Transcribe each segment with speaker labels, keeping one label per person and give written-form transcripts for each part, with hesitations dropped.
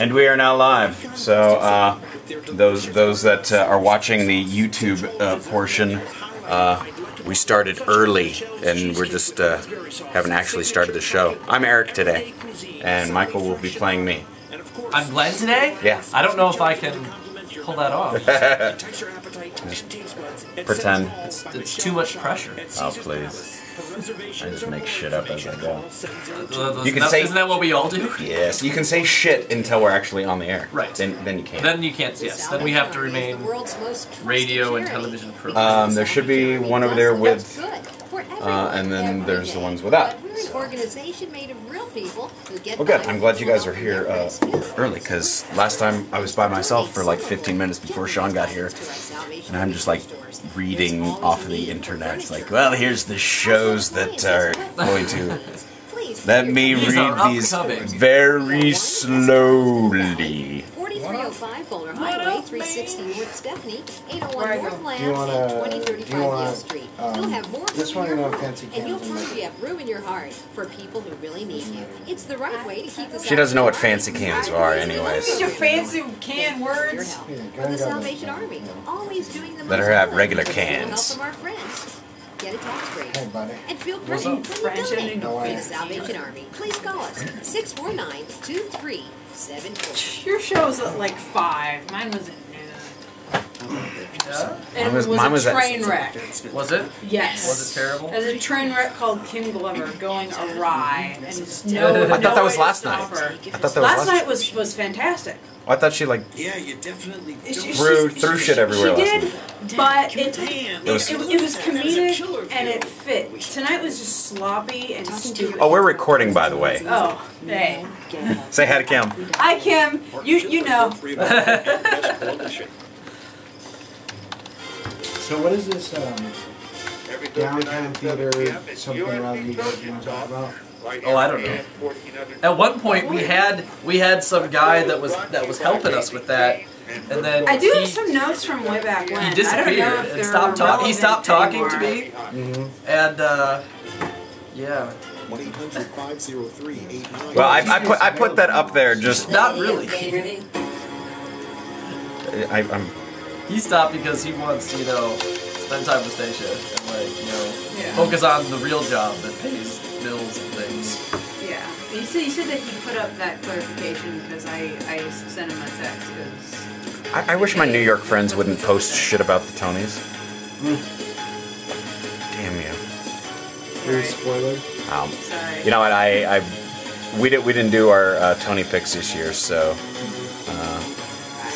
Speaker 1: And we are now live. So those that are watching the YouTube portion, we started early, and we're just haven't actually started the show. I'm Erik today, and Michael will be playing me.
Speaker 2: I'm Glenn today?
Speaker 1: Yeah.
Speaker 2: I don't know if I can pull that off.
Speaker 1: Just pretend.
Speaker 2: It's too much pressure.
Speaker 1: Oh, please. I just make shit up as I go.
Speaker 2: Isn't that what we all do?
Speaker 1: Yes, you can say shit until we're actually on the air.
Speaker 2: Right.
Speaker 1: Then you can't.
Speaker 2: Then you can't, yes. Then we have to remain radio and television programs.
Speaker 1: There should be one over there with, and then there's the ones without. Well, good. I'm glad you guys are here early, because last time I was by myself for like 15 minutes before Sean got here, and I'm just like reading off of the internet. It's like, well, here's the shows that are going to... Let me read these very slowly.
Speaker 3: 4305 Boulder Highway, 360 North Stephanie, 801 North Lamb, and 2035 Yale Street. You'll have more
Speaker 4: this one, fancy
Speaker 3: and you'll probably have room in your heart for people who really need you. It's the right way to keep the...
Speaker 1: She doesn't know what fancy cans are, anyways.
Speaker 5: These are fancy can words.
Speaker 3: For the Salvation Army, always doing the most...
Speaker 1: Let her have regular cans.
Speaker 3: From our friends. Get a tax break.
Speaker 4: Hey, buddy.
Speaker 3: And feel great when you donate for the Salvation Army. Please call us 649-2374.
Speaker 5: Your show was at like 5. Mine was at noon. And it was a train wreck.
Speaker 2: Was it?
Speaker 5: Yes.
Speaker 2: Was it terrible?
Speaker 5: There's a train wreck called Kim Glover going awry, and just no.
Speaker 1: I thought that was
Speaker 5: way to
Speaker 1: last
Speaker 5: stop
Speaker 1: night.
Speaker 5: her.
Speaker 1: I thought that
Speaker 5: Last night was fantastic.
Speaker 1: I thought she like threw shit everywhere
Speaker 5: she
Speaker 1: last
Speaker 5: did,
Speaker 1: night.
Speaker 5: but it was comedic and it fit. Tonight was just sloppy and stupid.
Speaker 1: Oh, we're recording, by the way.
Speaker 5: Oh, hey.
Speaker 1: Say hi to Kim.
Speaker 5: Hi, Kim. You know.
Speaker 4: So what is this downtown theater something rather you guys want to talk about?
Speaker 2: Oh, I don't know. At one point, we had some guy that was helping us with that, and then
Speaker 5: I do have some notes from way back when.
Speaker 2: He disappeared and stopped talking. He stopped talking to me, and yeah.
Speaker 1: Well, I put that up there just
Speaker 2: not really.
Speaker 1: I'm.
Speaker 2: He stopped because he wants to, spend time with Stacia and focus on the real job that pays bills and things.
Speaker 5: Yeah. You said that he put up that clarification because I sent him a text because...
Speaker 1: I wish my New York friends wouldn't post shit about the Tonys. Damn you.
Speaker 4: Very spoiler.
Speaker 5: Sorry.
Speaker 1: You know what? We didn't do our Tony picks this year, so.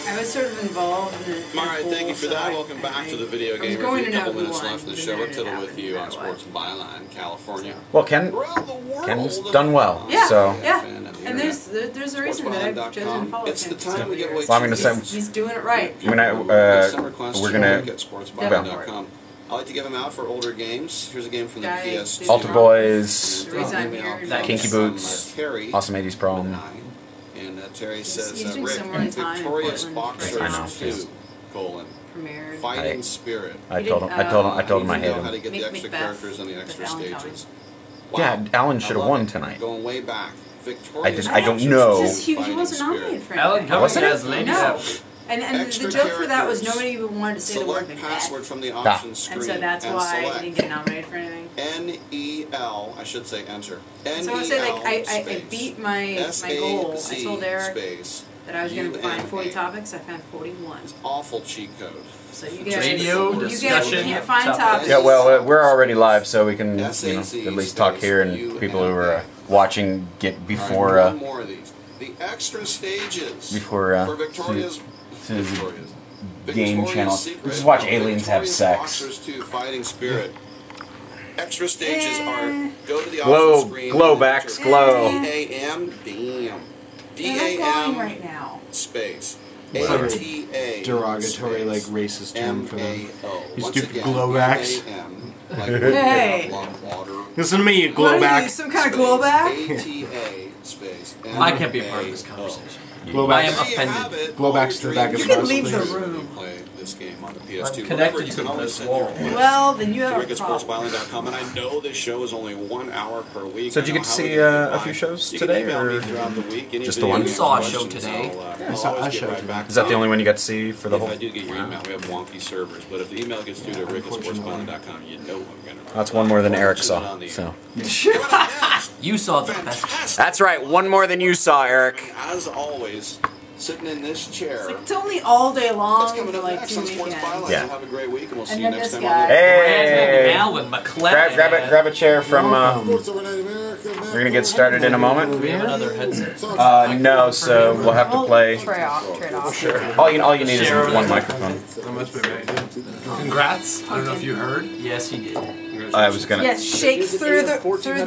Speaker 5: I was sort of involved in the...
Speaker 6: Alright, thank you for that. Welcome back to the video game review. A couple minutes left in the show. We're Tittle with you on Sports Byline, California.
Speaker 1: Well, Ken's done well.
Speaker 5: Yeah,
Speaker 1: So.
Speaker 5: yeah. And there's a reason that I've chosen to follow
Speaker 6: It's the time we give away.
Speaker 1: Well, I'm gonna say
Speaker 5: he's doing it right.
Speaker 1: we're gonna.
Speaker 6: I like to give them out for older games. Here's a game from the PS2.
Speaker 1: Altar Boys,
Speaker 6: Kinky
Speaker 1: Boots, Awesome 80s Prom.
Speaker 6: And Terry says,
Speaker 5: Rick,
Speaker 6: Victorious Boxers 2, Fighting Spirit.
Speaker 1: I told him I hated
Speaker 6: how to
Speaker 1: him.
Speaker 6: get the extra characters and the extra stages.
Speaker 1: Yeah, Alan should have won tonight.
Speaker 6: Going way back.
Speaker 1: I don't know.
Speaker 5: He wasn't nominated for
Speaker 2: Alan
Speaker 5: anything.
Speaker 2: Cummings has Lady.
Speaker 5: No. And the joke for that was nobody even wanted to say the word
Speaker 6: password from the options screen.
Speaker 5: And so that's why I didn't get nominated for anything.
Speaker 6: N-E-L, I should say enter.
Speaker 5: So I would say, I beat my goal. I told Erik that I was going to find 40 topics. I found 41.
Speaker 6: It's awful cheat code.
Speaker 5: So you guys,
Speaker 2: radio discussion.
Speaker 5: You can't find topics.
Speaker 1: Yeah, well, we're already live, so we can at least talk here, and people who are watching get before
Speaker 6: one more of these. The extra stages
Speaker 1: for
Speaker 6: Victoria's
Speaker 1: game channel. Just watch aliens have sex.
Speaker 6: Fighting Spirit. Extra stages are go to the
Speaker 1: glow, glowbacks, glow.
Speaker 6: D-A-M, damn.
Speaker 5: D-A-M right now.
Speaker 6: Space.
Speaker 4: A-T-A. Derogatory, like racist term for them. You stupid glowbacks.
Speaker 5: Hey.
Speaker 4: Listen to me, you
Speaker 5: What are you,
Speaker 4: glowback.
Speaker 5: some kind of glowback?
Speaker 6: A-T-A space.
Speaker 2: I can't be a part of this conversation.
Speaker 4: Glowbacks.
Speaker 2: I am offended.
Speaker 4: Glowbacks to the back of the
Speaker 5: You
Speaker 4: bus,
Speaker 5: can leave
Speaker 4: please.
Speaker 5: the room.
Speaker 6: this game on the PS2.
Speaker 2: I'm connected to this wall.
Speaker 5: Well, then you have
Speaker 6: Rick
Speaker 5: a
Speaker 6: at
Speaker 5: problem.
Speaker 6: sportsbyline.com, and I know this show is only 1 hour per week.
Speaker 1: So did you get to see a few shows today, or just the one?
Speaker 2: You saw a show today.
Speaker 4: I saw a show today.
Speaker 1: Is that the only one you got to see for the
Speaker 6: If
Speaker 1: whole?
Speaker 6: I do get your email, we have wonky servers, but if the email gets through to Rick at sportsbyline.com, you know I'm going to...
Speaker 1: That's one more than Eric saw. So.
Speaker 2: You saw the best.
Speaker 1: That's right, one more than you saw, Eric.
Speaker 6: As always, sitting in this chair.
Speaker 5: It's only all day long
Speaker 6: That's coming
Speaker 5: for
Speaker 6: up
Speaker 5: like
Speaker 6: next
Speaker 5: 2
Speaker 6: on Sports
Speaker 5: weekends.
Speaker 6: Byline.
Speaker 1: Yeah.
Speaker 6: So have a great week, and we'll see
Speaker 5: And
Speaker 6: you
Speaker 5: then
Speaker 6: next
Speaker 5: this
Speaker 6: time
Speaker 5: guy.
Speaker 6: on the...
Speaker 1: Hey!
Speaker 2: Alan McClenahan.
Speaker 1: Grab a chair from. We're gonna get started in a moment.
Speaker 2: Do we have another headset?
Speaker 1: No, so we'll have to play.
Speaker 5: Trade off.
Speaker 1: All you need is one microphone.
Speaker 7: Congrats. I don't know if you heard.
Speaker 2: Yes, he did.
Speaker 1: I was gonna.
Speaker 5: Yes, shakes through the video.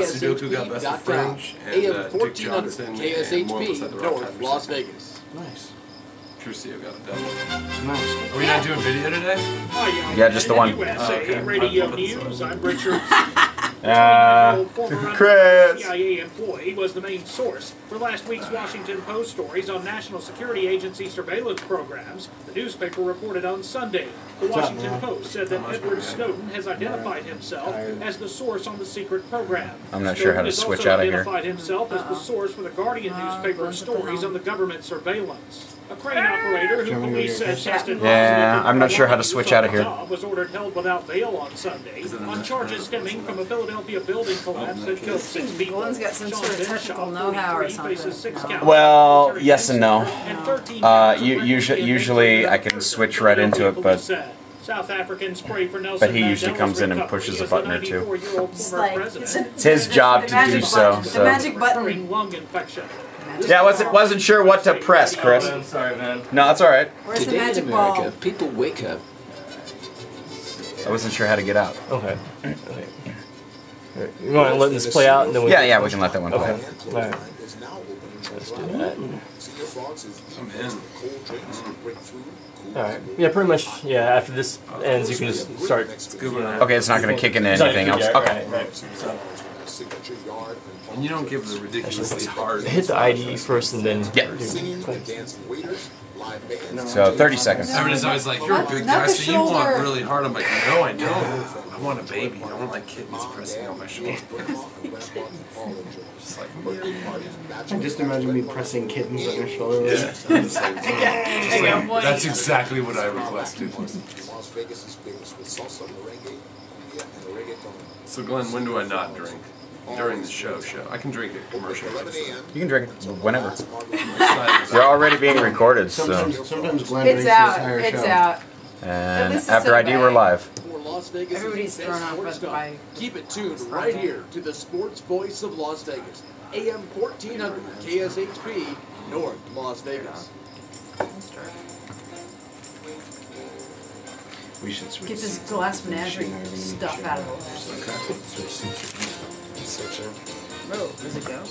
Speaker 7: Sudoku got Best of Fringe, and Dick Johnson and more of us at the Rock Time
Speaker 6: Las Vegas.
Speaker 4: Nice.
Speaker 7: Trucio got a double.
Speaker 4: Nice.
Speaker 7: Are we not doing video today?
Speaker 1: Yeah, just the one.
Speaker 8: USA Radio News. I'm Richard. Former
Speaker 1: Chris.
Speaker 8: CIA employee was the main source for last week's Washington Post stories on National Security Agency surveillance programs. The newspaper reported on Sunday. The Washington Post said that Edward Snowden has identified himself as the source on the secret program.
Speaker 1: I'm not sure how to switch out of here.
Speaker 8: Snowden identified himself as the source for the Guardian newspaper's stories on the government surveillance. A crane operator who police said tested
Speaker 1: Yeah, I'm not sure how to switch out of here.
Speaker 8: was ordered held without bail on Sunday on charges stemming from a Philadelphia building collapse that killed 6 people.
Speaker 5: Glenn's got some sort of technical know-how or something.
Speaker 1: Well, yes and no. Usually I can switch right into it, but
Speaker 8: South African spray for Nelson
Speaker 1: he usually
Speaker 8: Mandela's
Speaker 1: comes in and
Speaker 8: recovery
Speaker 1: pushes a
Speaker 8: as
Speaker 1: button
Speaker 8: the
Speaker 1: or two.
Speaker 8: 94-year-old former president.
Speaker 1: It's his job to do so.
Speaker 5: The magic button.
Speaker 8: Suffering lung infection.
Speaker 1: Yeah, wasn't sure what to press, Chris.
Speaker 2: I'm sorry, man.
Speaker 1: No, that's all right.
Speaker 5: Where's the
Speaker 9: Today in
Speaker 5: magic
Speaker 9: America,
Speaker 5: ball?
Speaker 9: people wake up.
Speaker 1: I wasn't sure how to get out.
Speaker 10: Okay. You want to let this play out and then we
Speaker 1: Yeah, we can let that one play.
Speaker 10: Okay. Alright. Let's do that.
Speaker 7: I'm in.
Speaker 10: Alright. Yeah, pretty much, yeah, after this ends you can just start.
Speaker 1: Okay, it's not going to kick into anything else. Okay.
Speaker 7: And you don't give the ridiculously hard.
Speaker 10: Hit the ID first and then.
Speaker 1: Yeah. So 30 seconds.
Speaker 7: Everybody's always like, you're a big guy, so you want really hard. I'm like, no, I don't. I want a baby. I want like kittens pressing on my shoulder. Just like,
Speaker 4: Just imagine me pressing kittens on your shoulder.
Speaker 7: yeah. That's exactly what I requested. So Glenn, when do I not drink? During the show. I can drink it commercially.
Speaker 1: You can drink whenever. You're already being recorded, so.
Speaker 4: Sometimes Glenn
Speaker 5: It's
Speaker 4: drinks
Speaker 5: out.
Speaker 4: the entire
Speaker 5: It's
Speaker 4: show.
Speaker 5: out.
Speaker 1: And
Speaker 5: least it's
Speaker 1: after
Speaker 5: in
Speaker 1: ID,
Speaker 5: the
Speaker 1: we're
Speaker 5: bag.
Speaker 1: live.
Speaker 5: Everybody's thrown off by.
Speaker 6: Keep it tuned right here to the sports voice of Las Vegas, AM 1400 KSHP, North Las Vegas.
Speaker 4: We should switch.
Speaker 5: Get this glass menagerie stuff out of the way. Oh, does it go?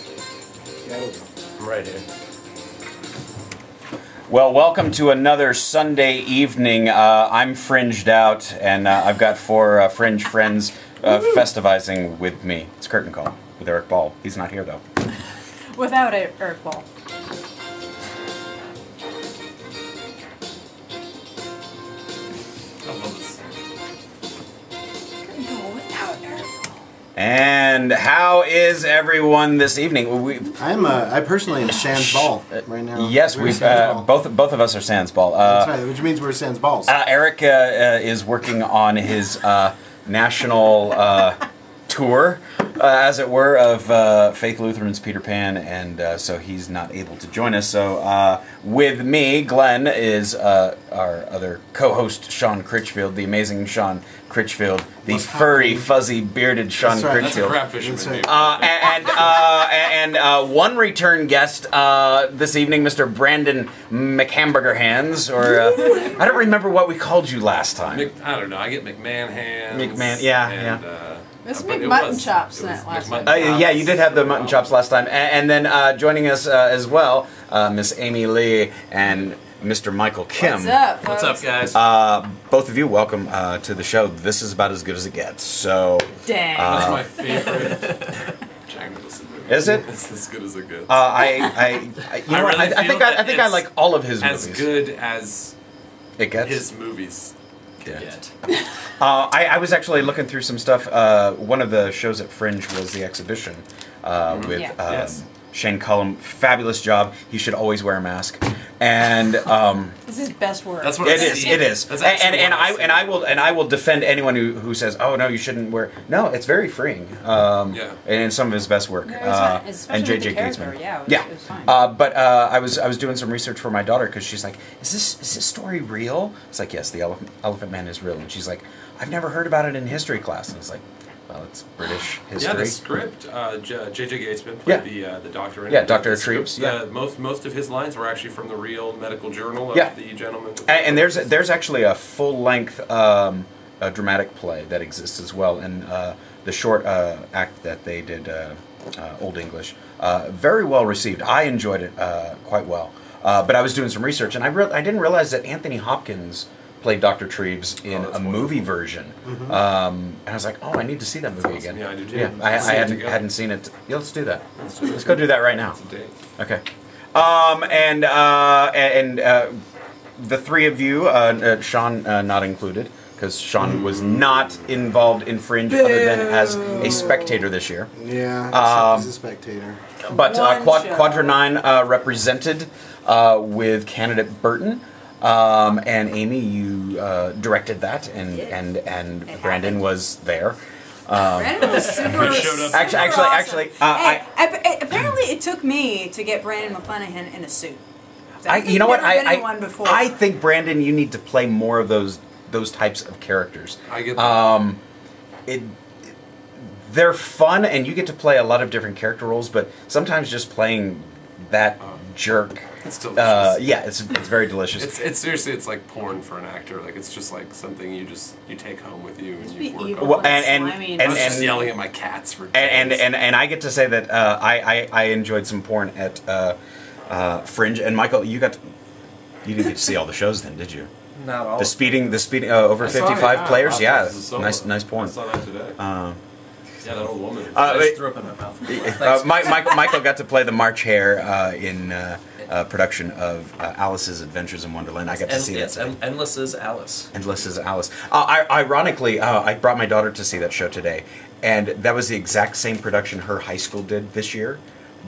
Speaker 10: I'm right here.
Speaker 1: Well, welcome to another Sunday evening. I'm fringed out, and I've got 4 fringe friends festivizing with me. It's Curtain Call with Eric Ball. He's not here, though.
Speaker 5: Without Eric Ball.
Speaker 7: I love this.
Speaker 5: Without Eric Ball.
Speaker 1: And how is everyone this evening?
Speaker 4: I personally am sans ball right now.
Speaker 1: Yes,
Speaker 4: We're
Speaker 1: we've
Speaker 4: sans ball.
Speaker 1: both of us are sans ball.
Speaker 4: That's right, which means we're sans balls.
Speaker 1: Eric is working on his national tour, as it were, of Faith Lutheran's Peter Pan, and so he's not able to join us. So with me, Glenn is our other co-host, Sean Critchfield, the amazing Sean Critchfield, the furry, fuzzy, bearded Sean
Speaker 4: That's right.
Speaker 1: Critchfield.
Speaker 7: Crab fisherman.
Speaker 1: And one return guest this evening, Mr. Brandon McHamburger Hands, or I don't remember what we called you last time.
Speaker 7: I don't know. I get McMahon hands.
Speaker 1: McMahon, yeah,
Speaker 7: and,
Speaker 5: Let's
Speaker 7: but
Speaker 5: make
Speaker 7: it
Speaker 5: mutton
Speaker 7: was-
Speaker 5: chops
Speaker 7: it was
Speaker 5: that last
Speaker 7: McMutton
Speaker 5: time.
Speaker 1: Yeah, you did have the mutton chops last time. And then joining us as well, Miss Amy Leigh and Mr. Michael Kimm.
Speaker 5: What's up,
Speaker 2: What's
Speaker 5: folks?
Speaker 2: up, guys?
Speaker 1: Both of you, welcome to the show. This is about as good as it gets. So,
Speaker 5: Dang.
Speaker 7: That's my favorite Jack Nicholson movie.
Speaker 1: Is it?
Speaker 7: It's as good as it gets.
Speaker 1: I think I like all of his
Speaker 7: as
Speaker 1: movies.
Speaker 7: Good as
Speaker 1: it gets.
Speaker 7: His movies
Speaker 2: get.
Speaker 1: I was actually looking through some stuff. One of the shows at Fringe was the exhibition with Shane Cullum. Fabulous job. He should always wear a mask. And
Speaker 5: this is his best work.
Speaker 7: That's what
Speaker 1: it is. It is. And I will defend anyone who says, "Oh no, you shouldn't wear." No, it's very freeing. And some of his best work. And J.J. Gatesman.
Speaker 5: It was fine.
Speaker 1: But I was doing some research for my daughter because she's like, "Is this story real?" It's like, "Yes, the Elephant Man is real." And she's like, "I've never heard about it in history class." And it's like, well, it's British history.
Speaker 7: Yeah, the script. J.J. Gatesman played the doctor in it.
Speaker 1: Yeah, Dr. Treves. Yeah.
Speaker 7: Most of his lines were actually from the real medical journal of the gentleman.
Speaker 1: And there's actually a full-length dramatic play that exists as well. And the short act that they did, Old English, very well received. I enjoyed it quite well. But I was doing some research, and I didn't realize that Anthony Hopkins played Dr. Treves in a movie version. And I was like, oh, I need to see that movie again.
Speaker 7: Yeah, I do too.
Speaker 1: Yeah, I hadn't seen it. Yeah, let's do that. Let's go do that right now. Okay. The three of you, Sean not included, because Sean was not involved in Fringe other than as a spectator this year.
Speaker 4: Yeah, as a spectator.
Speaker 1: But Quadranine represented with candidate Burton. And Amy, you directed that, and Brandon was there.
Speaker 5: Brandon was super.
Speaker 1: Actually,
Speaker 5: apparently it took me to get Brandon McClenahan in a suit.
Speaker 1: You know what?
Speaker 5: I
Speaker 1: think Brandon, you need to play more of those types of characters.
Speaker 7: I get that.
Speaker 1: They're fun, and you get to play a lot of different character roles. But sometimes just playing that jerk.
Speaker 7: It's delicious.
Speaker 1: It's very delicious.
Speaker 7: It's seriously, it's like porn for an actor. Like it's just like something you take home with you and you work on.
Speaker 1: Well,
Speaker 7: I was just yelling at my cats for days.
Speaker 1: And I get to say that I enjoyed some porn at Fringe. And Michael, you didn't get to see all the shows then, did you?
Speaker 2: Not all.
Speaker 1: The speeding over 55 players. Yeah, nice porn.
Speaker 7: I saw that today. Yeah, that old woman.
Speaker 2: I just threw up in my mouth.
Speaker 1: Michael got to play the March Hare in production of Alice's Adventures in Wonderland. I got to see that.
Speaker 2: Endless is Alice.
Speaker 1: Endless is Alice. Ironically, I brought my daughter to see that show today, and that was the exact same production her high school did this year,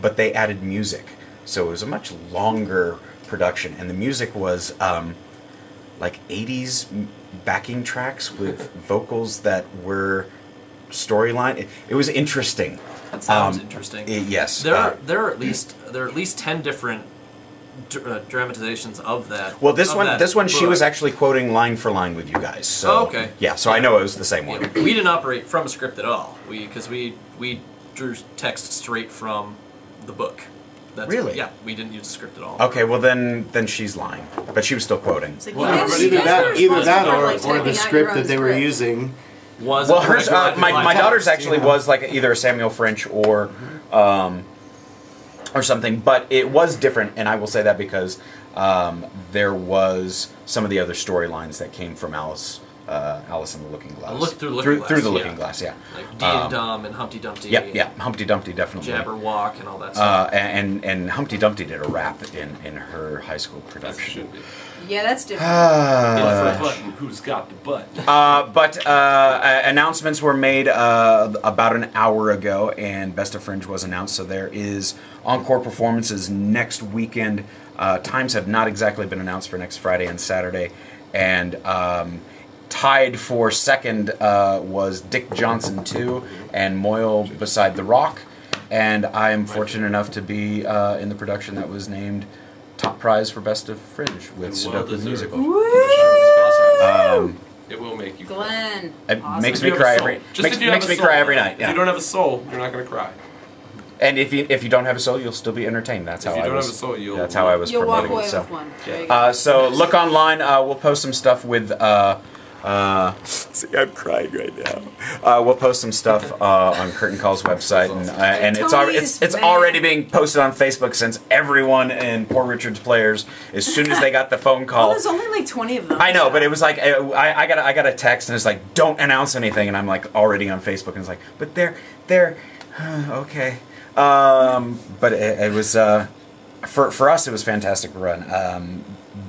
Speaker 1: but they added music. So it was a much longer production, and the music was like 80s backing tracks with vocals that were storyline. It was interesting.
Speaker 2: That sounds interesting.
Speaker 1: Yes.
Speaker 2: There are at least 10 different dramatizations of that.
Speaker 1: Well, this one she was actually quoting line for line with you guys. So,
Speaker 2: okay.
Speaker 1: Yeah, so I know it was the same one.
Speaker 2: We didn't operate from a script at all. Because we drew text straight from the book.
Speaker 1: Really?
Speaker 2: Yeah, we didn't use a script at all.
Speaker 1: Okay, well then she's lying, but she was still quoting.
Speaker 4: Either that or the script that they were using.
Speaker 1: My daughter's actually was like either a Samuel French or something, but it was different, and I will say that because there was some of the other storylines that came from Alice in the Looking Glass.
Speaker 2: Through
Speaker 1: the Looking Glass, yeah.
Speaker 2: Like Dee and Dum and Humpty Dumpty.
Speaker 1: Yeah, Humpty Dumpty definitely.
Speaker 2: Jabberwock and all that stuff.
Speaker 1: And Humpty Dumpty did a rap in her high school production.
Speaker 5: Yeah, that's different.
Speaker 7: Button, who's got the butt?
Speaker 1: But announcements were made about an hour ago, and Best of Fringe was announced. So there is encore performances next weekend. Times have not exactly been announced for next Friday and Saturday, and tied for second was Dick Johnson 2 and Moyle Beside the Rock, and I am fortunate enough to be in the production that was named top prize for Best of Fringe with Sudoku the Musical.
Speaker 7: It will make you cry.
Speaker 5: Glenn.
Speaker 1: It makes me cry every night. Yeah.
Speaker 7: If you don't have a soul, you're not going to cry.
Speaker 1: And if you don't have a soul, you'll still be entertained. That's how I was.
Speaker 7: If you don't have a soul,
Speaker 1: that's how I was promoting
Speaker 5: walk away
Speaker 1: it. So,
Speaker 5: with one.
Speaker 1: So look online. We'll post some stuff with. See, I'm crying right now. We'll post some stuff on Curtain Call's website, and it's already being posted on Facebook since everyone in Poor Richard's Players, as soon as they got the phone call.
Speaker 5: Well, there's only like 20 of them.
Speaker 1: I know, but it was like I got a text and it's like, don't announce anything, and I'm like already on Facebook, and it's like, but they're Okay. But it was for us. It was a fantastic run.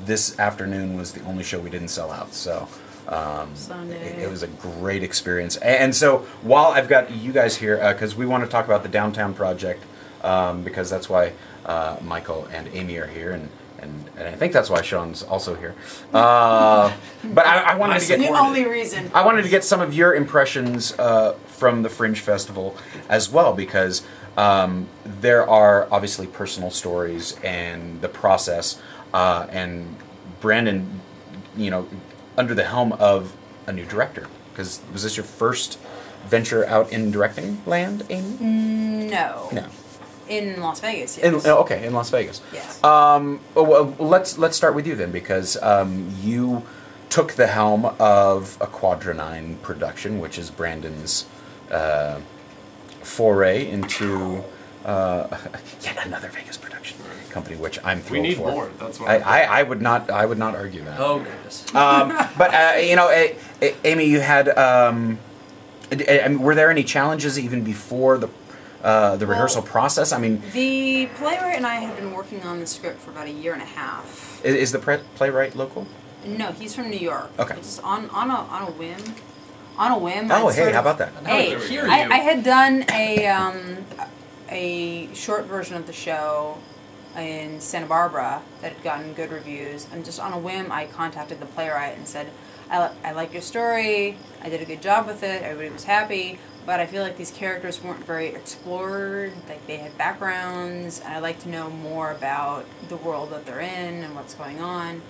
Speaker 1: This afternoon was the only show we didn't sell out. So. It was a great experience. And so while I've got you guys here, because we want to talk about the Downtown Project, because that's why Michael and Amy are here, and I think that's why Sean's also here. But I wanted to get
Speaker 5: the only reason.
Speaker 1: I wanted to get some of your impressions from the Fringe Festival as well, because there are obviously personal stories and the process, and Brandon, under the helm of a new director. Because was this your first venture out in directing land, Amy?
Speaker 5: No.
Speaker 1: No.
Speaker 5: In Las Vegas, yes.
Speaker 1: In Las Vegas.
Speaker 5: Yes.
Speaker 1: Well, let's start with you then, because you took the helm of a Quadranine production, which is Brandon's foray into yet another Vegas production company, which I'm thrilled for.
Speaker 7: We need more. That's what
Speaker 1: I would not argue that.
Speaker 2: Oh goodness.
Speaker 1: But Amy, you had. Were there any challenges even before the rehearsal process? I mean,
Speaker 5: the playwright and I had been working on the script for about a year and a half.
Speaker 1: Is the playwright local?
Speaker 5: No, he's from New York.
Speaker 1: Okay.
Speaker 5: Just on a whim. On a whim.
Speaker 1: Oh, hey, how about that?
Speaker 5: Hey, I had done a short version of the show in Santa Barbara that had gotten good reviews, and just on a whim I contacted the playwright and said, I like your story, I did a good job with it, everybody was happy, but I feel like these characters weren't very explored, like they had backgrounds, and I'd like to know more about the world that they're in and what's going on.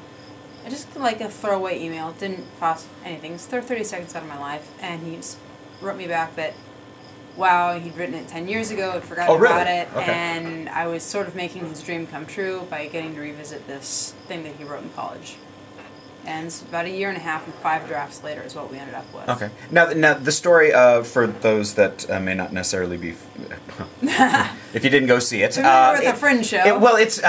Speaker 5: I just like a throwaway email, it didn't cost anything, it's 30 seconds out of my life, and he just wrote me back that wow, he'd written it 10 years ago, I'd forgotten about it, and I was sort of making his dream come true by getting to revisit this thing that he wrote in college. And it's about a year and a half and 5 drafts later is what we ended up with.
Speaker 1: Okay. Now the story, for those that may not necessarily be, if you didn't go see it,
Speaker 5: familiar with the Fringe show.
Speaker 1: It's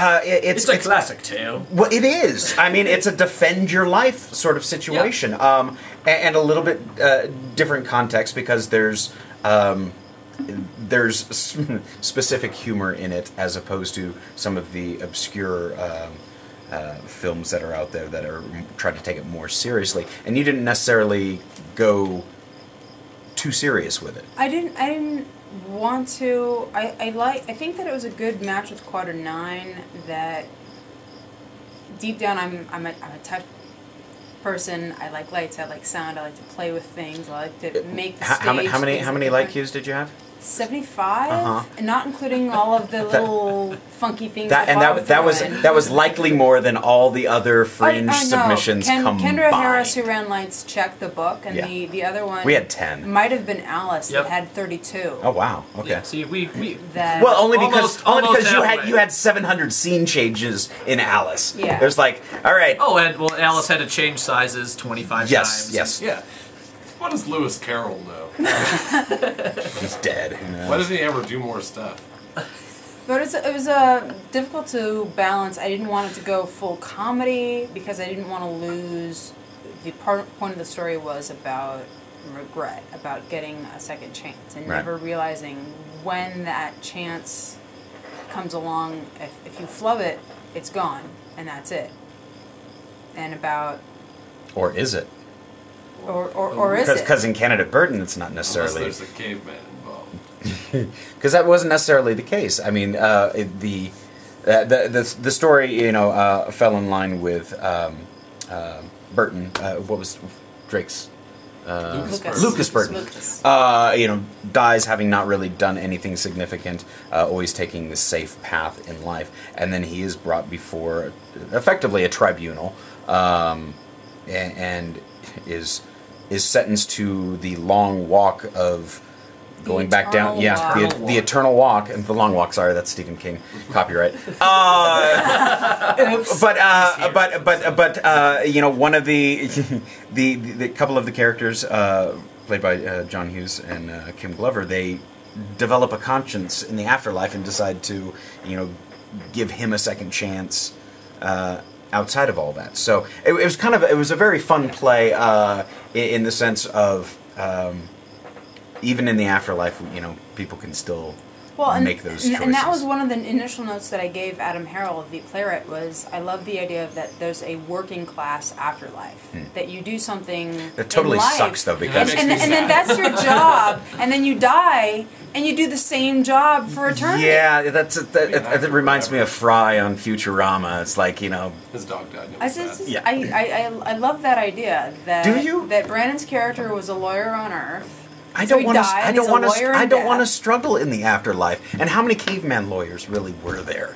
Speaker 2: a classic tale.
Speaker 1: Well, it is. I mean, it's a defend your life sort of situation, and a little bit different context, because there's specific humor in it as opposed to some of the obscure films that are out there that are trying to take it more seriously. And you didn't necessarily go too serious with it. I
Speaker 5: didn't want to. I think that it was a good match with Quadranine. That deep down, I'm a type person. I like lights. I like sound. I like to play with things. I like to make the stage.
Speaker 1: How many light cues did you have?
Speaker 5: 75, and not including all of the little funky things.
Speaker 1: That was likely more than all the other Fringe submissions combined.
Speaker 5: Kendra Harris, who ran lights, checked the book, and the other one
Speaker 1: we had 10.
Speaker 5: Might have been Alice that had 32.
Speaker 1: Oh wow! Okay.
Speaker 2: Yeah, see, we
Speaker 1: only because you had 700 scene changes in Alice.
Speaker 5: Yeah.
Speaker 1: There's like, all right.
Speaker 2: Oh, and Alice had to change sizes 25 times.
Speaker 1: Yes.
Speaker 7: Yeah. What does Lewis Carroll know?
Speaker 1: He's dead.
Speaker 7: Why doesn't he ever do more stuff?
Speaker 5: But it was difficult to balance. I didn't want it to go full comedy because I didn't want to lose. The point of the story was about regret, about getting a second chance, and never realizing when that chance comes along. If you flub it, it's gone, and that's it. And about.
Speaker 1: Or is it?
Speaker 5: Or is it?
Speaker 1: Because in Canada Burton, it's not necessarily.
Speaker 7: Unless there's a caveman involved.
Speaker 1: Because that wasn't necessarily the case. I mean, the story, fell in line with Burton. What was Drake's? Lucas Burton. Dies having not really done anything significant, always taking the safe path in life, and then he is brought before, effectively, a tribunal, and is sentenced to the long walk of going back down. The eternal walk, and the long walk. Sorry, that's Stephen King. Copyright. But one of the couple of the characters played by John Hughes and Kim Glover, they develop a conscience in the afterlife and decide to give him a second chance. Outside of all that, so it was a very fun play in the sense of even in the afterlife, you know, people can still make those choices.
Speaker 5: And that was one of the initial notes that I gave Adam Harrell, the playwright, was I love the idea of that there's a working class afterlife. That you do something
Speaker 1: that totally
Speaker 5: in life,
Speaker 1: sucks, though, because...
Speaker 5: And then that's your job, and then you die, and you do the same job for eternity.
Speaker 1: Yeah, that reminds me of Fry on Futurama. It's like, you know...
Speaker 7: His dog died.
Speaker 5: I love that idea. That,
Speaker 1: do you?
Speaker 5: That Brandon's character was a lawyer on Earth.
Speaker 1: I don't want to struggle in the afterlife. And how many caveman lawyers really were there?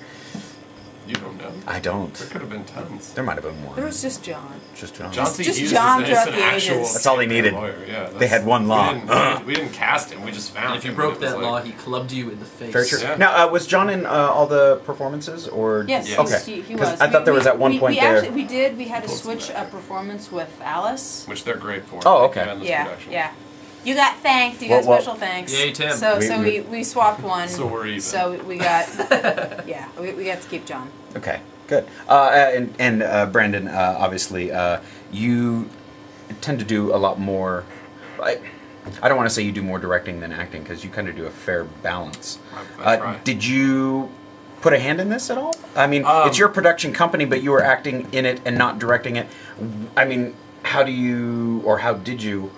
Speaker 7: You don't know.
Speaker 1: I don't.
Speaker 7: There could have been tons.
Speaker 1: There might have been more.
Speaker 5: There was just John.
Speaker 1: Just John.
Speaker 5: Just John throughout the ages.
Speaker 1: That's all they needed.
Speaker 7: Yeah,
Speaker 1: they had one law.
Speaker 7: We didn't cast him. We just found him.
Speaker 2: If you broke that law, he clubbed you in the face.
Speaker 1: Very true.
Speaker 7: Yeah.
Speaker 1: Now, was John in all the performances, or
Speaker 5: yes?
Speaker 1: Okay.
Speaker 5: He was.
Speaker 1: I thought there was at one point there.
Speaker 5: Actually, we did. We had to switch a performance with Alice,
Speaker 7: which they're great for.
Speaker 1: Oh, okay.
Speaker 5: Yeah. You got thanked. You got special thanks.
Speaker 2: Yay, Tim.
Speaker 5: So we swapped one.
Speaker 7: So we're even.
Speaker 5: So we got we got to keep John.
Speaker 1: Okay, good. And Brandon, obviously, you tend to do a lot more. I don't want to say you do more directing than acting because you kind of do a fair balance.
Speaker 7: That's right.
Speaker 1: Did you put a hand in this at all? I mean, it's your production company, but you were acting in it and not directing it. I mean, how did you?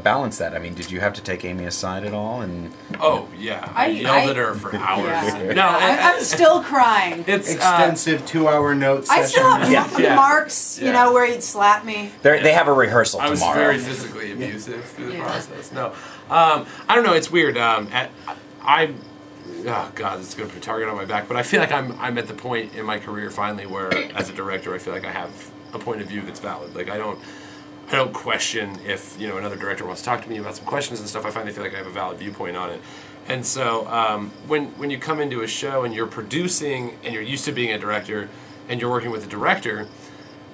Speaker 1: Balance that. I mean, did you have to take Amy aside at all? And
Speaker 7: oh yeah, I yelled at her for hours.
Speaker 5: Yeah.
Speaker 7: No,
Speaker 5: I'm still crying.
Speaker 4: It's extensive 2-hour note session.
Speaker 5: I still have marks, where he'd slap me.
Speaker 1: They have a rehearsal tomorrow.
Speaker 7: I was very physically abusive through the process. No, I don't know. It's weird. Oh God, this is going to put a target on my back. But I feel like I'm at the point in my career finally where, as a director, I feel like I have a point of view that's valid. Like I don't question if another director wants to talk to me about some questions and stuff. I finally feel like I have a valid viewpoint on it. And so when you come into a show and you're producing and you're used to being a director and you're working with a director,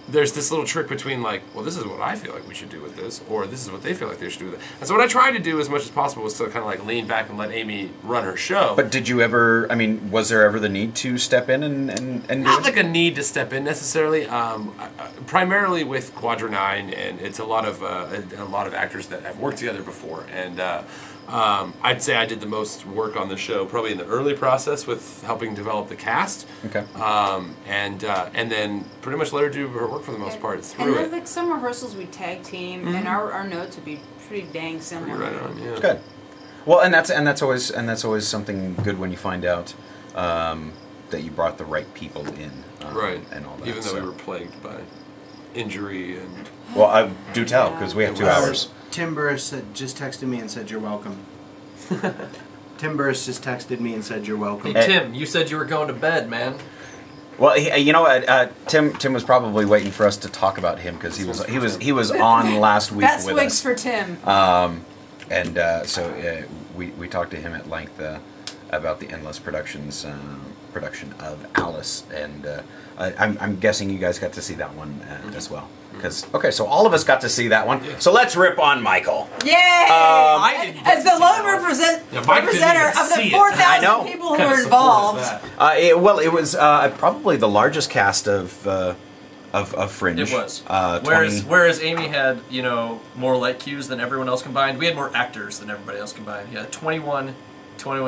Speaker 7: there's this little trick between like, well, this is what I feel like we should do with this, or this is what they feel like they should do with it. And so what I tried to do as much as possible was to kind of like lean back and let Amy run her show.
Speaker 1: But did you ever, was there ever the need to step in and do
Speaker 7: not
Speaker 1: it?
Speaker 7: like a need to step in necessarily. Primarily with Quadranine, and it's a lot of actors that have worked together before, and I'd say I did the most work on the show probably in the early process with helping develop the cast.
Speaker 1: Okay.
Speaker 7: And then pretty much let her do her work for the most part through
Speaker 5: and
Speaker 7: it.
Speaker 5: And like some rehearsals we tag team, and our notes would be pretty dang similar.
Speaker 7: Pretty right on, yeah.
Speaker 1: Good. Well, and that's always something good when you find out that you brought the right people in.
Speaker 7: Right.
Speaker 1: And all that.
Speaker 7: Even though we were plagued by injury and.
Speaker 1: Well, I do tell because we have 2 hours.
Speaker 4: Tim Burris just texted me and said you're welcome. Tim Burris just texted me and said you're welcome.
Speaker 2: Hey Tim, you said you were going to bed, man.
Speaker 1: Well, you know what? Tim was probably waiting for us to talk about him because he was on last week
Speaker 5: That's
Speaker 1: with
Speaker 5: wigs
Speaker 1: us.
Speaker 5: for Tim.
Speaker 1: So we talked to him at length about the Endless Productions production of Alice, and I'm guessing you guys got to see that one as well. So all of us got to see that one. So let's rip on Michael.
Speaker 5: Yay!
Speaker 2: As
Speaker 5: the lone representative of the 4,000 people who were involved.
Speaker 1: It was probably the largest cast of Fringe.
Speaker 2: It was. Whereas Amy had more light cues than everyone else combined. We had more actors than everybody else combined. Yeah, 21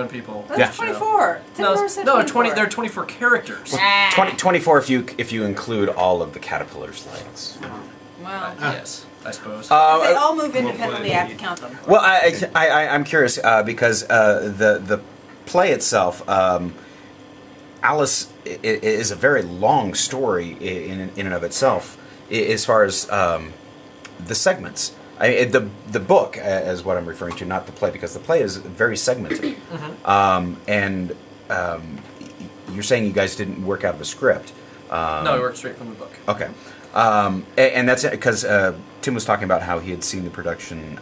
Speaker 2: people.
Speaker 5: That's 24.
Speaker 2: No, 20. There are 24 characters.
Speaker 1: 24 if you include all of the caterpillar's legs.
Speaker 5: Well,
Speaker 2: yes, I suppose.
Speaker 5: If they all move independently, I have to count them.
Speaker 1: Well, I'm curious because the play itself, Alice is a very long story in and of itself, as far as the segments. The book is what I'm referring to, not the play, because the play is very segmented. And you're saying you guys didn't work out of a script.
Speaker 2: No, we worked straight from the book.
Speaker 1: Okay. And that's because Tim was talking about how he had seen the production,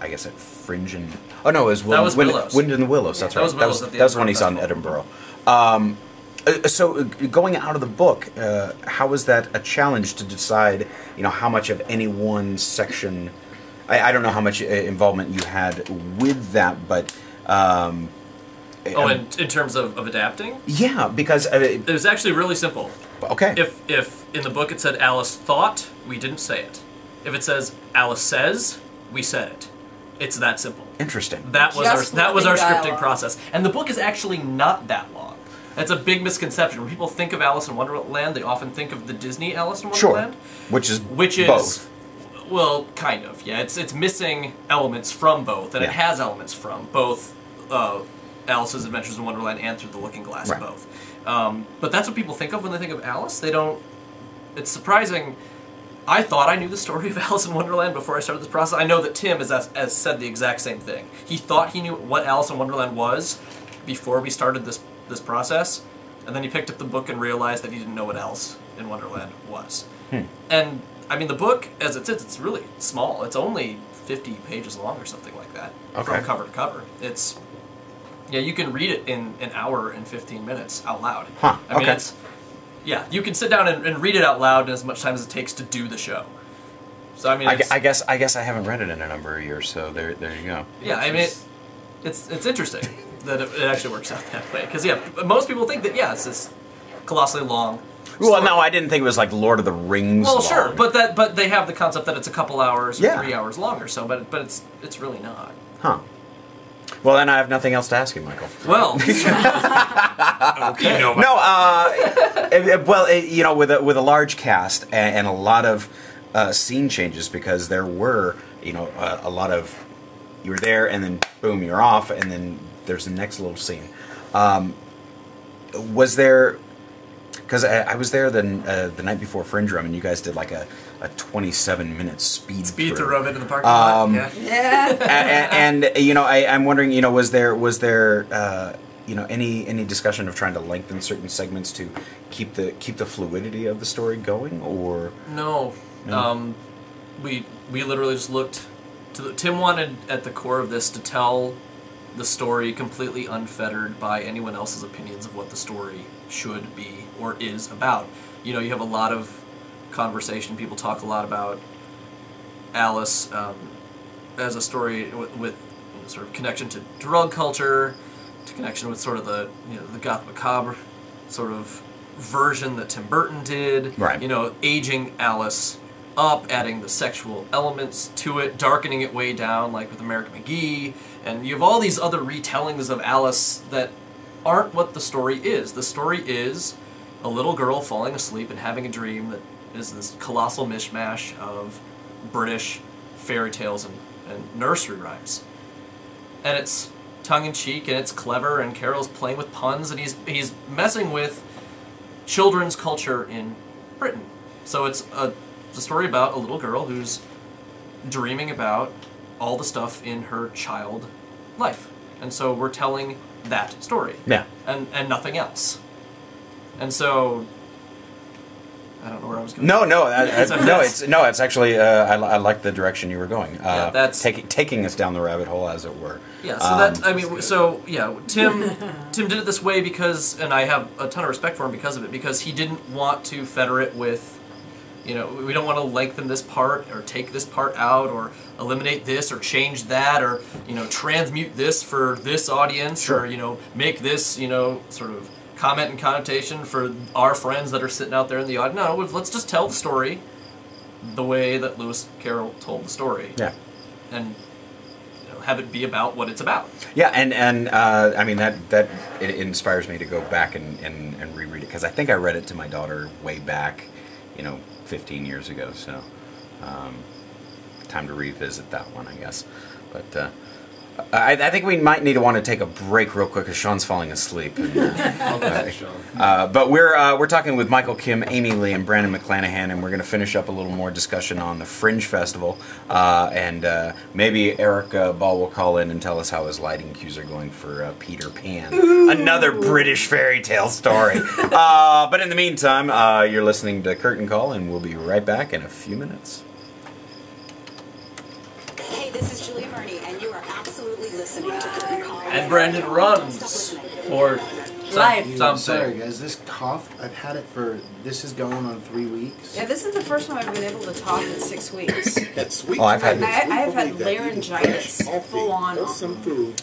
Speaker 1: I guess at Fringe and... Oh, no, it was
Speaker 2: Willows.
Speaker 1: Wind in the Willows, that's right. That was when he saw in Edinburgh. So going out of the book, how was that a challenge to decide, how much of any one section... I don't know how much involvement you had with that, but...
Speaker 2: in terms of adapting?
Speaker 1: Yeah, because...
Speaker 2: it was actually really simple.
Speaker 1: Okay.
Speaker 2: If in the book it said Alice thought, we didn't say it. If it says Alice says, we said it. It's that simple.
Speaker 1: Interesting.
Speaker 2: That was our scripting
Speaker 5: dialogue.
Speaker 2: process. And the book is actually not that long. That's a big misconception. When people think of Alice in Wonderland, they often think of the Disney Alice in Wonderland.
Speaker 1: Sure. Which is both.
Speaker 2: Well, kind of. Yeah, it's missing elements from both, and it has elements from both Alice's Adventures in Wonderland and Through the Looking Glass, both. But that's what people think of when they think of Alice. They don't. It's surprising. I thought I knew the story of Alice in Wonderland before I started this process. I know that Tim has said the exact same thing. He thought he knew what Alice in Wonderland was before we started this process, and then he picked up the book and realized that he didn't know what Alice in Wonderland was. And I mean, the book, as it sits, it's really small. It's only 50 pages long or something like that, from cover to cover. It's you can read it in an hour and 15 minutes out loud. I mean, it's you can sit down and read it out loud in as much time as it takes to do the show. So I mean,
Speaker 1: I guess I haven't read it in a number of years, so there you go.
Speaker 2: Yeah, I mean, it's interesting that it actually works out that way, because most people think that it's this colossally long.
Speaker 1: Well, no, I didn't think it was like Lord of the Rings.
Speaker 2: Well,
Speaker 1: long.
Speaker 2: sure, but they have the concept that it's a couple hours or 3 hours long or so, but it's really not.
Speaker 1: Huh. Well, then I have nothing else to ask you, Michael.
Speaker 2: Well,
Speaker 7: okay.
Speaker 1: Well, with a large cast and a lot of scene changes, because there were a lot of you were there and then boom, you're off, and then there's the next little scene. Was there? Because I was there the night before Fringe Run, and you guys did like a 27-minute speed
Speaker 2: through of it in the parking lot.
Speaker 1: And I'm wondering, was there any discussion of trying to lengthen certain segments to keep the fluidity of the story going, or
Speaker 2: no? We literally just looked to Tim wanted at the core of this to tell the story completely unfettered by anyone else's opinions of what the story should be or is about. You have a lot of conversation. People talk a lot about Alice as a story with sort of connection to drug culture, to connection with sort of the the goth macabre sort of version that Tim Burton did.
Speaker 1: Right.
Speaker 2: Aging Alice up, adding the sexual elements to it, darkening it way down, like with American McGee, and you have all these other retellings of Alice that aren't what the story is. The story is a little girl falling asleep and having a dream that is this colossal mishmash of British fairy tales and nursery rhymes. And it's tongue-in-cheek, and it's clever, and Carol's playing with puns, and he's messing with children's culture in Britain. So it's a story about a little girl who's dreaming about all the stuff in her child life. And so we're telling that story.
Speaker 1: Yeah.
Speaker 2: And nothing else. And so I don't know where I was going.
Speaker 1: It's actually I like the direction you were going.
Speaker 2: That's
Speaker 1: taking us down the rabbit hole, as it were.
Speaker 2: Yeah. So Tim did it this way because, and I have a ton of respect for him because of it, because he didn't want to fetter it with, we don't want to lengthen this part or take this part out or eliminate this or change that or transmute this for this audience or make this sort of comment and connotation for our friends that are sitting out there in the audience. No, let's just tell the story the way that Lewis Carroll told the story.
Speaker 1: Yeah.
Speaker 2: And have it be about what it's about.
Speaker 1: Yeah, and I mean that it inspires me to go back and reread it, because I think I read it to my daughter way back, 15 years ago. So time to revisit that one, I guess. But I think we might need to want to take a break real quick, because Sean's falling asleep. But we're talking with Michael Kimm, Amy Lee, and Brandon McClenahan, and we're going to finish up a little more discussion on the Fringe Festival, and maybe Erik Ball will call in and tell us how his lighting cues are going for Peter Pan, another British fairy tale story. But in the meantime, you're listening to Curtain Call, and we'll be right back in a few minutes.
Speaker 9: Hey, this is Julia Verney, and you are absolutely listening to Curtain Call.
Speaker 2: And Brandon runs for Something.
Speaker 4: Sorry guys, this cough, I've had it for, this is going on 3 weeks.
Speaker 5: Yeah, this is the first time I've been able to talk in 6 weeks.
Speaker 1: Oh, I've had.
Speaker 5: I have had laryngitis full on.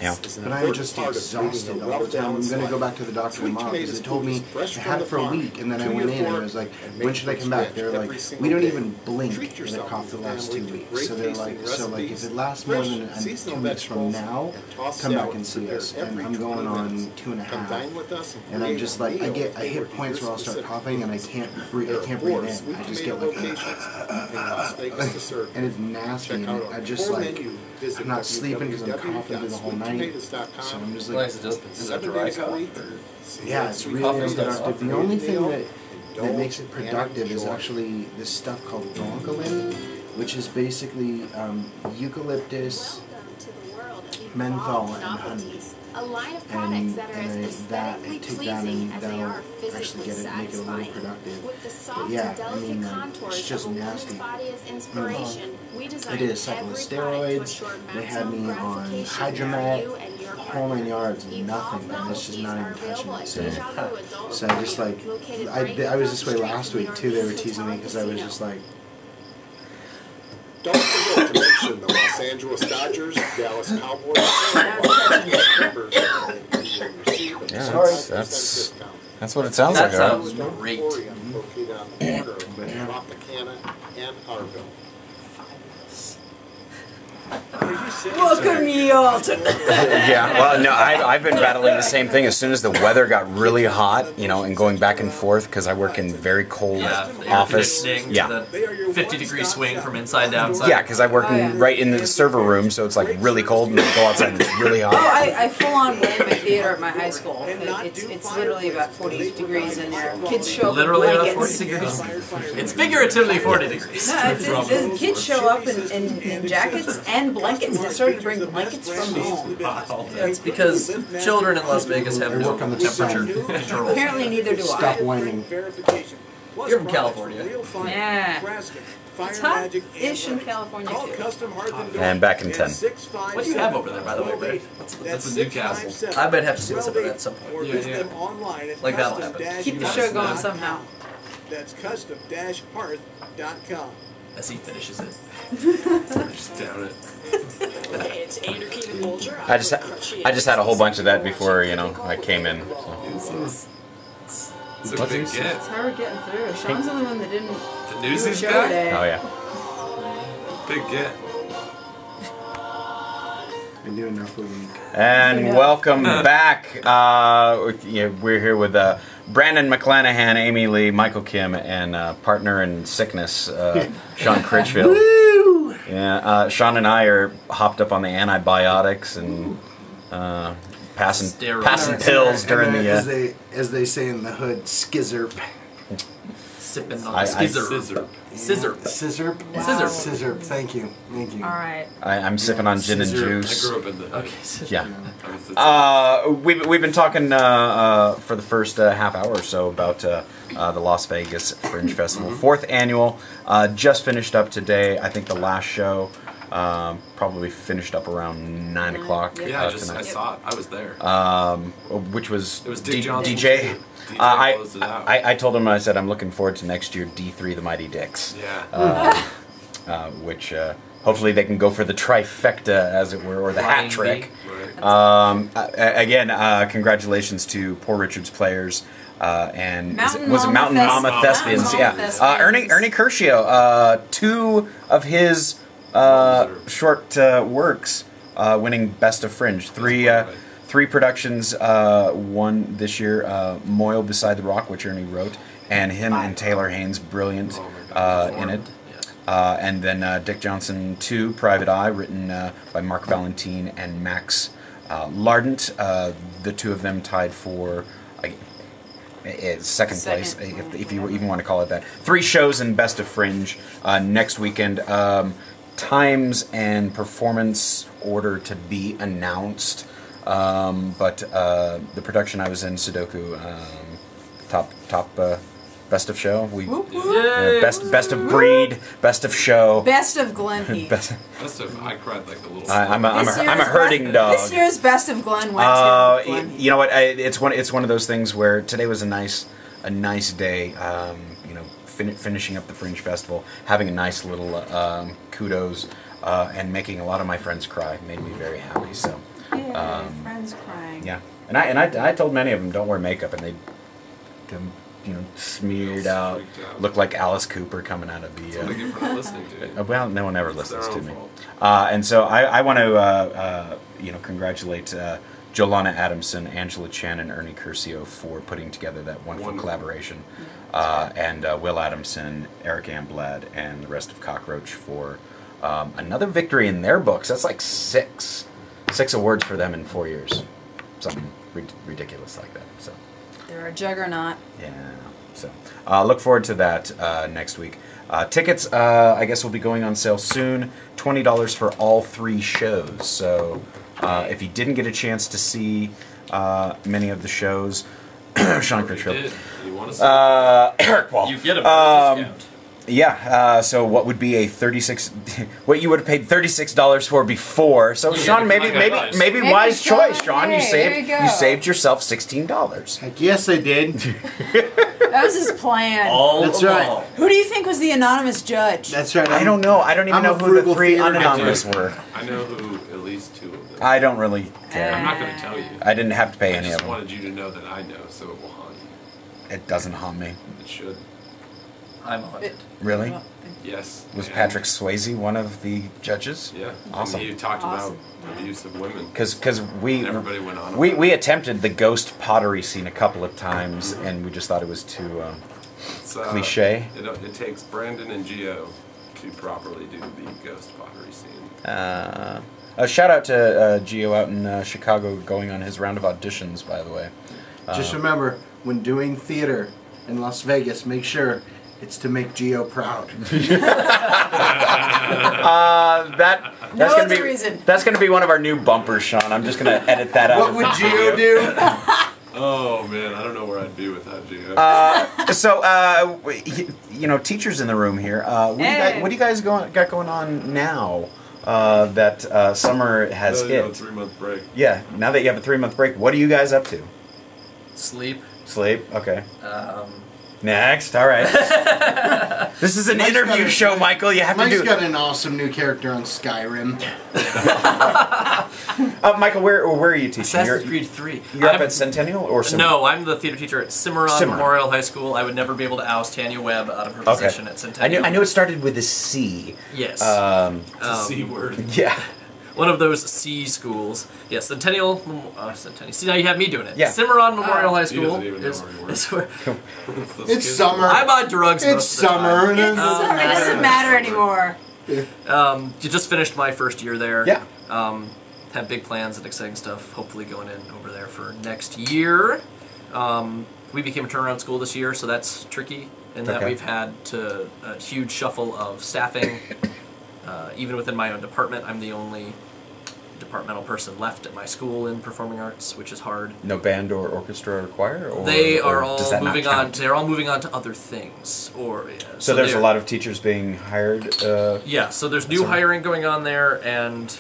Speaker 1: Yeah.
Speaker 4: But I'm just exhausted all the time. I'm going to go back to the doctor tomorrow because they told me I had it for a week, and then I went in and I was like, when should I come back? They were like, we don't even blink in the cough the last 2 weeks. So they're like, if it lasts more than 2 weeks from now, come back and see us. And I'm going on 2.5. And I'm just like, I hit points where I'll start coughing and I can't breathe in. I just get like, and it's nasty. And I just like, I'm not sleeping because I'm coughing through the whole night. So I'm just like,
Speaker 2: is it dry cough?
Speaker 4: yeah, it's really unproductive. The only thing that makes it productive is actually this stuff called broncholine, which is basically eucalyptus, menthol, and honey.
Speaker 3: A line of products that are as aesthetically
Speaker 4: take that
Speaker 3: pleasing
Speaker 4: and
Speaker 3: as they
Speaker 4: that'll
Speaker 3: are physically
Speaker 4: actually make it a little
Speaker 3: satisfying.
Speaker 4: productive.
Speaker 3: With the soft
Speaker 4: But yeah,
Speaker 3: and delicate contours
Speaker 4: it's just
Speaker 3: of a woman's
Speaker 4: nasty.
Speaker 3: body as inspiration, we
Speaker 4: I
Speaker 3: designed
Speaker 4: did a
Speaker 3: every
Speaker 4: cycle of
Speaker 3: product to
Speaker 4: steroids.
Speaker 3: assure
Speaker 4: They had me
Speaker 3: maximum
Speaker 4: on
Speaker 3: gratification for
Speaker 4: Hydromet,
Speaker 3: you and your
Speaker 4: the whole 9 yards, and
Speaker 3: Evolve
Speaker 4: nothing. And it's just not even
Speaker 3: novelties are
Speaker 4: touching
Speaker 3: available
Speaker 4: it.
Speaker 3: at
Speaker 4: So,
Speaker 3: Deja Vu Adult
Speaker 4: so I just like,
Speaker 3: located right
Speaker 4: I was this
Speaker 3: across
Speaker 4: way
Speaker 3: the
Speaker 4: last
Speaker 3: street
Speaker 4: week
Speaker 3: from
Speaker 4: too. They were
Speaker 3: Northeast
Speaker 4: teasing me
Speaker 3: Hotel
Speaker 4: because I was
Speaker 3: Casino.
Speaker 4: just like,
Speaker 9: Don't forget to mention the Los Angeles Dodgers, Dallas Cowboys, and members
Speaker 1: Yeah, that's what it sounds like.
Speaker 2: That sounds great.
Speaker 9: located on the corner of Tropicana and Argo.
Speaker 5: Welcome ye all to
Speaker 1: Yeah, well, no, I've been battling the same thing. As soon as the weather got really hot, you know, and going back and forth because I work in very cold office.
Speaker 2: Yeah, the 50-degree swing from inside to outside.
Speaker 1: Yeah, because I work right in the server room, so it's like really cold, and I go outside and it's really hot.
Speaker 5: Oh, I full on blame my theater at my high school. It's literally about 40 degrees in there. Kids show up
Speaker 2: Literally
Speaker 5: with
Speaker 2: about
Speaker 5: blankets.
Speaker 2: 40 degrees. It's figuratively 40 degrees.
Speaker 5: No, the kids show up in jackets and blankets. They started to bring blankets from home.
Speaker 2: That's because children in Las Vegas have no
Speaker 4: on the
Speaker 2: temperature control.
Speaker 5: Apparently neither do
Speaker 4: stop
Speaker 5: I.
Speaker 4: whining.
Speaker 2: You're from California.
Speaker 5: Yeah. It's hot-ish in California too.
Speaker 1: And back in 10.
Speaker 2: What do you have over there, by the way, Brad? That's a Newcastle. I might have to see what's up with that at some point. Yeah. Like that'll happen.
Speaker 5: Keep the show going somehow.
Speaker 9: That's custom-hearth.com.
Speaker 2: As he finishes it.
Speaker 7: Just down it.
Speaker 1: I just had a whole bunch of that before, you know, I came in. So.
Speaker 7: It's a big get.
Speaker 5: It's hard getting through. Sean's the only one that didn't
Speaker 7: The
Speaker 5: do a
Speaker 7: Newsies
Speaker 5: show
Speaker 7: guy?
Speaker 5: today.
Speaker 1: Oh yeah.
Speaker 7: Big get.
Speaker 4: Been doing enough for a week.
Speaker 1: And welcome back. We're here with Brandon McClenahan, Amy Leigh, Michael Kimm, and partner in sickness, Sean Critchfield. Yeah, Sean and I are hopped up on the antibiotics and passing pills during the.
Speaker 4: As they say in the hood, skizzerp.
Speaker 2: Sipping on scissor. Scissor.
Speaker 4: Scissorp?
Speaker 5: Wow.
Speaker 4: Scissorp, thank you. Thank you.
Speaker 5: All right.
Speaker 1: I'm sipping on gin and juice.
Speaker 7: I grew up in the hood.
Speaker 1: Yeah. We've been talking for the first half hour or so about the Las Vegas Fringe Festival, 4th annual. Just finished up today. I think the last show probably finished up around 9 o'clock.
Speaker 7: Yeah, I saw it. I was there.
Speaker 1: Which was
Speaker 7: It was Dick Johnson.
Speaker 1: DJ.
Speaker 7: DJ closed it out.
Speaker 1: I told him, I said, I'm looking forward to next year, D3 the Mighty Dicks.
Speaker 7: Yeah.
Speaker 1: Which hopefully they can go for the trifecta, as it were, or the hat trick.
Speaker 7: Right.
Speaker 1: Again, congratulations to Poor Richard's players. And was it Mountain
Speaker 5: Mama
Speaker 1: Mama Thespians?
Speaker 5: Mountain
Speaker 1: Yeah.
Speaker 5: Mama Thespians.
Speaker 1: Ernie Curcio, 2 of his short works winning Best of Fringe. Three productions, one this year, Moyle Beside the Rock, which Ernie wrote, and him and Taylor Haynes, brilliant in it. And then Dick Johnson 2, Private Eye, written by Mark Valentine and Max Lardent. The 2 of them tied for second place, if you even want to call it that. 3 shows in Best of Fringe next weekend. Times and performance order to be announced. But the production I was in, Sudoku, top Best of show. We
Speaker 2: Yay.
Speaker 1: best of breed. Best of show.
Speaker 5: Best of Glen Heath.
Speaker 7: Best of, I cried like a little.
Speaker 1: I'm a herding dog.
Speaker 5: This year's Best of Glen went to Glen Heath.
Speaker 1: You know what? It's one of those things where today was a nice day. You know, finishing up the Fringe Festival, having a nice little kudos, and making a lot of my friends cry made me very happy. So,
Speaker 5: friends crying.
Speaker 1: yeah, and I told many of them don't wear makeup, and they, you know, smeared out, looked like Alice Cooper coming out of the.
Speaker 7: That's what I get for not listening to you.
Speaker 1: Well, no one ever
Speaker 7: It's
Speaker 1: listens
Speaker 7: their
Speaker 1: to
Speaker 7: own
Speaker 1: me,
Speaker 7: fault.
Speaker 1: and so I want to you know, congratulate Jolana Adamson, Angela Chan, and Ernie Curcio for putting together that wonderful collaboration, and Will Adamson, Erik Amblad, and the rest of Cockroach for another victory in their books. That's like six awards for them in 4 years, something ridiculous like that. So
Speaker 5: They're a juggernaut.
Speaker 1: yeah, so look forward to that next week. Tickets, I guess, will be going on sale soon. $20 for all 3 shows. So if you didn't get a chance to see many of the shows, Sean Critchfield, Erik Wall,
Speaker 2: You get a discount.
Speaker 1: yeah. So what would be a what you would have paid $36 for before? So Sean, maybe wise choice, Sean.
Speaker 5: Hey, there you go.
Speaker 1: You saved yourself $16.
Speaker 4: Heck yes, I did.
Speaker 5: That was his plan.
Speaker 4: That's right.
Speaker 5: Who do you think was the anonymous judge?
Speaker 4: That's right.
Speaker 1: I don't know. I don't even
Speaker 4: I'm
Speaker 1: know
Speaker 4: a
Speaker 1: who the
Speaker 4: frugal
Speaker 1: 3
Speaker 4: theater
Speaker 1: anonymous
Speaker 4: guy.
Speaker 1: were.
Speaker 7: I know who at least 2 of them.
Speaker 1: I don't really care.
Speaker 7: I'm not going to tell you.
Speaker 1: I didn't have to pay
Speaker 7: I
Speaker 1: any of
Speaker 7: just
Speaker 1: them.
Speaker 7: wanted you to know that I know, so it will haunt you.
Speaker 1: It doesn't haunt me.
Speaker 7: It should.
Speaker 2: I'm haunted.
Speaker 1: Really?
Speaker 7: Yes.
Speaker 1: Was
Speaker 7: and-
Speaker 1: Patrick Swayze one of the judges?
Speaker 7: Yeah.
Speaker 1: Awesome.
Speaker 7: And he talked
Speaker 5: Awesome.
Speaker 7: about abuse of women.
Speaker 1: Because we
Speaker 7: And everybody went on.
Speaker 1: we attempted the ghost pottery scene a couple of times, and we just thought it was too
Speaker 7: It's,
Speaker 1: cliche.
Speaker 7: It takes Brandon and Gio to properly do the ghost pottery scene.
Speaker 1: A shout out to Gio out in Chicago, going on his round of auditions, by the way.
Speaker 4: Just remember, when doing theater in Las Vegas, make sure it's to make Gio proud.
Speaker 1: That's
Speaker 5: No
Speaker 1: gonna
Speaker 5: other
Speaker 1: be
Speaker 5: reason.
Speaker 1: that's gonna be one of our new bumpers, Sean. I'm just gonna edit that out.
Speaker 4: What would Gio do?
Speaker 7: Oh man, I don't know where I'd be without Gio.
Speaker 1: So, you know, teachers in the room here. What do you guys got going on now that summer has
Speaker 7: You know,
Speaker 1: hit?
Speaker 7: 3-month break.
Speaker 1: Yeah, now that you have a 3-month break, what are you guys up to?
Speaker 2: Sleep.
Speaker 1: Sleep? Okay. Next, all right. This is an
Speaker 4: Mike's
Speaker 1: interview
Speaker 4: got a-
Speaker 1: show, Michael. You have to
Speaker 4: Mike's
Speaker 1: do.
Speaker 4: got an awesome new character on Skyrim.
Speaker 1: Michael, where are you teaching?
Speaker 2: Assassin's Creed 3.
Speaker 1: You're up
Speaker 2: I'm-
Speaker 1: at Centennial or
Speaker 2: No, I'm the theater teacher at Cimarron
Speaker 1: Cimarron.
Speaker 2: Memorial High School. I would never be able to oust Tanya Webb out of her position at Centennial.
Speaker 1: I knew it started with a C.
Speaker 2: Yes.
Speaker 7: It's a C word.
Speaker 1: Yeah.
Speaker 2: One of those C schools. Yes, Centennial. Centennial. See, now you have me doing it.
Speaker 1: Yeah.
Speaker 2: Cimarron Memorial High
Speaker 7: He
Speaker 2: School
Speaker 7: doesn't even know
Speaker 2: is,
Speaker 7: where you were.
Speaker 2: is where
Speaker 4: It's summer.
Speaker 2: I'm on drugs.
Speaker 4: It's
Speaker 2: most of the
Speaker 4: summer.
Speaker 2: time.
Speaker 4: It
Speaker 5: It doesn't matter anymore.
Speaker 2: You just finished my first year there.
Speaker 1: Yeah.
Speaker 2: Have big plans and exciting stuff. Hopefully going in over there for next year. We became a turnaround school this year, so that's tricky in that
Speaker 1: Okay.
Speaker 2: we've had a huge shuffle of staffing. Even within my own department, I'm the only departmental person left at my school in performing arts, which is hard.
Speaker 1: No band or orchestra or choir? Or,
Speaker 2: They
Speaker 1: or
Speaker 2: are all
Speaker 1: does that not
Speaker 2: moving on.
Speaker 1: count?
Speaker 2: They're all moving on to other things.
Speaker 1: So there's a
Speaker 2: they're-
Speaker 1: lot of teachers being hired.
Speaker 2: Yeah, so there's new
Speaker 1: Sorry.
Speaker 2: hiring going on there, and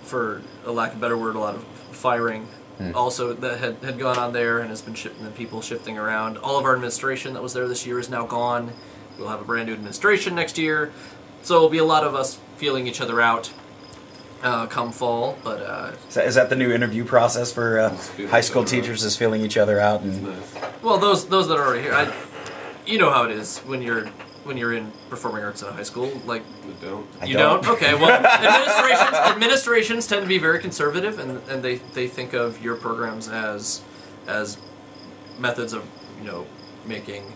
Speaker 2: for a lack of a better word, a lot of firing also that had gone on there, and has been people shifting around. All of our administration that was there this year is now gone. We'll have a brand new administration next year, so it'll be a lot of us feeling each other out come fall. But
Speaker 1: Is that the new interview process for
Speaker 7: feeling
Speaker 1: high school
Speaker 7: each other
Speaker 1: teachers? Is feeling each other out and
Speaker 7: Nice.
Speaker 2: well, those that are already here, you know how it is when you're in performing arts at a high school, like.
Speaker 7: I don't.
Speaker 2: You don't? Okay, well, administrations tend to be very conservative, and they think of your programs as methods of, making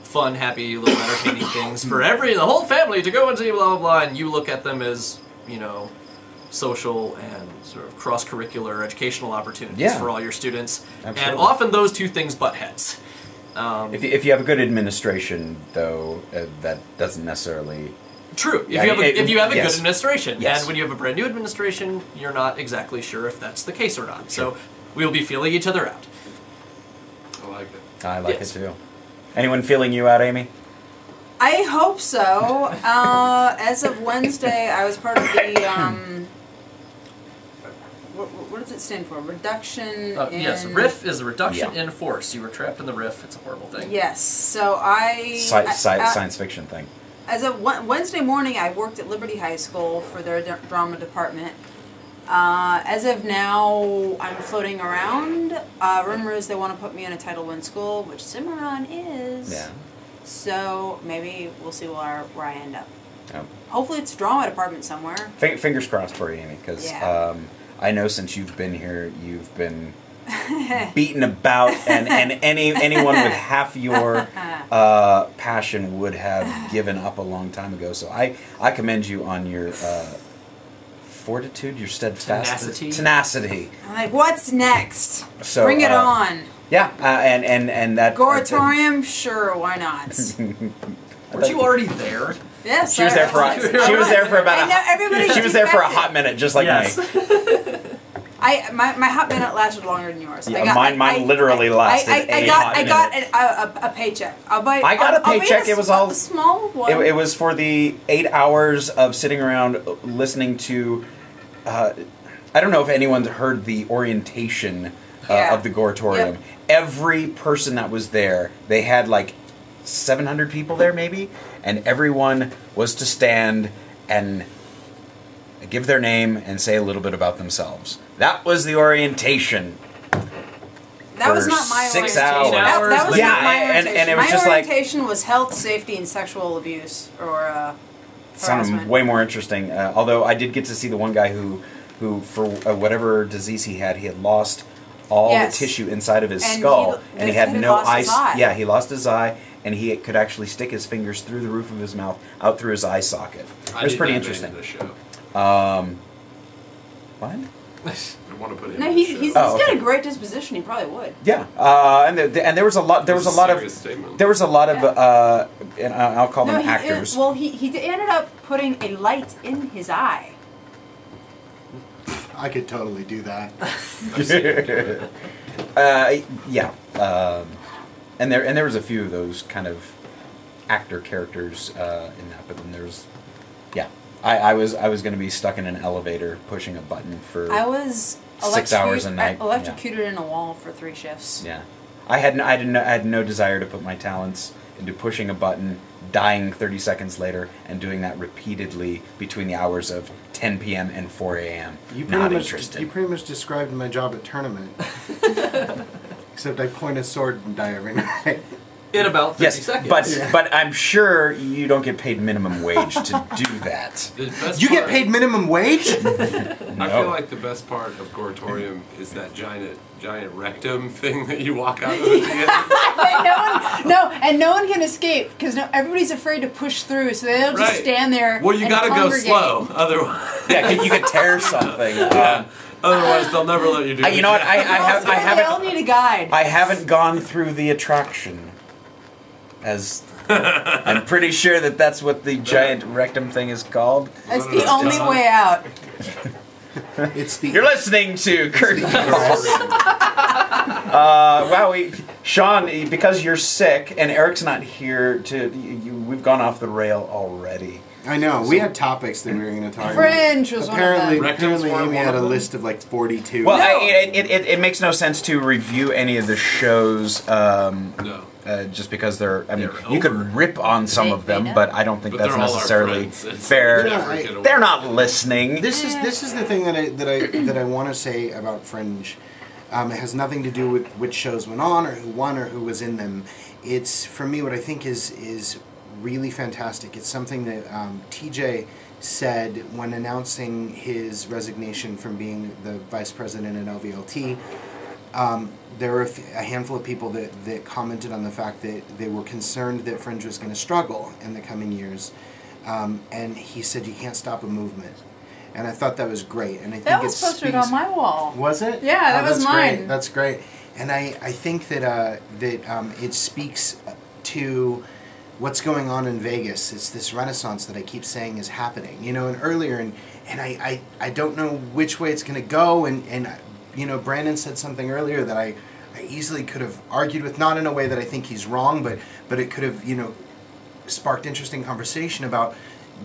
Speaker 2: fun, happy, little entertaining things for the whole family to go and see, blah, blah, blah, and you look at them as, social and sort of cross-curricular educational opportunities for all your students.
Speaker 1: Absolutely.
Speaker 2: And often those two things butt heads.
Speaker 1: if you have a good administration, though, that doesn't necessarily.
Speaker 2: True.
Speaker 1: Yeah,
Speaker 2: If you have a
Speaker 1: yes.
Speaker 2: good administration,
Speaker 1: Yes.
Speaker 2: and when you have a brand new administration, you're not exactly sure if that's the case or not. So we'll be feeling each other out.
Speaker 7: I like it.
Speaker 1: I like
Speaker 2: Yes.
Speaker 1: it too. Anyone feeling you out, Amy?
Speaker 5: I hope so. As of Wednesday, I was part of the, what does it stand for? Reduction in...
Speaker 2: Yes, RIF is a reduction in force. You were trapped in the RIF. It's a horrible thing.
Speaker 5: Yes, so
Speaker 1: Science fiction thing.
Speaker 5: As of Wednesday morning, I worked at Liberty High School for their drama department. As of now, I'm floating around. Rumor is they want to put me in a Title I school, which Cimarron is.
Speaker 1: Yeah.
Speaker 5: So maybe we'll see where I end up.
Speaker 1: Oh.
Speaker 5: Hopefully it's drama department somewhere.
Speaker 1: Fingers crossed for you, Amy, because I know since you've been here, you've been beaten about, and anyone with half your passion would have given up a long time ago. So I commend you on your fortitude, your steadfast tenacity.
Speaker 5: I'm like, what's next?
Speaker 1: So,
Speaker 5: bring it on.
Speaker 1: Yeah, and that
Speaker 5: Goratorium, sure, why not?
Speaker 2: Weren't you already there?
Speaker 5: Yes,
Speaker 1: she was there for about a hot minute, just like me.
Speaker 5: My hot minute lasted longer than yours.
Speaker 1: Yeah, mine literally lasted
Speaker 5: I got a paycheck.
Speaker 1: I got a paycheck. It was all
Speaker 5: a small one.
Speaker 1: It was for the 8 hours of sitting around listening to. I don't know if anyone's heard the orientation of the Goratorium. Yep. Every person that was there, they had like 700 people there, maybe, and everyone was to stand and give their name and say a little bit about themselves. That was the orientation.
Speaker 5: That was not my
Speaker 1: 6
Speaker 5: orientation.
Speaker 1: hours.
Speaker 5: That was not my orientation.
Speaker 1: And it was
Speaker 5: my
Speaker 1: just
Speaker 5: orientation was health, safety, and sexual abuse or harassment.
Speaker 1: Sounded way more interesting. Although I did get to see the one guy who for whatever disease he had lost all the tissue inside of his skull, and he had no eye. Yeah, he lost his eye, and he could actually stick his fingers through the roof of his mouth, out through his eye socket. It was pretty interesting. What?
Speaker 7: I want to put him.
Speaker 5: No, he's got a great disposition. He probably would.
Speaker 1: Yeah, and there was a lot. There was a lot of. And I'll call them actors.
Speaker 5: He ended up putting a light in his eye.
Speaker 4: I could totally do that.
Speaker 1: And there was a few of those kind of actor characters in that, but then there's, I was going to be stuck in an elevator pushing a button for 6 hours a night.
Speaker 5: Electrocuted in a wall for 3 shifts.
Speaker 1: Yeah, I had no desire to put my talents into pushing a button, dying 30 seconds later, and doing that repeatedly between the hours of 10 p.m. and 4 a.m. Not interested.
Speaker 4: You pretty much described my job at tournament. Except I point a sword and die every night.
Speaker 2: In about 30 seconds.
Speaker 1: But I'm sure you don't get paid minimum wage to do that.
Speaker 4: You get paid minimum wage?
Speaker 7: No. I feel like the best part of Goratorium is that giant rectum thing that you walk out of at the end.
Speaker 5: No one can escape because everybody's afraid to push through, so they'll just stand there.
Speaker 7: Well, you got to go slow, otherwise.
Speaker 1: Yeah, you could tear something.
Speaker 7: Otherwise, they'll never let you do it.
Speaker 1: You know what? I haven't.
Speaker 5: They all need a guide.
Speaker 1: I haven't gone through the attraction. As I'm pretty sure that's what the giant rectum thing is called.
Speaker 5: That's the only way out.
Speaker 1: You're listening to Curtain Calls. Sean, because you're sick and Eric's not here we've gone off the rail already.
Speaker 4: I know. We had topics that we were going to talk
Speaker 5: Fringe was
Speaker 4: apparently,
Speaker 5: one of them.
Speaker 4: Apparently Amy had a list of like 42.
Speaker 1: Well, it makes no sense to review any of the shows. Just because you could rip on some of them, but I don't think that's necessarily fair. They're not listening.
Speaker 4: This is the thing that I want to say about Fringe. It has nothing to do with which shows went on or who won or who was in them. It's, for me, what I think is really fantastic. It's something that TJ said when announcing his resignation from being the vice president at LVLT. There were a handful of people that commented on the fact that they were concerned that Fringe was going to struggle in the coming years. And he said, you can't stop a movement. And I thought that was great. And I think
Speaker 5: that was posted on my wall.
Speaker 4: Was it?
Speaker 5: Yeah, that was mine.
Speaker 4: Great. That's great. And I think that it speaks to what's going on in Vegas. It's this renaissance that I keep saying is happening. And earlier, and I don't know which way it's going to go. And Brandon said something earlier that I easily could have argued with, not in a way that I think he's wrong, but it could have, you know, sparked interesting conversation about,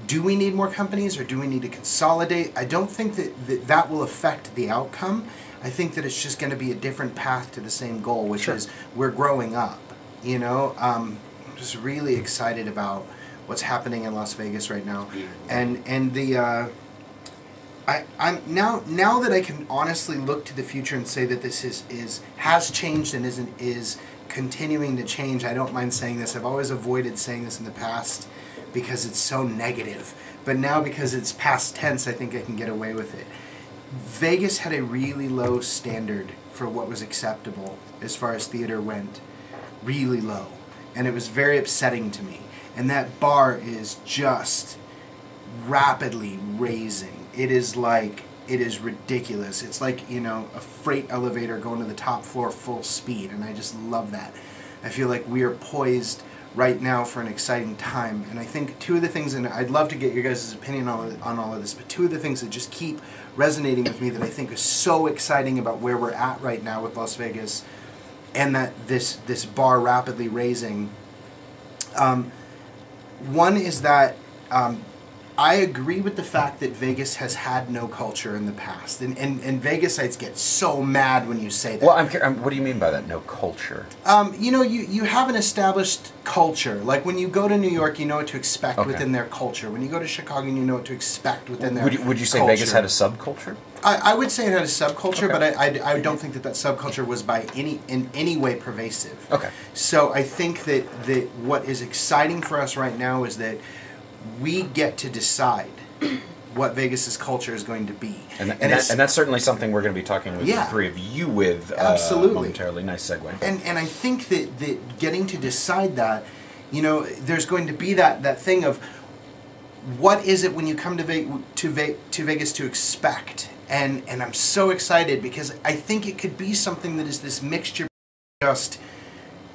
Speaker 4: do we need more companies or do we need to consolidate? I don't think that will affect the outcome. I think that it's just going to be a different path to the same goal, which is we're growing up. You know, I'm just really excited about what's happening in Las Vegas right now, and the I'm now that I can honestly look to the future and say that this has changed and is continuing to change. I don't mind saying this. I've always avoided saying this in the past because it's so negative, but now because it's past tense, I think I can get away with it. Vegas had a really low standard for what was acceptable as far as theater went, really low, and it was very upsetting to me. And that bar is just rapidly raising. It is ridiculous. It's like, you know, a freight elevator going to the top floor full speed, and I just love that. I feel like we are poised right now for an exciting time, and I think two of the things, and I'd love to get your guys' opinion on all of this, but two of the things that just keep resonating with me that I think is so exciting about where we're at right now with Las Vegas, and that this bar rapidly raising. One is that I agree with the fact that Vegas has had no culture in the past, and Vegasites get so mad when you say that.
Speaker 1: Well, what do you mean by that? No culture?
Speaker 4: You know, you have an established culture. Like when you go to New York, you know what to expect within their culture. When you go to Chicago, you know what to expect within their
Speaker 1: Would you say
Speaker 4: culture.
Speaker 1: Vegas had a subculture?
Speaker 4: I would say it had a subculture, but I don't think that subculture was in any way pervasive.
Speaker 1: Okay.
Speaker 4: So I think that what is exciting for us right now is that we get to decide what Vegas's culture is going to be.
Speaker 1: And that's certainly something we're going to be talking with the three of you with momentarily. Nice segue.
Speaker 4: And I think that getting to decide that, you know, there's going to be that thing of what is it when you come to Vegas to expect. And I'm so excited because I think it could be something that is this mixture of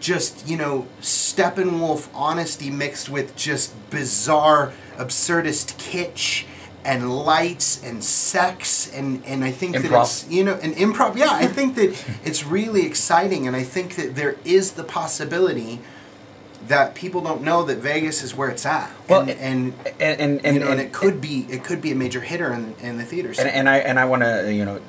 Speaker 4: just, you know, Steppenwolf honesty mixed with just bizarre, absurdist kitsch and lights and sex and I think
Speaker 1: improv.
Speaker 4: That it's, you know, and improv. Yeah, I think that it's really exciting, and I think that there is the possibility that people don't know that Vegas is where it's at.
Speaker 1: Well,
Speaker 4: and it could be a major hitter in the theaters.
Speaker 1: And I want to, you know,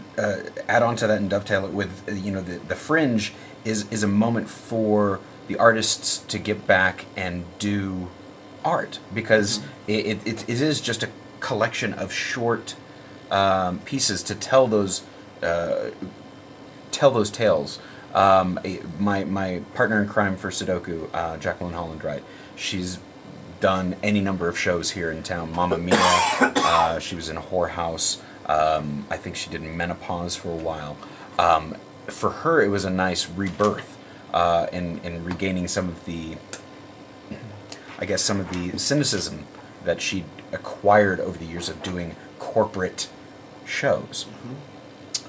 Speaker 1: add on to that and dovetail it with, you know, the Fringe is a moment for the artists to get back and do art, because it is just a collection of short pieces to tell those tales. My partner in crime for Sudoku, Jacqueline Holland-Wright, she's done any number of shows here in town. Mamma Mia, she was in a whorehouse. I think she did Menopause for a while. For her, it was a nice rebirth in regaining some of the, I guess, some of the cynicism that she'd acquired over the years of doing corporate shows.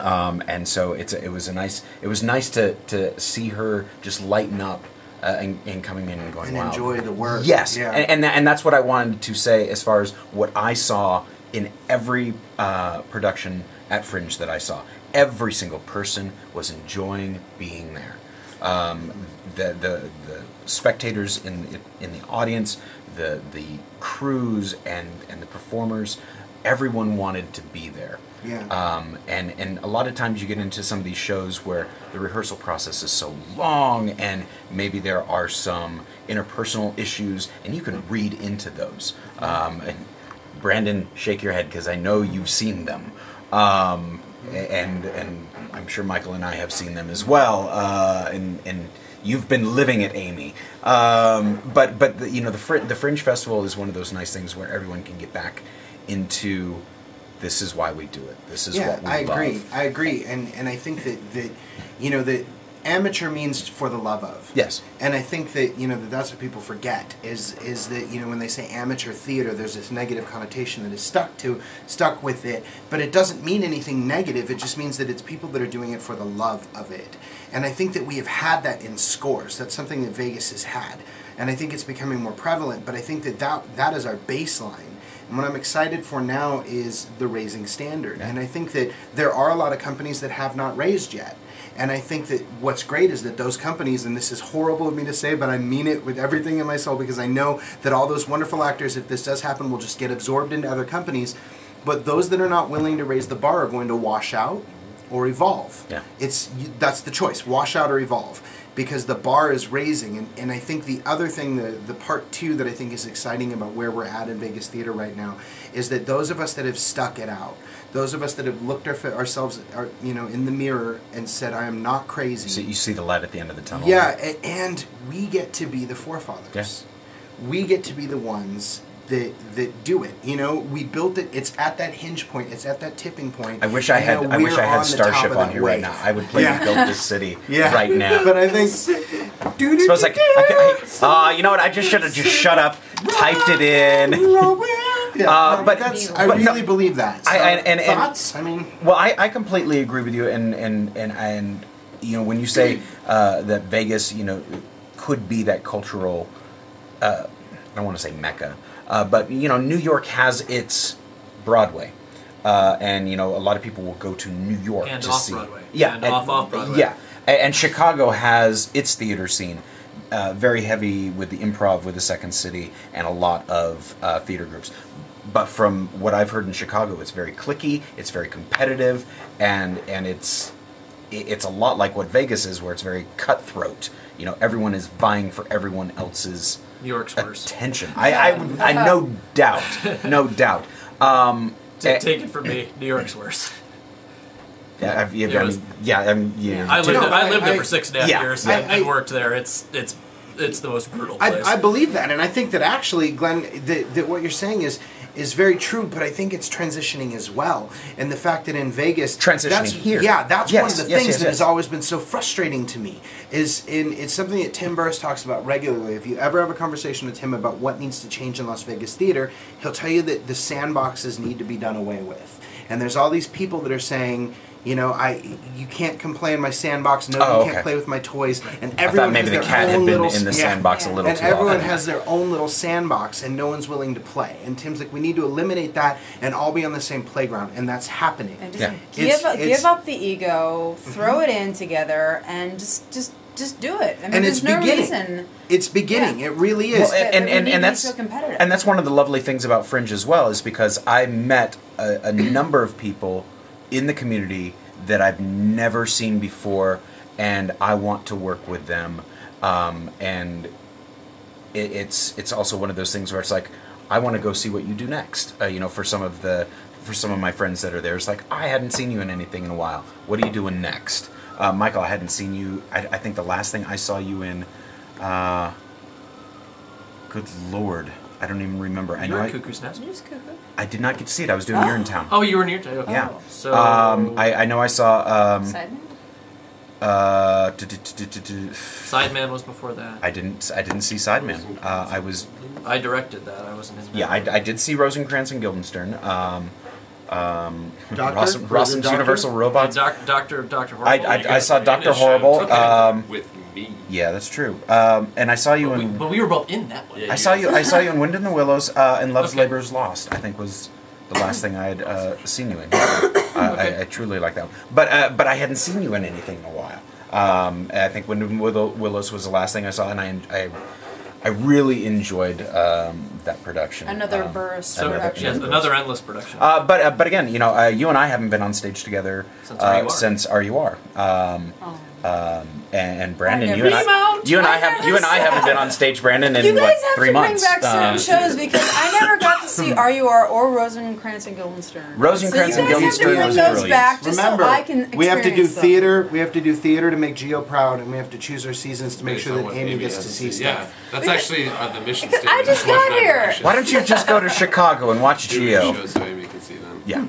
Speaker 1: And so it was nice to see her just lighten up and coming in and going,
Speaker 4: and
Speaker 1: wow.
Speaker 4: enjoy the work.
Speaker 1: Yes,
Speaker 4: yeah.
Speaker 1: and that's what I wanted to say as far as what I saw in every production at Fringe that I saw. Every single person was enjoying being there. The spectators in the audience, the crews and the performers, everyone wanted to be there.
Speaker 4: Yeah.
Speaker 1: And a lot of times you get into some of these shows where the rehearsal process is so long, and maybe there are some interpersonal issues, and you can read into those. And Brandon, shake your head because I know you've seen them. And I'm sure Michael and I have seen them as well. And you've been living it, Amy. But you know, the Fringe Festival is one of those nice things where everyone can get back into, this is why we do it. This is what we love.
Speaker 4: I agree. And I think that you know, that amateur means for the love of.
Speaker 1: Yes.
Speaker 4: And I think that, you know, that's what people forget is that, you know, when they say amateur theater, there's this negative connotation that is stuck with it, but it doesn't mean anything negative. It just means that it's people that are doing it for the love of it. And I think that we have had that in scores. That's something that Vegas has had. And I think it's becoming more prevalent, but I think that is our baseline. And what I'm excited for now is the raising standard. And I think that there are a lot of companies that have not raised yet. And I think that what's great is that those companies, and this is horrible of me to say, but I mean it with everything in my soul, because I know that all those wonderful actors, if this does happen, will just get absorbed into other companies. But those that are not willing to raise the bar are going to wash out or evolve.
Speaker 1: Yeah.
Speaker 4: That's the choice, wash out or evolve. Because the bar is raising, and I think the other thing, the part two that I think is exciting about where we're at in Vegas theater right now, is that those of us that have stuck it out, those of us that have looked ourselves, in the mirror and said, "I am not crazy."
Speaker 1: So you see the light at the end of the tunnel.
Speaker 4: Yeah, and we get to be the forefathers.
Speaker 1: Yes.
Speaker 4: We get to be the ones that do it. We built it. It's at that hinge point. It's at that tipping point.
Speaker 1: I wish I had Starship on here right now. I would play We Built This City right now.
Speaker 4: But I think
Speaker 1: suppose you know what? I just should have just shut up, typed it in.
Speaker 4: I really believe that. So, thoughts?
Speaker 1: Well, I completely agree with you, and when you say that Vegas, could be that cultural, I don't want to say mecca. But New York has its Broadway, and a lot of people will go to New York
Speaker 2: and
Speaker 1: to
Speaker 2: off
Speaker 1: see.
Speaker 2: Broadway.
Speaker 1: Yeah,
Speaker 2: and off Broadway.
Speaker 1: Yeah, and Chicago has its theater scene, very heavy with the Improv, with the Second City, and a lot of theater groups. But from what I've heard in Chicago, it's very cliquey, it's very competitive, and it's a lot like what Vegas is, where it's very cutthroat. Everyone is vying for everyone else's
Speaker 2: New York's worse.
Speaker 1: Attention. I no doubt.
Speaker 2: Take it from me, New York's worse.
Speaker 1: Yeah, I
Speaker 2: lived there for 6.5 years and worked there. It's the most brutal place.
Speaker 4: I believe that, and I think that actually, Glenn, that what you're saying is very true, but I think it's transitioning as well. And the fact that in Vegas...
Speaker 1: here.
Speaker 4: Yeah, that's one of the things that has always been so frustrating to me. It's something that Tim Burris talks about regularly. If you ever have a conversation with him about what needs to change in Las Vegas theater, he'll tell you that the sandboxes need to be done away with. And there's all these people that are saying... you can't complain my sandbox. No, you can't play with my toys. And everyone
Speaker 1: maybe
Speaker 4: has
Speaker 1: the cat
Speaker 4: their own
Speaker 1: had been
Speaker 4: little
Speaker 1: in the sandbox a little
Speaker 4: and
Speaker 1: too
Speaker 4: everyone
Speaker 1: often.
Speaker 4: has their own little sandbox, and no one's willing to play. And Tim's like, we need to eliminate that and all be on the same playground, and that's happening.
Speaker 5: And just give up the ego, throw it in together, and just do it.
Speaker 4: And
Speaker 5: there's no reason.
Speaker 4: It's beginning. It really is.
Speaker 1: Well, and that's one of the lovely things about Fringe as well, is because I met a number of people in the community that I've never seen before, and I want to work with them. And it's also one of those things where it's like, I want to go see what you do next. For some of my friends that are there, it's like, I hadn't seen you in anything in a while. What are you doing next? Michael, I hadn't seen you. I think the last thing I saw you in, good Lord, I don't even remember.
Speaker 2: You were in Cuckoo's Nest.
Speaker 1: I did not get to see it. I was doing Urinetown.
Speaker 2: Oh, you were in Urinetown. Okay.
Speaker 1: Yeah.
Speaker 2: So
Speaker 1: I know I saw.
Speaker 2: Sideman was before that.
Speaker 1: I didn't see Sideman.
Speaker 2: I directed that. I wasn't in that.
Speaker 1: Yeah, I did see Rosencrantz and Guildenstern. Rossum's Universal Robots.
Speaker 2: Dr. Horrible.
Speaker 1: I saw Dr. Horrible.
Speaker 7: With me.
Speaker 1: Yeah, that's true. And I saw you in.
Speaker 2: But we were both in that one.
Speaker 1: I saw you in Wind in the Willows and Love's Labour's Lost. I think was the last thing I had seen you in. I truly like that one. But I hadn't seen you in anything in a while. I think Wind in the Willows was the last thing I saw, and I really enjoyed that production.
Speaker 5: Another Burris production.
Speaker 2: Yes, another endless production.
Speaker 1: But again, you and I haven't been on stage together since RUR. And Brandon, you and I haven't been on stage, Brandon, in 3 months.
Speaker 5: You guys have to bring back certain shows, because I never got to see RUR or Rosencrantz and Guildenstern.
Speaker 1: Rosencrantz and Guildenstern was brilliant.
Speaker 5: Back just
Speaker 4: Remember,
Speaker 5: so I can
Speaker 4: we have to do
Speaker 5: them.
Speaker 4: theater. We have to do theater to make Gio proud, and we have to choose our seasons to make sure that Amy gets to see stuff.
Speaker 7: Yeah, that's actually the mission statement.
Speaker 5: I just got here.
Speaker 1: Why don't you just go to Chicago and watch Gio?
Speaker 7: Shows so Amy can see them.
Speaker 1: Yeah.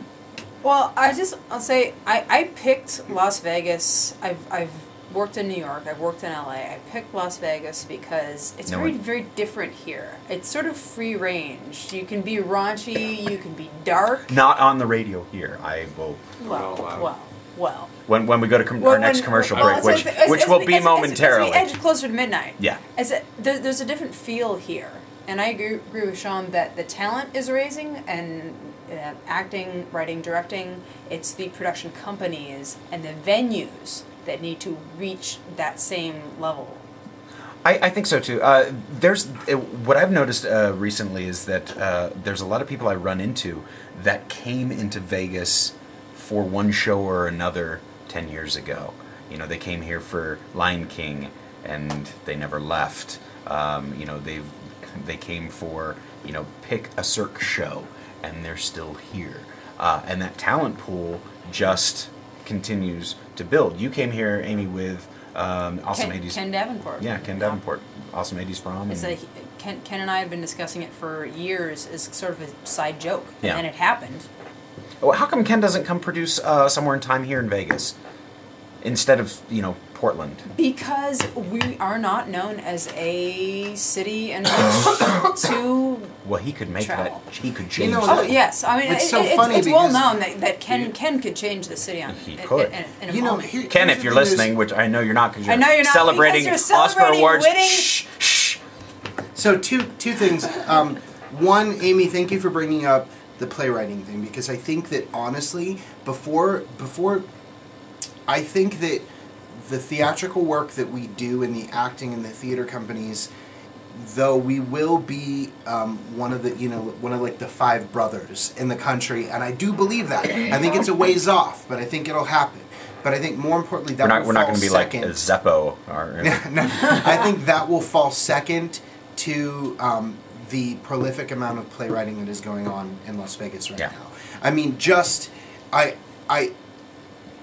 Speaker 5: Well, I'll say I picked Las Vegas. I've worked in New York. I've worked in LA. I picked Las Vegas because it's very different here. It's sort of free range. You can be raunchy. You can be dark.
Speaker 1: Not on the radio here. I will.
Speaker 5: Well.
Speaker 1: When we go to our next commercial break, which will be momentarily.
Speaker 5: As we edge closer to midnight.
Speaker 1: Yeah.
Speaker 5: There's a different feel here. And I agree with Sean that the talent is raising, and acting, writing, directing, it's the production companies and the venues that need to reach that same level.
Speaker 1: I think so too. What I've noticed recently is that there's a lot of people I run into that came into Vegas for one show or another 10 years ago. You know, they came here for Lion King and they never left. You know, they came for, you know, pick a Cirque show and they're still here. And that talent pool just continues to build. You came here, Amy, with Awesome 80s.
Speaker 5: Ken Davenport.
Speaker 1: Yeah, Ken Davenport. Awesome 80s prom.
Speaker 5: It's like Ken and I have been discussing it for years as sort of a side joke.
Speaker 1: Yeah.
Speaker 5: And then it happened.
Speaker 1: Well, how come Ken doesn't come produce Somewhere in Time here in Vegas instead of, you know, Portland?
Speaker 5: Because we are not known as a city in which to
Speaker 1: Well, he could make
Speaker 5: travel.
Speaker 1: that. He could change.
Speaker 5: Oh yes, I mean
Speaker 4: it's so funny
Speaker 5: it's well
Speaker 4: because
Speaker 5: known that Ken could change the city on.
Speaker 1: He could.
Speaker 5: In a moment.
Speaker 1: Ken, if you're listening, which I know you're not, because
Speaker 5: I know you're not,
Speaker 1: celebrating
Speaker 5: because you're
Speaker 1: Oscar
Speaker 5: celebrating
Speaker 1: awards.
Speaker 5: winning.
Speaker 1: Shh, shh.
Speaker 4: So two things. One, Amy, thank you for bringing up the playwriting thing, because I think that honestly, before I think that the theatrical work that we do in the acting and the theater companies, though we will be one of like the 5 brothers in the country, and I do believe that. I think it's a ways off, but I think it'll happen. But I think more importantly, that
Speaker 1: we're not going to be
Speaker 4: second.
Speaker 1: like Zeppo. Or,
Speaker 4: No, I think that will fall second to the prolific amount of playwriting that is going on in Las Vegas right now. I mean,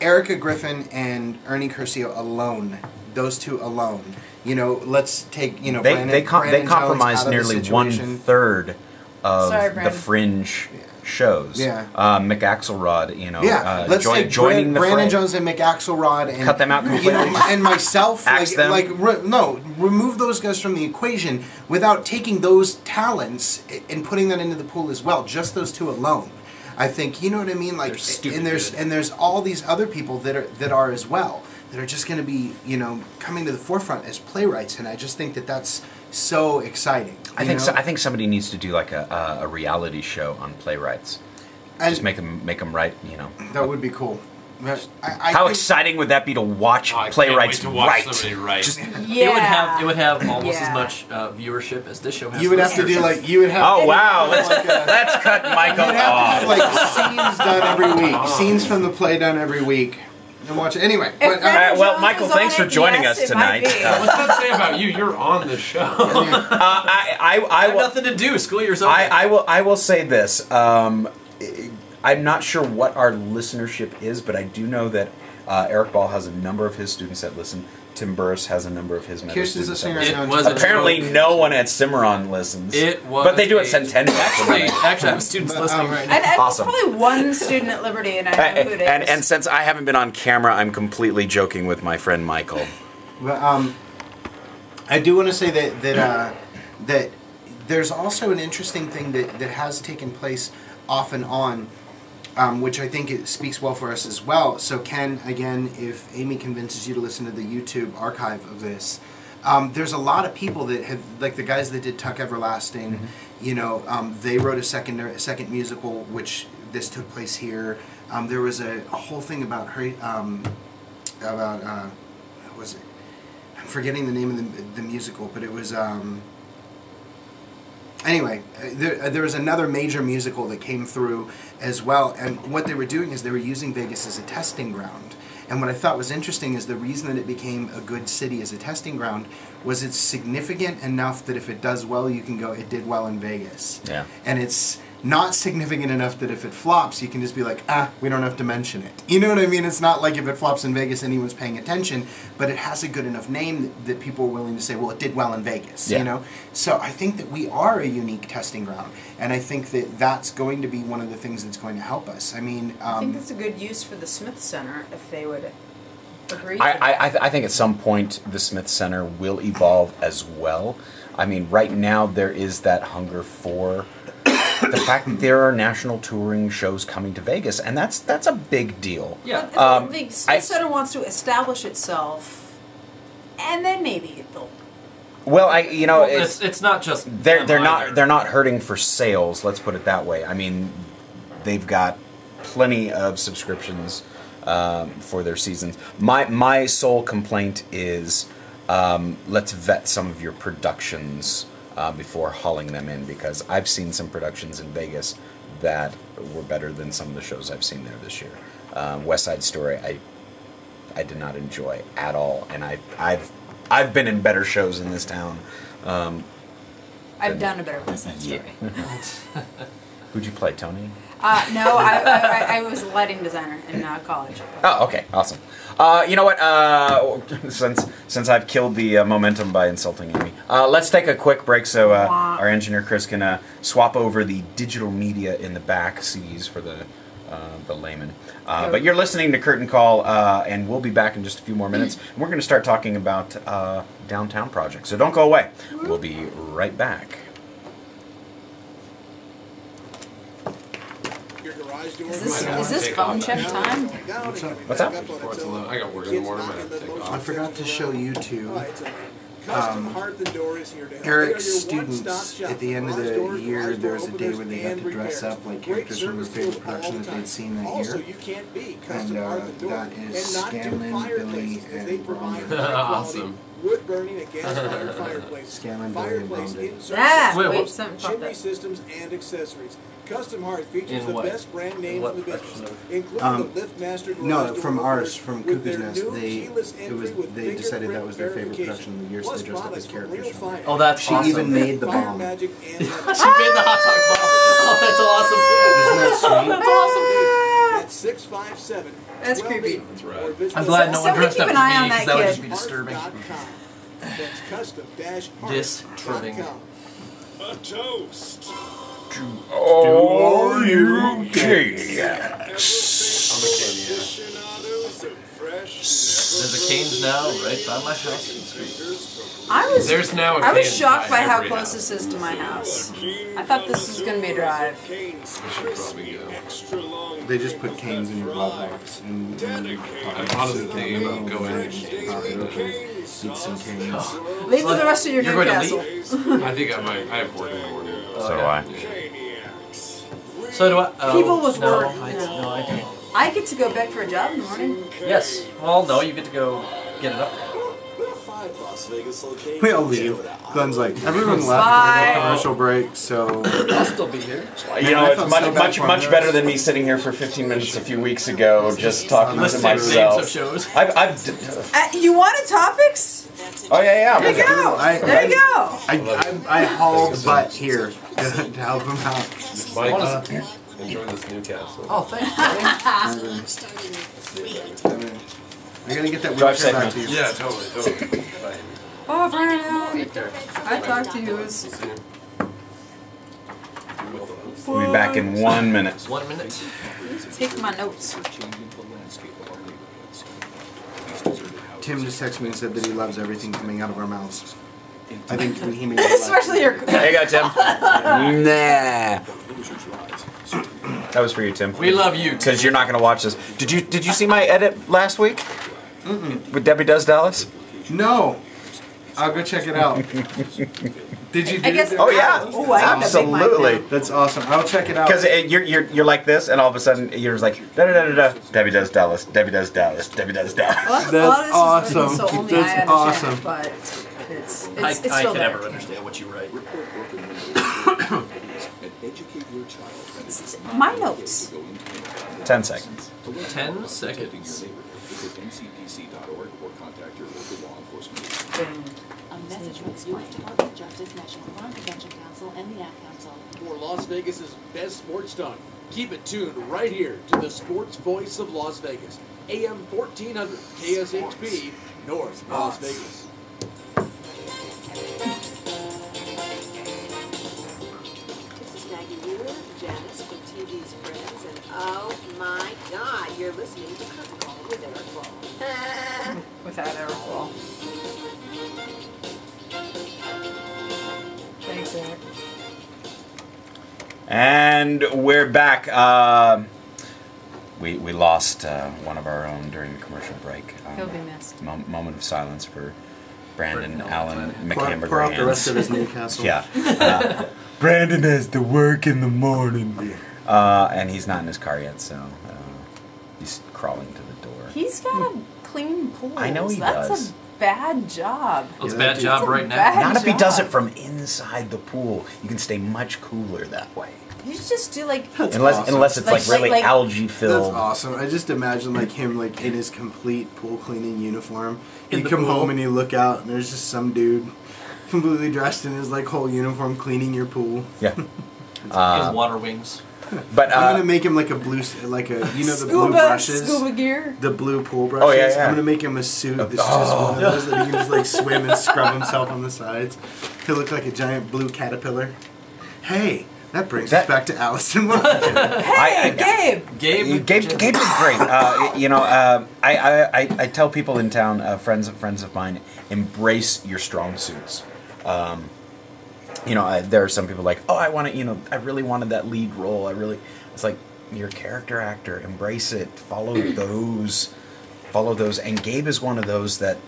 Speaker 4: Erica Griffin and Ernie Curcio alone, those two alone. You know, let's take
Speaker 1: they compromised nearly 1/3 of the Fringe shows.
Speaker 4: Yeah.
Speaker 1: McAxelrod, you know,
Speaker 4: let's take
Speaker 1: joining the
Speaker 4: Brandon
Speaker 1: fray.
Speaker 4: Jones and McAxelrod and
Speaker 1: Cut them out completely.
Speaker 4: You know, and myself,
Speaker 1: Axe them.
Speaker 4: remove those guys from the equation without taking those talents and putting that into the pool as well. Just those two alone, I think, you know what I mean. Like, and there's all these other people that are as well, that are just going to be, you know, coming to the forefront as playwrights, and I just think that that's so exciting.
Speaker 1: I think somebody needs to do like a reality show on playwrights.
Speaker 4: And
Speaker 1: just make them write, you know.
Speaker 4: That would be cool.
Speaker 1: How exciting would that be to watch playwrights write?
Speaker 2: Just, it would have almost as much viewership as this show has.
Speaker 4: You would have to do like
Speaker 1: Oh wow, let's cut Michael
Speaker 4: You'd have
Speaker 1: off.
Speaker 4: to have like scenes done every week, scenes from the play done every week, and watch it anyway. But,
Speaker 1: well, Michael, thanks for joining us tonight.
Speaker 7: What's that say about you? You're on the show.
Speaker 1: I
Speaker 2: have nothing to do. School yourself.
Speaker 1: I will say this. I'm not sure what our listenership is, but I do know that Eric Ball has a number of his students that listen. Tim Burris has a number of his
Speaker 4: Kirsten's a singer.
Speaker 1: Apparently, no one at Cimarron listens. But they do at Centennial.
Speaker 2: Actually, I have students listening right now.
Speaker 1: Awesome.
Speaker 5: Probably one student at Liberty, and I know who it is.
Speaker 1: And since I haven't been on camera, I'm completely joking with my friend Michael.
Speaker 4: But I do want to say that there's also an interesting thing that has taken place off and on, which I think it speaks well for us as well. So Ken, again, if Amy convinces you to listen to the YouTube archive of this, there's a lot of people that have, like the guys that did Tuck Everlasting, you know, they wrote a second musical, which this took place here. There was a whole thing about her, what was it? I'm forgetting the name of the musical, but it was, anyway, there was another major musical that came through as well, and what they were doing is they were using Vegas as a testing ground. And what I thought was interesting is the reason that it became a good city as a testing ground was it's significant enough that if it does well, you can go, it did well in Vegas.
Speaker 1: Yeah.
Speaker 4: And it's not significant enough that if it flops, you can just be like, we don't have to mention it. You know what I mean? It's not like if it flops in Vegas, anyone's paying attention, but it has a good enough name that people are willing to say, well, it did well in Vegas, you know? So I think that we are a unique testing ground, and I think that that's going to be one of the things that's going to help us. I mean...
Speaker 5: I think that's a good use for the Smith Center, if they would agree.
Speaker 1: I think at some point the Smith Center will evolve as well. I mean, right now there is that hunger for... the fact that there are national touring shows coming to Vegas, and that's a big deal.
Speaker 5: Yeah, the Smith Center wants to establish itself, and then maybe they'll.
Speaker 1: Well, it's
Speaker 2: not just
Speaker 1: they're not hurting for sales. Let's put it that way. I mean, they've got plenty of subscriptions for their seasons. My sole complaint is let's vet some of your productions before hauling them in, because I've seen some productions in Vegas that were better than some of the shows I've seen there this year. West Side Story, I did not enjoy at all, and I've been in better shows in this town.
Speaker 5: I've done a better West Side Story.
Speaker 1: Yeah. Who'd you play, Tony?
Speaker 5: No, I was a lighting designer in college.
Speaker 1: Oh, okay, awesome. You know what? Since I've killed the momentum by insulting Amy, let's take a quick break so our engineer Chris can swap over the digital media in the back CDs for the layman. But you're listening to Curtain Call, and we'll be back in just a few more minutes. And we're going to start talking about downtown projects. So don't go away. We'll be right back.
Speaker 5: Is this phone check time?
Speaker 1: What's up?
Speaker 7: I got work in the morning.
Speaker 4: I forgot to show you two. Eric's students, at the end of the year, there was a day where they had to dress up like characters from their favorite production that they'd seen that year. And that is Scanlon, Billy, and Bromley.
Speaker 7: Awesome.
Speaker 6: Wood burning, a gas-fired fireplace,
Speaker 4: Scanlon, Billy, and
Speaker 6: fireplace
Speaker 4: Bromley.
Speaker 6: inserts,
Speaker 5: Wait, something popped
Speaker 6: chimney
Speaker 5: up.
Speaker 6: systems, and accessories. Custom Heart features the
Speaker 2: what?
Speaker 6: best brand names in the business, including the LiftMaster garage
Speaker 4: No,
Speaker 6: door
Speaker 4: from ours,
Speaker 6: openers
Speaker 4: from
Speaker 6: with
Speaker 4: Cuckoo's
Speaker 6: their
Speaker 4: Nest.
Speaker 6: new
Speaker 4: They
Speaker 6: keyless entry with
Speaker 4: they decided that was their favorite
Speaker 6: verification.
Speaker 4: production of the year, so they
Speaker 6: Plus
Speaker 4: dressed up as
Speaker 6: products from
Speaker 4: characters.
Speaker 6: Real
Speaker 4: from it.
Speaker 6: Fire.
Speaker 2: Oh, that's
Speaker 4: She
Speaker 2: awesome.
Speaker 4: even made the
Speaker 6: Fire
Speaker 4: bomb.
Speaker 6: Magic and
Speaker 2: She made the hot dog bomb. Oh, that's awesome.
Speaker 4: Isn't that sweet?
Speaker 2: That's awesome.
Speaker 6: That's 657.
Speaker 5: That's creepy.
Speaker 2: I'm glad no one
Speaker 5: Somebody
Speaker 2: dressed
Speaker 5: keep
Speaker 2: up
Speaker 5: an
Speaker 2: as
Speaker 5: eye on
Speaker 2: me, because
Speaker 5: that
Speaker 2: that would
Speaker 5: kid.
Speaker 2: just be disturbing.
Speaker 6: That's custom-heart.com.
Speaker 2: Disturbing.
Speaker 9: A toast.
Speaker 1: Oh, you
Speaker 2: There's a Cane's now right by my house.
Speaker 7: There's now a
Speaker 5: I was
Speaker 7: Cane's
Speaker 5: shocked by how
Speaker 7: every
Speaker 5: close
Speaker 7: house.
Speaker 5: this is to my house. I thought this was going to be a drive.
Speaker 4: They just put canes in your glove box. And
Speaker 7: I'm honestly thinking about going.
Speaker 4: pop it open, eat some canes.
Speaker 5: Leave with the rest of your
Speaker 2: You're going to
Speaker 5: Newcastle.
Speaker 2: leave?
Speaker 7: I think I might. I have work in the morning.
Speaker 1: So do I.
Speaker 2: So do I. Oh,
Speaker 5: People with
Speaker 2: no,
Speaker 5: work.
Speaker 2: No, I don't.
Speaker 5: I get to go back for a job in the morning.
Speaker 2: Yes. Well, no, you get to go get it up.
Speaker 4: We all leave. Glenn's like, everyone left
Speaker 5: Bye.
Speaker 4: during the commercial break, so...
Speaker 2: I'll still be here.
Speaker 1: You know, it's much better than me sitting here for 15 minutes a few weeks ago, just talking to
Speaker 2: Listing names of
Speaker 1: myself.
Speaker 2: shows.
Speaker 5: You wanted topics?
Speaker 1: Oh yeah,
Speaker 5: There you go. There you go.
Speaker 4: I hauled butt here to help him out.
Speaker 7: Mike, enjoy this Newcastle.
Speaker 2: Oh, thanks.
Speaker 4: I gotta get that
Speaker 1: Drive
Speaker 4: wheelchair
Speaker 1: safe,
Speaker 4: back
Speaker 1: man.
Speaker 4: to you.
Speaker 7: Yeah, totally. Bye.
Speaker 5: Oh, Vernon. I talked to you.
Speaker 1: We'll be back in 1 minute.
Speaker 2: 1 minute.
Speaker 5: Take my notes.
Speaker 4: Tim just texted me and said that he loves everything coming out of our mouths. I think he means
Speaker 5: Especially your...
Speaker 1: There you go, Tim. Nah. That was for you, Tim.
Speaker 2: We love you, Tim.
Speaker 1: Because you're not going to watch this. Did you see my edit last week? With Debbie Does Dallas?
Speaker 4: No. I'll go check it out. Did you do it?
Speaker 1: Oh yeah,
Speaker 5: Oh, I have to make mine
Speaker 1: absolutely.
Speaker 5: now.
Speaker 4: That's awesome. I'll check it out.
Speaker 1: Because you're like this, and all of a sudden you're just like da da da da da. Debbie Does Dallas. Debbie Does Dallas. Debbie Does Dallas.
Speaker 4: That's awesome.
Speaker 5: So only
Speaker 4: That's
Speaker 5: I understand,
Speaker 4: awesome.
Speaker 5: But it's
Speaker 2: I
Speaker 5: still
Speaker 2: can
Speaker 5: there.
Speaker 2: never understand what you write.
Speaker 5: My notes.
Speaker 1: 10 seconds.
Speaker 2: 10 seconds.
Speaker 3: A message from the U.S. Department of Justice, National Crime Prevention Council, and the Ad Council.
Speaker 6: For Las Vegas's best sports talk, keep it tuned right here to the sports voice of Las Vegas, AM 1400 KSHP, North Las Vegas.
Speaker 3: This is Maggie Wheeler, Janice from TV's Friends, and oh my God, you're listening to Curtain Call with Erik Ball.
Speaker 5: Without Erik Ball. Thanks, Erik.
Speaker 1: And we're back. We lost one of our own during the commercial break.
Speaker 5: He'll be missed.
Speaker 1: Moment of silence for Brandon
Speaker 2: Burton,
Speaker 1: Allen
Speaker 4: Pour out the rest of his Newcastle.
Speaker 1: Yeah. Brandon has to work in the morning. And he's not in his car yet, so he's crawling to the door.
Speaker 5: He's got a clean pool.
Speaker 1: I know he
Speaker 5: That's
Speaker 1: does.
Speaker 5: a bad job.
Speaker 2: It's a bad job right now.
Speaker 5: bad
Speaker 1: Not if he does
Speaker 5: job.
Speaker 1: it from inside the pool. You can stay much cooler that way.
Speaker 5: You should just do like
Speaker 1: Unless it's like really algae
Speaker 4: That's
Speaker 1: filled.
Speaker 4: awesome. I just imagine like him like in his complete pool cleaning uniform.
Speaker 2: In
Speaker 4: You
Speaker 2: the
Speaker 4: come
Speaker 2: pool.
Speaker 4: home and you look out and there's just some dude completely dressed in his like whole uniform cleaning your pool.
Speaker 1: Yeah.
Speaker 2: His water wings.
Speaker 1: But
Speaker 4: I'm gonna make him like a blue, like a the blue brushes,
Speaker 5: scuba gear.
Speaker 4: the blue pool brushes.
Speaker 1: Oh, yeah.
Speaker 4: I'm gonna make him a suit that's just one of those that he can just like swim and scrub himself on the sides. He'll look like a giant blue caterpillar. Hey, that brings us back to Alice in Wonderland.
Speaker 5: Hey, Gabe.
Speaker 1: Gabe is great. I tell people in town, friends of mine, embrace your strong suits. There are some people like, oh, I want to, I really wanted that lead role. It's like, you're a character actor. Embrace it. Follow those. And Gabe is one of those that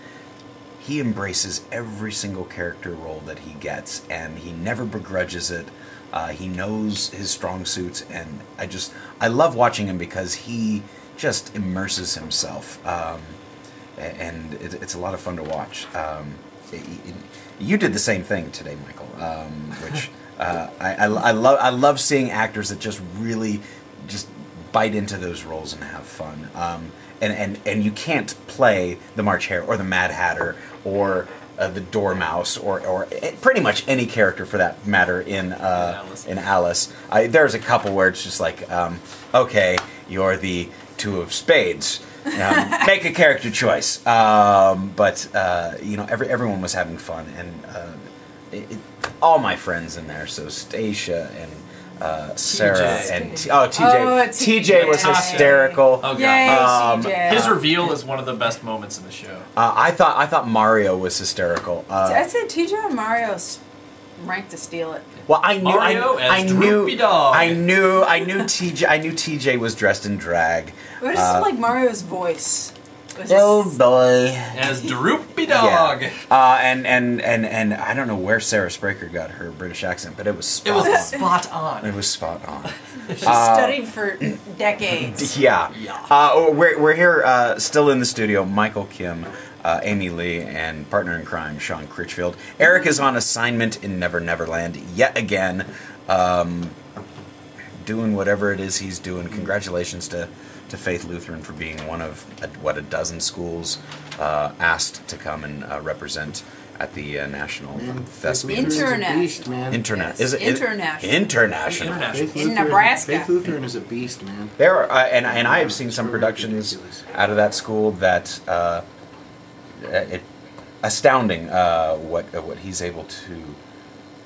Speaker 1: he embraces every single character role that he gets, and he never begrudges it. He knows his strong suits, and I love watching him because he just immerses himself, and it's a lot of fun to watch. You did the same thing today, Michael, which I love seeing actors that just really just bite into those roles and have fun. And you can't play the March Hare or the Mad Hatter or the Dormouse or pretty much any character for that matter in Alice. There's a couple where it's just like, okay, you're the Two of Spades. Make a character choice. But everyone was having fun, and all my friends in there. So Stacia and Sarah and TJ was hysterical.
Speaker 2: Oh god,
Speaker 5: Yay, TJ.
Speaker 2: His reveal is one of the best moments in the show.
Speaker 1: I thought Mario was hysterical.
Speaker 5: I'd say TJ and Mario's ranked to steal it.
Speaker 1: Well, I knew
Speaker 2: Mario as Droopy Dog.
Speaker 1: I knew TJ was dressed in drag.
Speaker 5: It was just like Mario's voice.
Speaker 1: Oh boy.
Speaker 2: As Droopy Dog.
Speaker 1: Yeah. And I don't know where Sarah Spraker got her British accent, but it was spot on.
Speaker 2: Spot on.
Speaker 1: It was spot on.
Speaker 5: She studied for decades.
Speaker 1: Yeah. We're here still in the studio. Michael Kimm, Amy Lee, and partner in crime, Sean Critchfield. Erik is on assignment in Never Neverland yet again, doing whatever it is he's doing. Congratulations to Faith Lutheran for being one of a dozen schools asked to come and represent at the National Thespian.
Speaker 5: International.
Speaker 1: Is it international?
Speaker 5: In Nebraska.
Speaker 4: Faith Lutheran is a beast, man.
Speaker 1: There are, and I have seen some productions out of that school that astounding what he's able to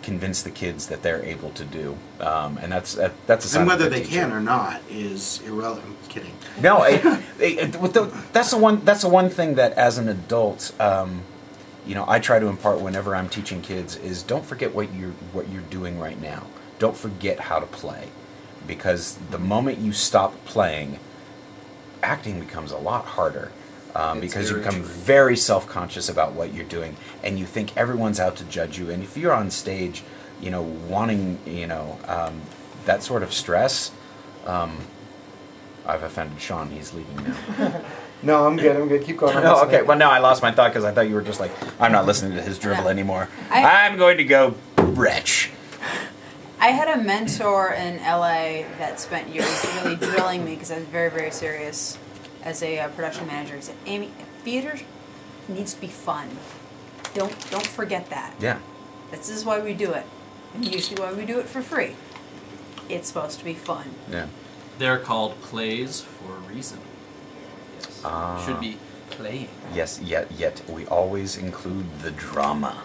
Speaker 1: convince the kids that they're able to do, and that's a sign.
Speaker 4: And whether
Speaker 1: of a
Speaker 4: they
Speaker 1: teacher.
Speaker 4: can or not is irrelevant. I'm kidding.
Speaker 1: No, that's the one thing that as an adult, I try to impart whenever I'm teaching kids is don't forget what you're doing right now. Don't forget how to play, because the moment you stop playing, acting becomes a lot harder. Because you become very self-conscious about what you're doing, and you think everyone's out to judge you. And if you're on stage, wanting, that sort of stress, I've offended Sean. He's leaving now.
Speaker 4: No, I'm good. Keep going.
Speaker 1: Oh, okay. Well, now I lost my thought because I thought you were just like, I'm not listening to his drivel anymore. I'm going to go wretch.
Speaker 5: I had a mentor in LA that spent years really drilling me because I was very, very serious as a production manager. He said, Amy, theater needs to be fun. Don't forget that.
Speaker 1: Yeah.
Speaker 5: This is why we do it. And usually why we do it for free. It's supposed to be fun.
Speaker 1: Yeah.
Speaker 2: They're called plays for a reason. Yes. Should be playing.
Speaker 1: Yes, yet we always include the drama.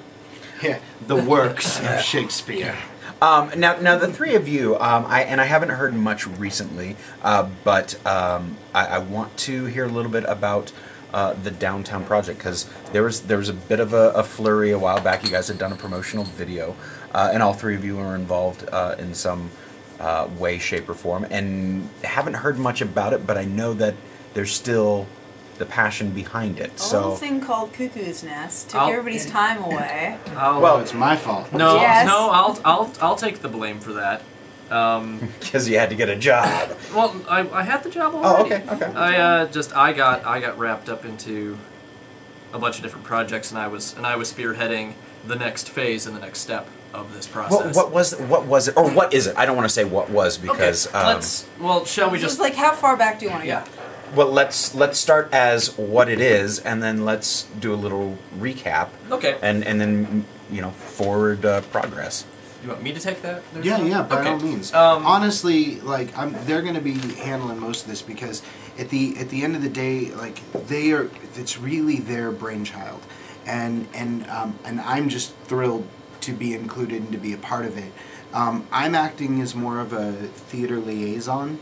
Speaker 4: Yeah, the works of Shakespeare.
Speaker 1: Now the three of you, I haven't heard much recently, but I want to hear a little bit about the Downtown Project, because there was a bit of a flurry a while back. You guys had done a promotional video, and all three of you were involved in some way, shape, or form, and haven't heard much about it, but I know that there's still the passion behind it.
Speaker 5: A little thing called Cuckoo's Nest took everybody's time away.
Speaker 4: Well, it's my fault.
Speaker 2: No,
Speaker 5: Yes.
Speaker 2: no, I'll take the blame for that.
Speaker 1: Because you had to get a job.
Speaker 2: Well, I had the job already.
Speaker 1: Oh, okay.
Speaker 2: I got wrapped up into a bunch of different projects, and I was spearheading the next phase and the next step of this process.
Speaker 1: What was it, or what is it? I don't want to say what was because.
Speaker 2: Okay, shall we just
Speaker 5: like how far back do you want to go?
Speaker 1: Well, let's start as what it is, and then let's do a little recap.
Speaker 2: Okay.
Speaker 1: And then forward progress.
Speaker 2: You want me to take that?
Speaker 4: Yeah, by all means. Honestly, like they're going to be handling most of this because at the end of the day, like it's really their brainchild, and I'm just thrilled to be included and to be a part of it. I'm acting as more of a theater liaison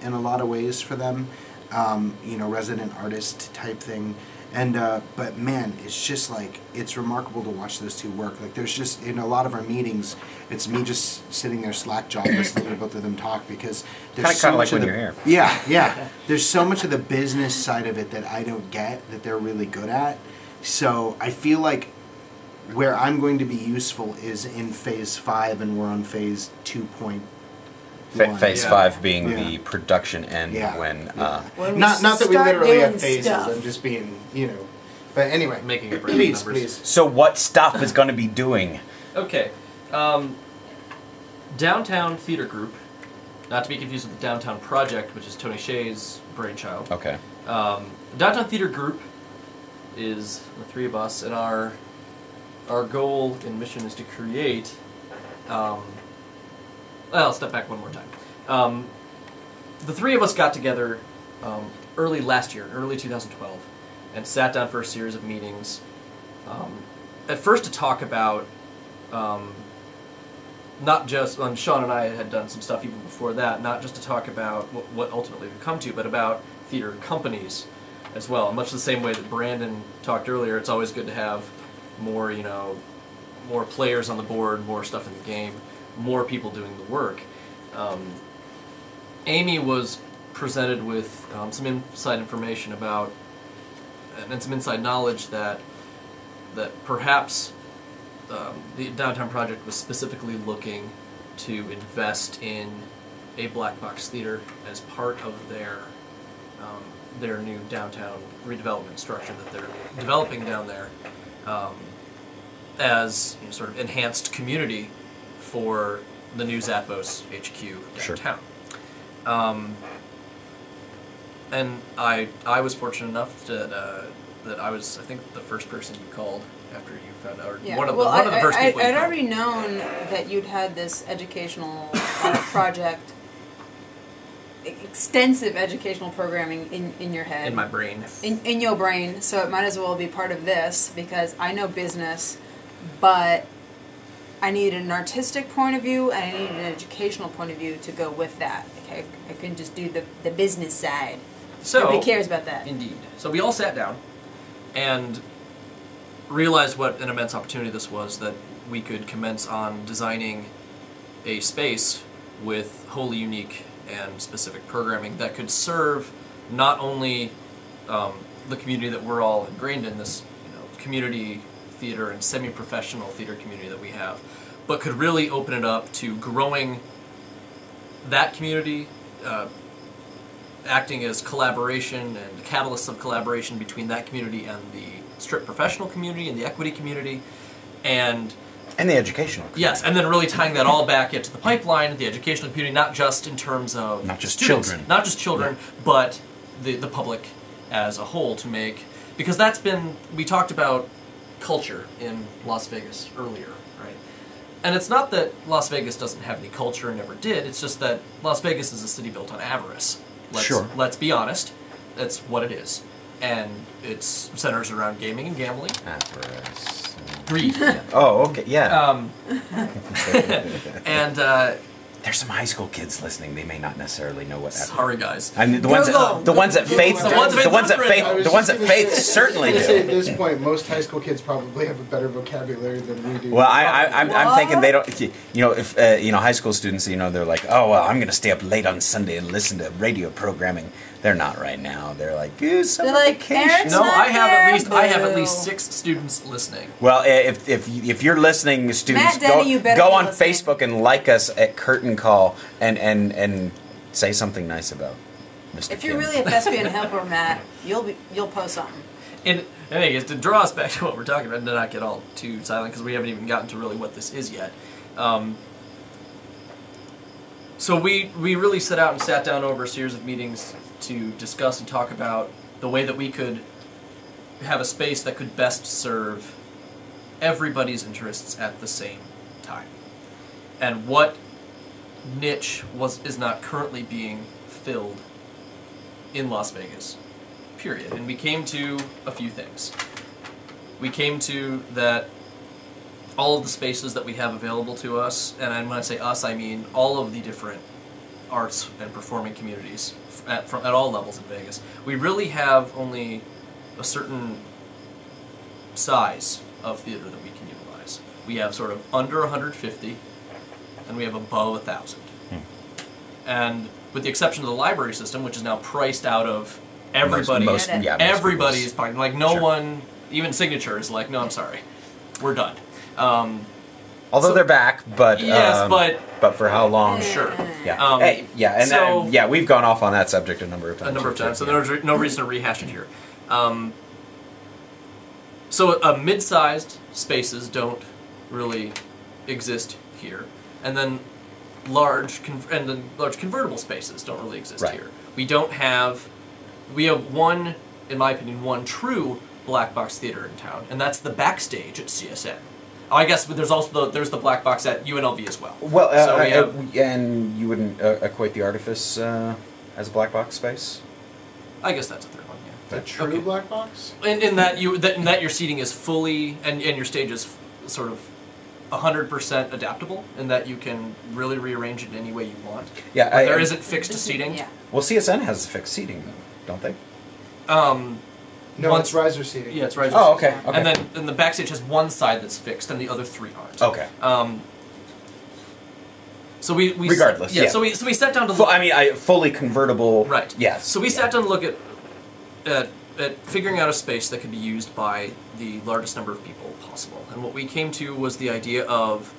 Speaker 4: in a lot of ways for them, resident artist type thing. And but man, it's just like it's remarkable to watch those two work. Like there's just in a lot of our meetings, it's me just sitting there slack-jawed listening to both of them talk because there's so much
Speaker 1: like
Speaker 4: of
Speaker 1: when you're here.
Speaker 4: Yeah. There's so much of the business side of it that I don't get that they're really good at. So I feel like where I'm going to be useful is in phase 5, and we're on phase 2.1.
Speaker 1: Phase 5 being the production end when
Speaker 4: not that we literally have phases.
Speaker 5: Stuff.
Speaker 4: I'm just being But anyway,
Speaker 2: making a
Speaker 4: please.
Speaker 1: So what stuff is going to be doing?
Speaker 2: Okay. Downtown Theater Group, not to be confused with the Downtown Project, which is Tony Hsieh's brainchild.
Speaker 1: Okay.
Speaker 2: Downtown Theater Group is the three of us, and our goal and mission is to create. I'll step back one more time. The three of us got together early last year, early 2012, and sat down for a series of meetings. At first to talk about not just, Sean and I had done some stuff even before that, not just to talk about what ultimately we've come to, but about theater companies as well. In much the same way that Brandon talked earlier, it's always good to have more, more players on the board, more stuff in the game, more people doing the work. Amy was presented with some inside information about, and some inside knowledge that perhaps the Downtown Project was specifically looking to invest in a black box theater as part of their new downtown redevelopment structure that they're developing down there as sort of enhanced community for the new Zappos HQ downtown. Sure. And I was fortunate enough that I was, I think, the first person you called after you found out, or one of the first people you
Speaker 5: I'd
Speaker 2: called.
Speaker 5: already known that you'd had this educational project, extensive educational programming in your head.
Speaker 2: In my brain.
Speaker 5: In your brain, so it might as well be part of this, because I know business, but I needed an artistic point of view and I needed an educational point of view to go with that. Okay, I couldn't just do the business side.
Speaker 2: So,
Speaker 5: nobody cares about that.
Speaker 2: Indeed. So we all sat down and realized what an immense opportunity this was, that we could commence on designing a space with wholly unique and specific programming that could serve not only the community that we're all ingrained in, this community theater and semi-professional theater community that we have, but could really open it up to growing that community, acting as collaboration and catalysts of collaboration between that community and the strip professional community and the equity community, and
Speaker 1: the educational community.
Speaker 2: Yes, and then really tying that all back into the pipeline, the educational community, not just in terms of
Speaker 1: not just
Speaker 2: students,
Speaker 1: children,
Speaker 2: not just children, but the public as a whole, to make, because that's been, we talked about culture in Las Vegas earlier, right? And it's not that Las Vegas doesn't have any culture and never did, it's just that Las Vegas is a city built on avarice. Let's be honest, that's what it is. And it centers around gaming and gambling.
Speaker 1: Avarice.
Speaker 2: Greed.
Speaker 1: Oh, okay, yeah.
Speaker 2: And
Speaker 1: there's some high school kids listening. They may not necessarily know what.
Speaker 2: Sorry, guys.
Speaker 1: I mean, the ones that Faith certainly do.
Speaker 4: At this point, most high school kids probably have a better vocabulary than we do.
Speaker 1: Well, I'm thinking they don't. If high school students, they're like, oh well, I'm going to stay up late on Sunday and listen to radio programming. They're not right now. They're like, summer
Speaker 5: They're like,
Speaker 1: vacation.
Speaker 5: Eric's
Speaker 2: No,
Speaker 5: not
Speaker 2: I have
Speaker 5: there,
Speaker 2: at least
Speaker 5: boo.
Speaker 2: 6 students listening.
Speaker 1: Well, if you're listening, students,
Speaker 5: Matt Denny, you better
Speaker 1: go
Speaker 5: be
Speaker 1: on
Speaker 5: listening.
Speaker 1: Facebook and like us at Curtain Call and say something nice about Mr.
Speaker 5: If you're
Speaker 1: Kim.
Speaker 5: really a thespian helper, Matt, you'll post something.
Speaker 2: And anyways, to draw us back to what we're talking about, and to not get all too silent, because we haven't even gotten to really what this is yet. So we really set out and sat down over a series of meetings to discuss and talk about the way that we could have a space that could best serve everybody's interests at the same time. And what niche is not currently being filled in Las Vegas, period. And we came to a few things. We came to that all of the spaces that we have available to us, and when I say us, I mean all of the different arts and performing communities at all levels in Vegas. We really have only a certain size of theater that we can utilize. We have sort of under 150, and we have above 1,000. And with the exception of the library system, which is now priced out of everybody,
Speaker 1: most
Speaker 2: everybody's
Speaker 1: people's-
Speaker 2: buying. Like, no
Speaker 1: Sure.
Speaker 2: one, even Signature is like, no, I'm sorry, we're done.
Speaker 1: Although
Speaker 2: so-
Speaker 1: they're back, but
Speaker 2: Yes,
Speaker 1: but for how long?
Speaker 2: Sure.
Speaker 1: Yeah, and we've gone off on that subject a number of times.
Speaker 2: So there's no reason to rehash it here. So mid-sized spaces don't really exist here, and then large convertible spaces don't really exist
Speaker 1: Right.
Speaker 2: here. We have one, in my opinion, one true black box theater in town, and that's the backstage at CSN. Oh, I guess, but there's also there's the black box at UNLV as well.
Speaker 1: Well,
Speaker 2: So we have-
Speaker 1: and you wouldn't equate the Artifice as a black box space?
Speaker 2: I guess that's a third one. Yeah.
Speaker 9: The true
Speaker 2: Okay.
Speaker 9: black box?
Speaker 2: In that your seating is fully and your stage is sort of 100% adaptable, in that you can really rearrange it in any way you want.
Speaker 1: Yeah,
Speaker 2: But there isn't fixed seating.
Speaker 5: Yeah.
Speaker 1: Well, CSN has fixed seating, though, don't they?
Speaker 4: No,
Speaker 2: Once-
Speaker 4: it's riser seating.
Speaker 2: Yeah, it's right.
Speaker 1: Oh, okay.
Speaker 2: And then the backstage has one side that's fixed, and the other 3 aren't.
Speaker 1: Okay.
Speaker 2: So we
Speaker 1: Regardless, yeah.
Speaker 2: So we sat down to
Speaker 1: Well,
Speaker 2: look.
Speaker 1: I mean, fully convertible.
Speaker 2: Right.
Speaker 1: Yes.
Speaker 2: So we sat down to look at figuring out a space that could be used by the largest number of people possible. And what we came to was the idea of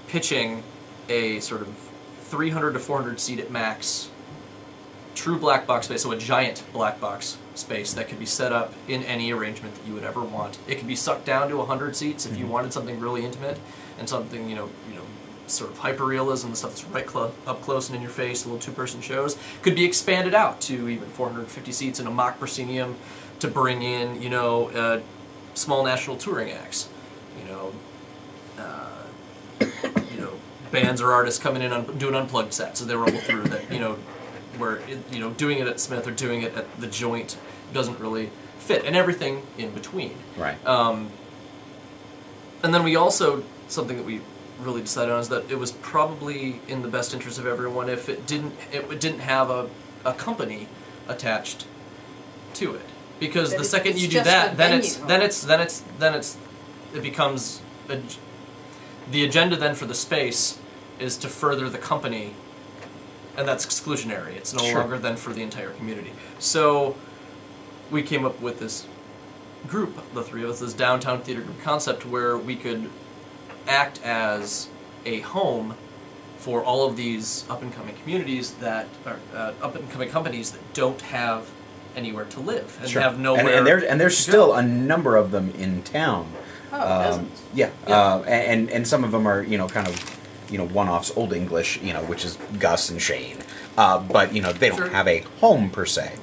Speaker 2: pitching a sort of 300 to 400 seat at max true black box space, so a giant black box space that could be set up in any arrangement that you would ever want. It could be sucked down to 100 seats if you wanted something really intimate and something, sort of hyper-realism, the stuff that's right up close and in your face, little 2-person shows, could be expanded out to even 450 seats in a mock proscenium to bring in, small national touring acts. Bands or artists coming in and doing unplugged sets, so they roll through that, where, doing it at Smith or doing it at the Joint doesn't really fit, and everything in between.
Speaker 1: Right.
Speaker 2: And then we also, something that we really decided on is that it was probably in the best interest of everyone if it didn't have a company attached to it, because
Speaker 5: That
Speaker 2: the
Speaker 5: it's
Speaker 2: second you do
Speaker 5: just
Speaker 2: that,
Speaker 5: a
Speaker 2: then it becomes the agenda then for the space is to further the company, and that's exclusionary. It's no
Speaker 1: Sure.
Speaker 2: longer then for the entire community. So we came up with this group, the 3 of us, this downtown theater group concept where we could act as a home for all of these up-and-coming communities that are up-and-coming companies that don't have anywhere to live and
Speaker 1: Sure.
Speaker 2: have nowhere.
Speaker 1: And there's still a number of them in town.
Speaker 5: Oh, dozens.
Speaker 1: Yeah.
Speaker 2: Yeah.
Speaker 1: And some of them are kind of one-offs, Old English, which is Gus and Shane. But they don't
Speaker 2: Sure.
Speaker 1: have a home per se.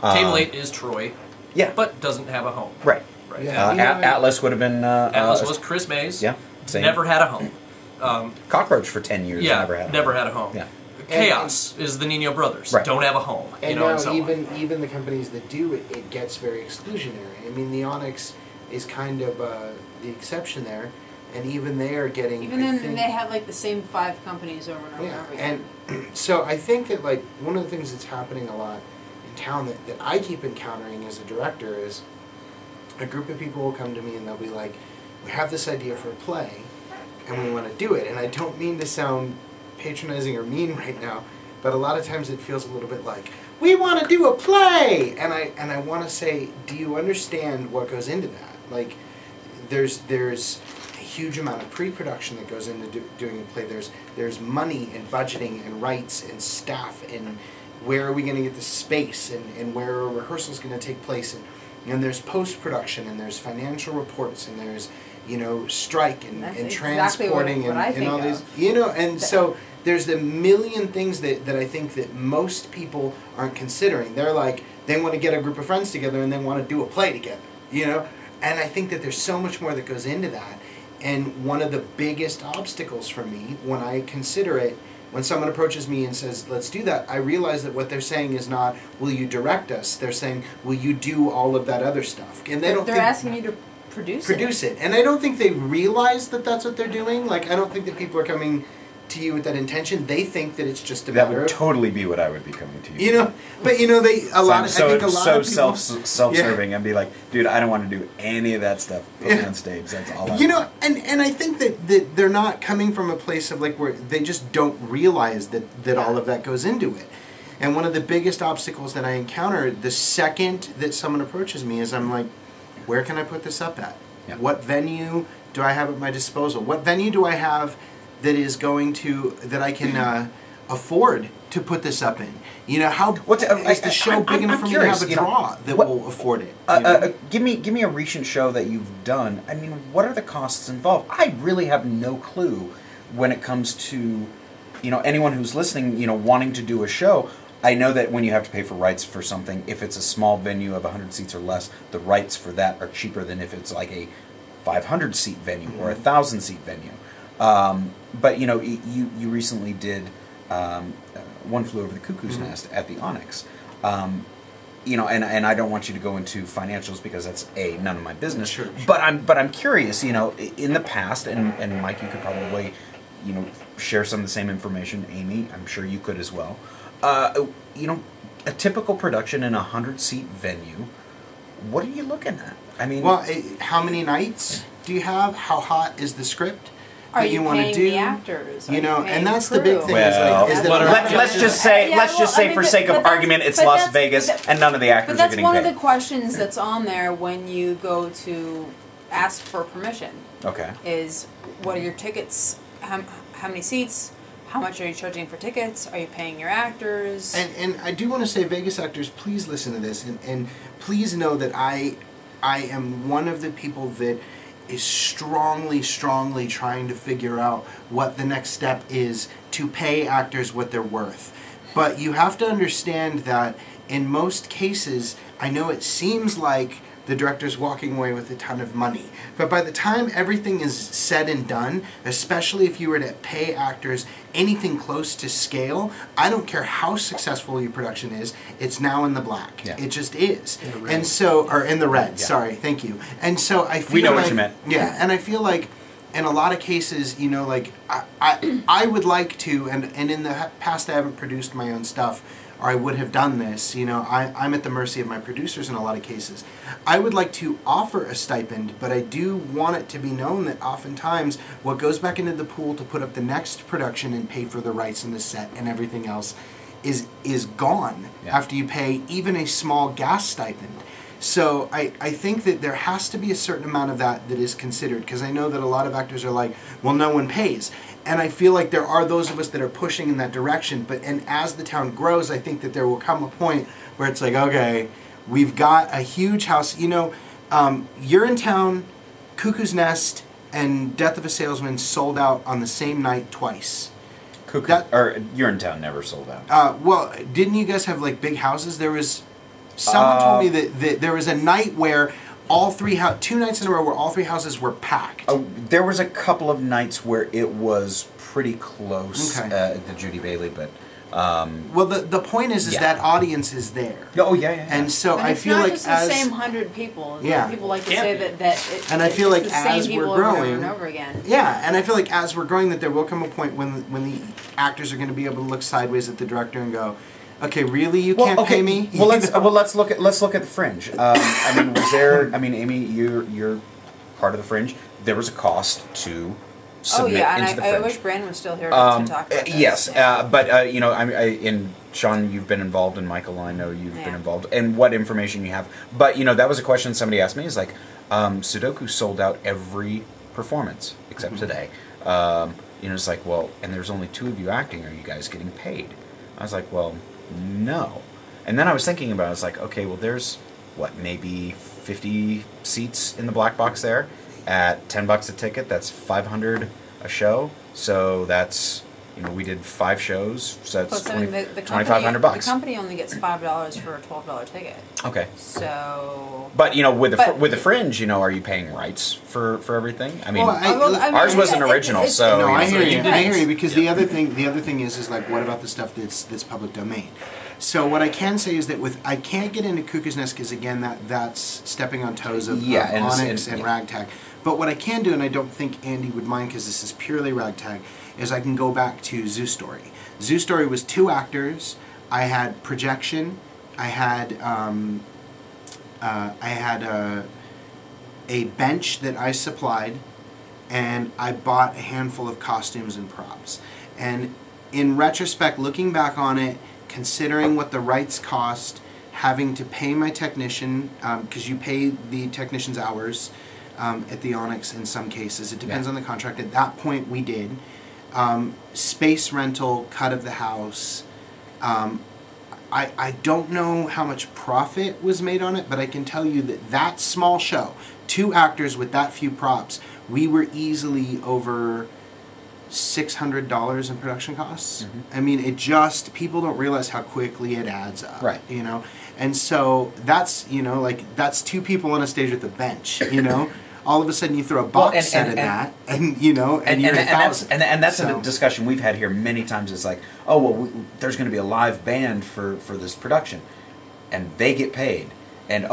Speaker 2: Table 8 is Troy,
Speaker 1: Yeah.
Speaker 2: but doesn't have a home.
Speaker 1: Right.
Speaker 2: Right.
Speaker 4: Yeah.
Speaker 1: Atlas would have been.
Speaker 2: Atlas was Chris Mays.
Speaker 1: Yeah. Same.
Speaker 2: Never had a home.
Speaker 1: Cockroach for 10 years.
Speaker 2: Yeah,
Speaker 1: Never had
Speaker 2: a home.
Speaker 1: Yeah.
Speaker 2: Chaos is the Nino Brothers.
Speaker 1: Right.
Speaker 2: Don't have a home.
Speaker 4: And
Speaker 2: and
Speaker 4: now
Speaker 2: so on.
Speaker 4: even the companies that do it, it gets very exclusionary. I mean, the Onyx is kind of the exception there, and even they are getting.
Speaker 5: Even
Speaker 4: I
Speaker 5: then,
Speaker 4: think-
Speaker 5: they have like the same 5 companies over and over and over again.
Speaker 4: and so I think that like one of the things that's happening a lot in town that I keep encountering as a director is a group of people will come to me and they'll be like, we have this idea for a play and we want to do it. And I don't mean to sound patronizing or mean right now, but a lot of times it feels a little bit like, we want to do a play, and I want to say, do you understand what goes into that? Like, there's a huge amount of pre-production that goes into doing a play. There's money and budgeting and rights and staff and where are we going to get the space and where are rehearsals going to take place, and there's post-production and there's financial reports and there's, you know, strike and transporting and all these, you know, and so there's a million things that I think that most people aren't considering. They're like, they want to get a group of friends together and they want to do a play together, you know, and I think that there's so much more that goes into that. And one of the biggest obstacles for me when I consider it, when someone approaches me and says, let's do that, I realize that what they're saying is not, will you direct us? They're saying, will you do all of that other stuff? And they're
Speaker 5: asking you to produce it.
Speaker 4: And I don't think they realize that that's what they're doing. Like, I don't think that people are coming to you with that intention. They think that it's just a matter of...
Speaker 1: That would totally be what I would be coming to you.
Speaker 4: You know, but you know, I think a lot of people...
Speaker 1: self-serving and be like, dude, I don't want to do any of that stuff. Put me on stage. That's all I want.
Speaker 4: You know, and I think that they're not coming from a place of like where they just don't realize that all of that goes into it. And one of the biggest obstacles that I encounter the second that someone approaches me is I'm like, where can I put this up at? Yeah. What venue do I have at my disposal? What venue do I have that is going to, that I can afford to put this up in? You know, how is the show big enough for me to have a draw that will afford it?
Speaker 1: Give me a recent show that you've done. I mean, what are the costs involved? I really have no clue when it comes to, you know, anyone who's listening, you know, wanting to do a show. I know that when you have to pay for rights for something, if it's a small venue of 100 seats or less, the rights for that are cheaper than if it's like a 500-seat venue or a 1,000-seat venue. But you know, you recently did One Flew Over the Cuckoo's Nest at the Onyx. You know, and I don't want you to go into financials because that's none of my business.
Speaker 4: Sure.
Speaker 1: But I'm curious. You know, in the past, and Mike, you could probably, you know, share some of the same information. Amy, I'm sure you could as well. You know, a typical production in a 100-seat venue. What are you looking at? I mean,
Speaker 4: well, how many nights do you have? How hot is the script?
Speaker 5: Are you paying the actors?
Speaker 4: You know, and that's
Speaker 5: the
Speaker 4: the big thing.
Speaker 1: Well,
Speaker 4: is that
Speaker 1: let's just say, for sake of argument, it's Las Vegas, and none of the actors are getting paid.
Speaker 5: But that's one of the questions that's on there when you go to ask for permission.
Speaker 1: Okay.
Speaker 5: Is what are your tickets? How many seats? How much are you charging for tickets? Are you paying your actors?
Speaker 4: And I do want to say, Vegas actors, please listen to this, and please know that I am one of the people that is strongly trying to figure out what the next step is to pay actors what they're worth. But you have to understand that in most cases, I know it seems like the director's walking away with a ton of money. But by the time everything is said and done, especially if you were to pay actors anything close to scale, I don't care how successful your production is, it's now in the black. Yeah. It just is. In the red. And so, or in the red, sorry, thank you. And so I feel
Speaker 1: we know
Speaker 4: like,
Speaker 1: what you meant.
Speaker 4: Yeah, and I feel like in a lot of cases, you know, like I would like to, and in the past I haven't produced my own stuff, or I would have done this, you know, I'm at the mercy of my producers in a lot of cases. I would like to offer a stipend, but I do want it to be known that oftentimes what goes back into the pool to put up the next production and pay for the rights and the set and everything else is gone after you pay even a small gas stipend. So I think that there has to be a certain amount of that is considered, because I know that a lot of actors are like, well, no one pays. And I feel like there are those of us that are pushing in that direction, and as the town grows, I think that there will come a point where it's like, okay, we've got a huge house. You know, Urinetown, Cuckoo's Nest, and Death of a Salesman sold out on the same night twice.
Speaker 1: Urinetown never sold out.
Speaker 4: Well, didn't you guys have like big houses? There was... Someone told me that there was a night where all three 2 nights in a row where all 3 houses were packed.
Speaker 1: Oh, there was a couple of nights where it was pretty close at the Judy Bailey, but
Speaker 4: well, the point is that audience is there.
Speaker 1: Oh yeah.
Speaker 4: And so
Speaker 5: and
Speaker 4: I feel like
Speaker 5: it's not just the same 100 people.
Speaker 4: Yeah.
Speaker 5: People like to say
Speaker 4: and I feel like
Speaker 5: the
Speaker 4: as
Speaker 5: same
Speaker 4: we're
Speaker 5: people
Speaker 4: growing,
Speaker 5: over and over again.
Speaker 4: Yeah, and I feel like as we're growing, that there will come a point when the actors are going to be able to look sideways at the director and go, okay, really, you can't pay me?
Speaker 1: Well, let's look at the Fringe. I mean, was there? I mean, Amy, you're part of the Fringe. There was a cost to submit
Speaker 5: yeah,
Speaker 1: into
Speaker 5: and
Speaker 1: the
Speaker 5: I
Speaker 1: Fringe.
Speaker 5: wish Brandon was still here to talk about this.
Speaker 1: Yes, but you know, in Sean, you've been involved, and Michael, I know you've been involved, and what information you have. But you know, that was a question somebody asked me. Is like, Sudoku sold out every performance except today. You know, it's like, well, and there's only 2 of you acting. Are you guys getting paid? I was like, well, no. And then I was thinking about it. I was like, okay, well, there's what, maybe 50 seats in the black box there at $10 a ticket. That's $500 a show. So that's, you know, we did 5 shows. So that's $2,500.
Speaker 5: The company only gets $5 for a $12 ticket.
Speaker 1: Okay.
Speaker 5: So.
Speaker 1: But you know, with the Fringe, you know, are you paying rights for everything? I mean, ours wasn't original, so.
Speaker 4: No, I hear you.
Speaker 5: Right.
Speaker 4: I hear you, because the other thing is like, what about the stuff that's public domain? So what I can say is that I can't get into Cuckoo's Nest because again that's stepping on toes of Onyx and Ragtag. But what I can do, and I don't think Andy would mind because this is purely Ragtag, is I can go back to Zoo Story. Zoo Story was 2 actors. I had projection. I had a bench that I supplied, and I bought a handful of costumes and props. And in retrospect, looking back on it, considering what the rights cost, having to pay my technician, because you pay the technician's hours at the Onyx in some cases. It depends on the contract. At that point, we did. Space rental, cut of the house. I don't know how much profit was made on it, but I can tell you that small show, 2 actors with that few props, we were easily over $600 in production costs. I mean, people don't realize how quickly it adds up.
Speaker 1: Right.
Speaker 4: You know? And so that's, you know, like, that's 2 people on a stage with a bench, you know? All of a sudden you throw a box set at that, and you know, and you're
Speaker 1: that's a discussion we've had here many times. It's like, oh, well, there's going to be a live band for this production, and they get paid, and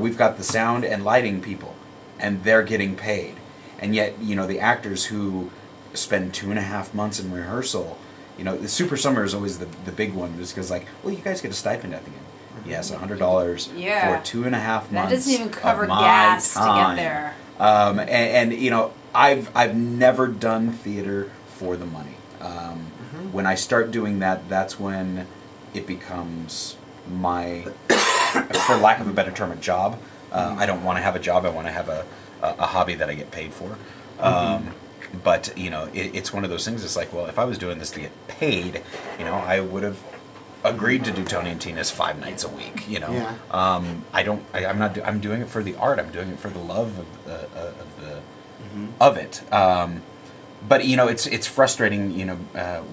Speaker 1: we've got the sound and lighting people, and they're getting paid, and yet, you know, the actors who spend 2.5 months in rehearsal, you know, the Super Summer is always the big one, just because, like, well, you guys get a stipend at the end. Yes, $100 for 2.5 months.
Speaker 5: That doesn't even cover gas to get there.
Speaker 1: And you know, I've never done theater for the money. When I start doing that, that's when it becomes my, for lack of a better term, a job. I don't want to have a job. I want to have a hobby that I get paid for. But you know, it's one of those things. It's like, well, if I was doing this to get paid, you know, I would have agreed to do Tony and Tina's 5 nights a week, you know.
Speaker 4: Yeah.
Speaker 1: I'm doing it for the art. I'm doing it for the love of it. But you know, it's frustrating, you know,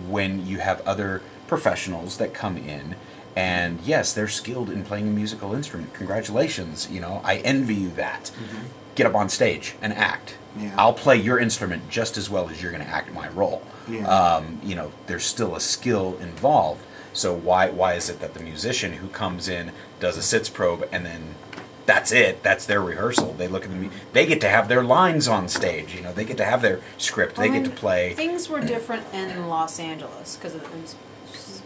Speaker 1: when you have other professionals that come in, and yes, they're skilled in playing a musical instrument. Congratulations, you know, I envy you that. Get up on stage and act.
Speaker 4: Yeah.
Speaker 1: I'll play your instrument just as well as you're going to act my role.
Speaker 4: Yeah.
Speaker 1: You know, there's still a skill involved. So why is it that the musician who comes in, does a sits probe, and then that's it, that's their rehearsal? They look at the they get to have their lines on stage, you know, they get to have their script, they get to play.
Speaker 5: Things were different in Los Angeles, because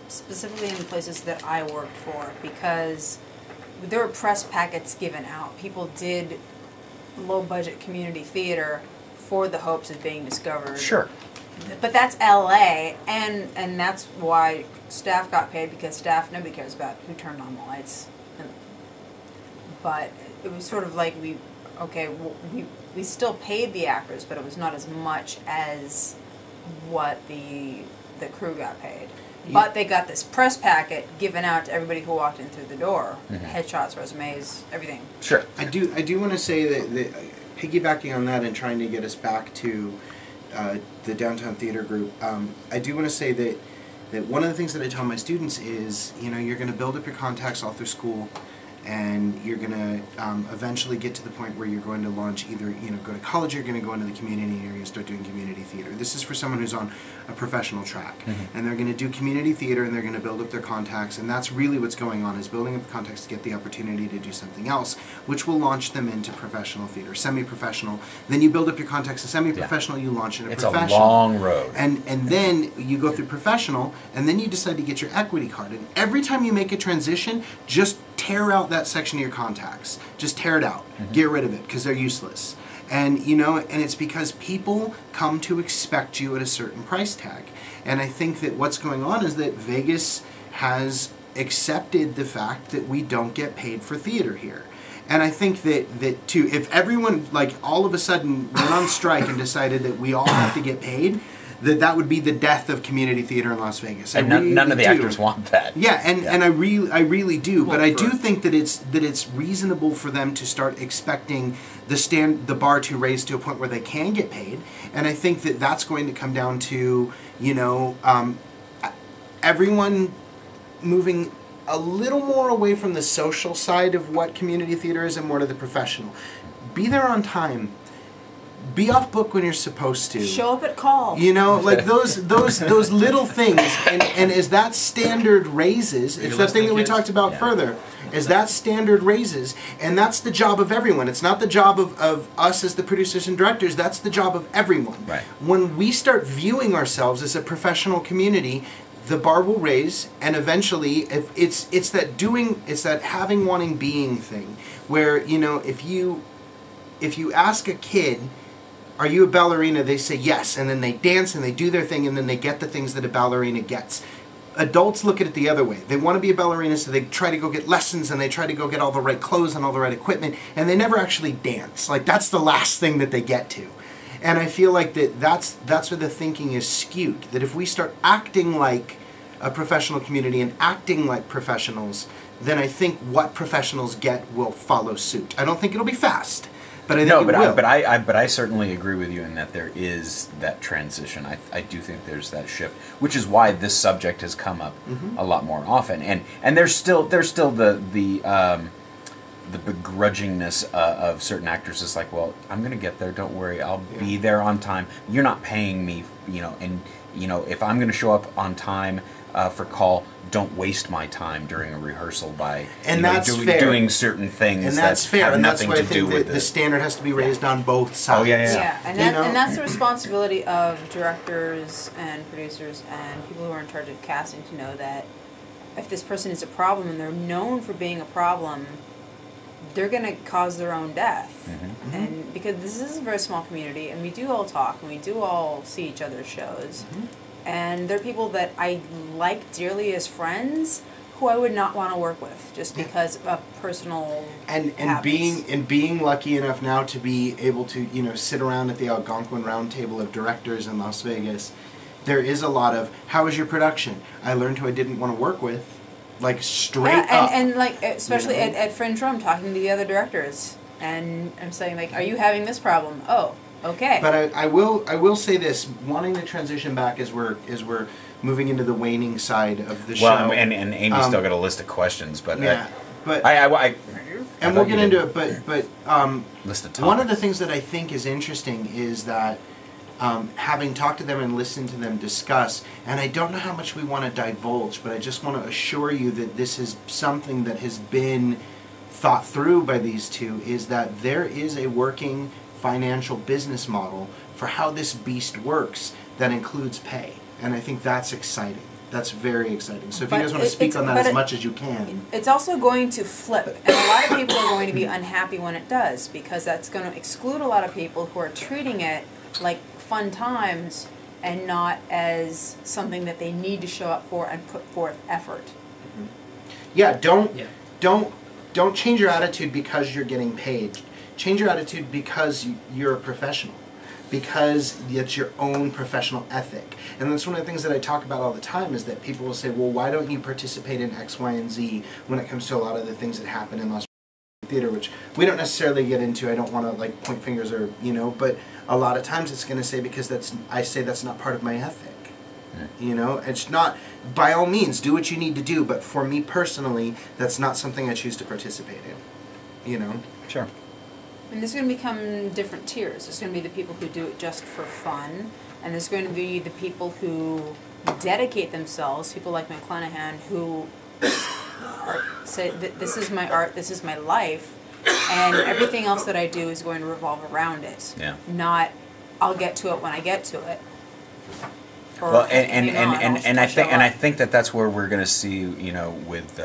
Speaker 5: specifically in the places that I worked for, because there were press packets given out. People did low-budget community theater for the hopes of being discovered.
Speaker 1: Sure.
Speaker 5: But that's LA, and that's why staff got paid, because staff, nobody cares about who turned on the lights. But it was sort of like we still paid the actors, but it was not as much as what the crew got paid. But they got this press packet given out to everybody who walked in through the door. Headshots, resumes, everything.
Speaker 1: Sure.
Speaker 4: I do want to say that piggybacking on that and trying to get us back to the Downtown Theater Group, I do want to say that one of the things that I tell my students is, you know, you're going to build up your contacts all through school, and you're going to eventually get to the point where you're going to launch either, you know, go to college, or you're going to go into the community area and start doing community theater. This is for someone who's on a professional track. And they're going to do community theater, and they're going to build up their contacts, and that's really what's going on, is building up the contacts to get the opportunity to do something else, which will launch them into professional theater, semi-professional. Then you build up your contacts to semi-professional, you launch into professional.
Speaker 1: It's a long road.
Speaker 4: And then you go through professional, and then you decide to get your equity card. And every time you make a transition, just tear out that section of your contacts. Just tear it out. Get rid of it, because they're useless. And, you know, and it's because people come to expect you at a certain price tag. And I think that what's going on is that Vegas has accepted the fact that we don't get paid for theater here. And I think that too, if everyone, like, all of a sudden went on strike and decided that we all have to get paid, that would be the death of community theater in Las Vegas.
Speaker 1: And none of the actors want that.
Speaker 4: Yeah, and I really do. But I do think that it's reasonable for them to start expecting the bar to raise to a point where they can get paid. And I think that that's going to come down to, you know, everyone moving a little more away from the social side of what community theater is and more to the professional. Be there on time. Be off book when you're supposed to.
Speaker 5: Show up at call.
Speaker 4: You know, like those little things. And as that standard raises, it's that thing that we talked about further. As that standard raises, and that's the job of everyone. It's not the job of us as the producers and directors. That's the job of everyone.
Speaker 1: Right.
Speaker 4: When we start viewing ourselves as a professional community, the bar will raise, and eventually, if it's that having, wanting, being thing, where, you know, if you ask a kid, are you a ballerina? They say yes, and then they dance and they do their thing, and then they get the things that a ballerina gets. Adults look at it the other way. They want to be a ballerina, so they try to go get lessons, and they try to go get all the right clothes and all the right equipment, and they never actually dance. Like, that's the last thing that they get to. And I feel like that's where the thinking is skewed. That if we start acting like a professional community and acting like professionals, then I think what professionals get will follow suit. I don't think it'll be fast, but I think it will.
Speaker 1: But I certainly agree with you in that there is that transition. I do think there's that shift, which is why this subject has come up a lot more often. And there's still the begrudgingness of certain actors. It's like, well, I'm going to get there. Don't worry, I'll be there on time. You're not paying me, you know. And you know, if I'm going to show up on time for call, don't waste my time during a rehearsal by doing certain things.
Speaker 4: And that's fair.
Speaker 1: Have
Speaker 4: and that's
Speaker 1: nothing
Speaker 4: why
Speaker 1: to
Speaker 4: I
Speaker 1: do
Speaker 4: think
Speaker 1: with
Speaker 4: the standard has to be raised on both sides.
Speaker 5: Yeah, and that's the responsibility of directors and producers and people who are in charge of casting to know that if this person is a problem and they're known for being a problem, they're going to cause their own death. And because this is a very small community, and we do all talk, and we do all see each other's shows, and they're people that I like dearly as friends, who I would not want to work with just because of personal
Speaker 4: and being lucky enough now to be able to, you know, sit around at the Algonquin Round Table of Directors in Las Vegas, there is a lot of, how was your production? I learned who I didn't want to work with. Like, straight up.
Speaker 5: And like, especially at Fringe, I'm talking to the other directors, and I'm saying, like, are you having this problem? Oh, okay.
Speaker 4: But I will say this, wanting to transition back as we're moving into the waning side of the show.
Speaker 1: Well, and Amy's still got a list of questions, but
Speaker 4: yeah, and we'll get into it. But
Speaker 1: list of
Speaker 4: one of the things that I think is interesting is that having talked to them and listened to them discuss, and I don't know how much we want to divulge, but I just want to assure you that this is something that has been thought through by these two, is that there is a working financial business model for how this beast works that includes pay. And I think that's exciting. That's very exciting. So if you guys want to speak on that as much as you can.
Speaker 5: It's also going to flip, and a lot of people are going to be unhappy when it does, because that's going to exclude a lot of people who are treating it like fun times and not as something that they need to show up for and put forth effort.
Speaker 4: Yeah, don't change your attitude because you're getting paid. Change your attitude because you're a professional, because it's your own professional ethic. And that's one of the things that I talk about all the time, is that people will say, well, why don't you participate in X, Y, and Z when it comes to a lot of the things that happen in Las Vegas theater, which we don't necessarily get into. I don't want to like point fingers or, you know, but a lot of times it's going to say, because that's not part of my ethic. You know, it's not, by all means, do what you need to do, but for me personally, that's not something I choose to participate in. You know?
Speaker 1: Sure.
Speaker 5: And there's going to become different tiers. There's going to be the people who do it just for fun, and there's going to be the people who dedicate themselves, people like McClenahan, who say that this is my art, this is my life, and everything else that I do is going to revolve around it.
Speaker 1: Yeah.
Speaker 5: Not, I'll get to it when I get to it.
Speaker 1: Well, and I think that's where we're going to see, you know, with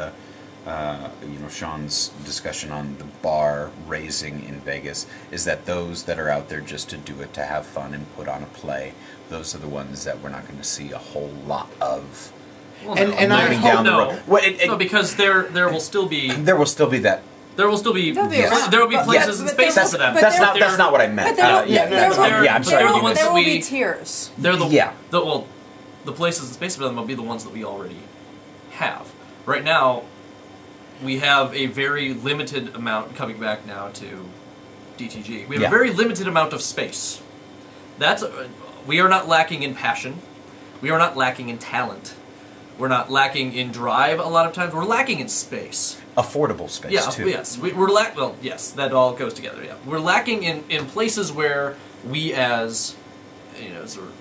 Speaker 1: Sean's discussion on the bar raising in Vegas is that those that are out there just to do it, to have fun and put on a play, those are the ones that we're not going to see a whole lot of.
Speaker 2: Well,
Speaker 4: and I
Speaker 1: moving
Speaker 4: hope
Speaker 1: down the road. Well,
Speaker 2: no, because there will still be
Speaker 1: that. There will still be
Speaker 5: There will be
Speaker 2: places and spaces for them.
Speaker 1: That's not what I meant.
Speaker 5: I'm
Speaker 1: sorry.
Speaker 2: They're the ones
Speaker 5: there
Speaker 2: that
Speaker 5: will
Speaker 2: we.
Speaker 5: be tiers.
Speaker 2: They're the places and spaces for them will be the ones that we already have. Right now, we have a very limited amount. Coming back now to DTG, we have a very limited amount of space. We are not lacking in passion. We are not lacking in talent. We're not lacking in drive a lot of times. We're lacking in space.
Speaker 1: Affordable space, too.
Speaker 2: Yes. Well, yes, that all goes together, yeah. We're lacking in places where we as, sort of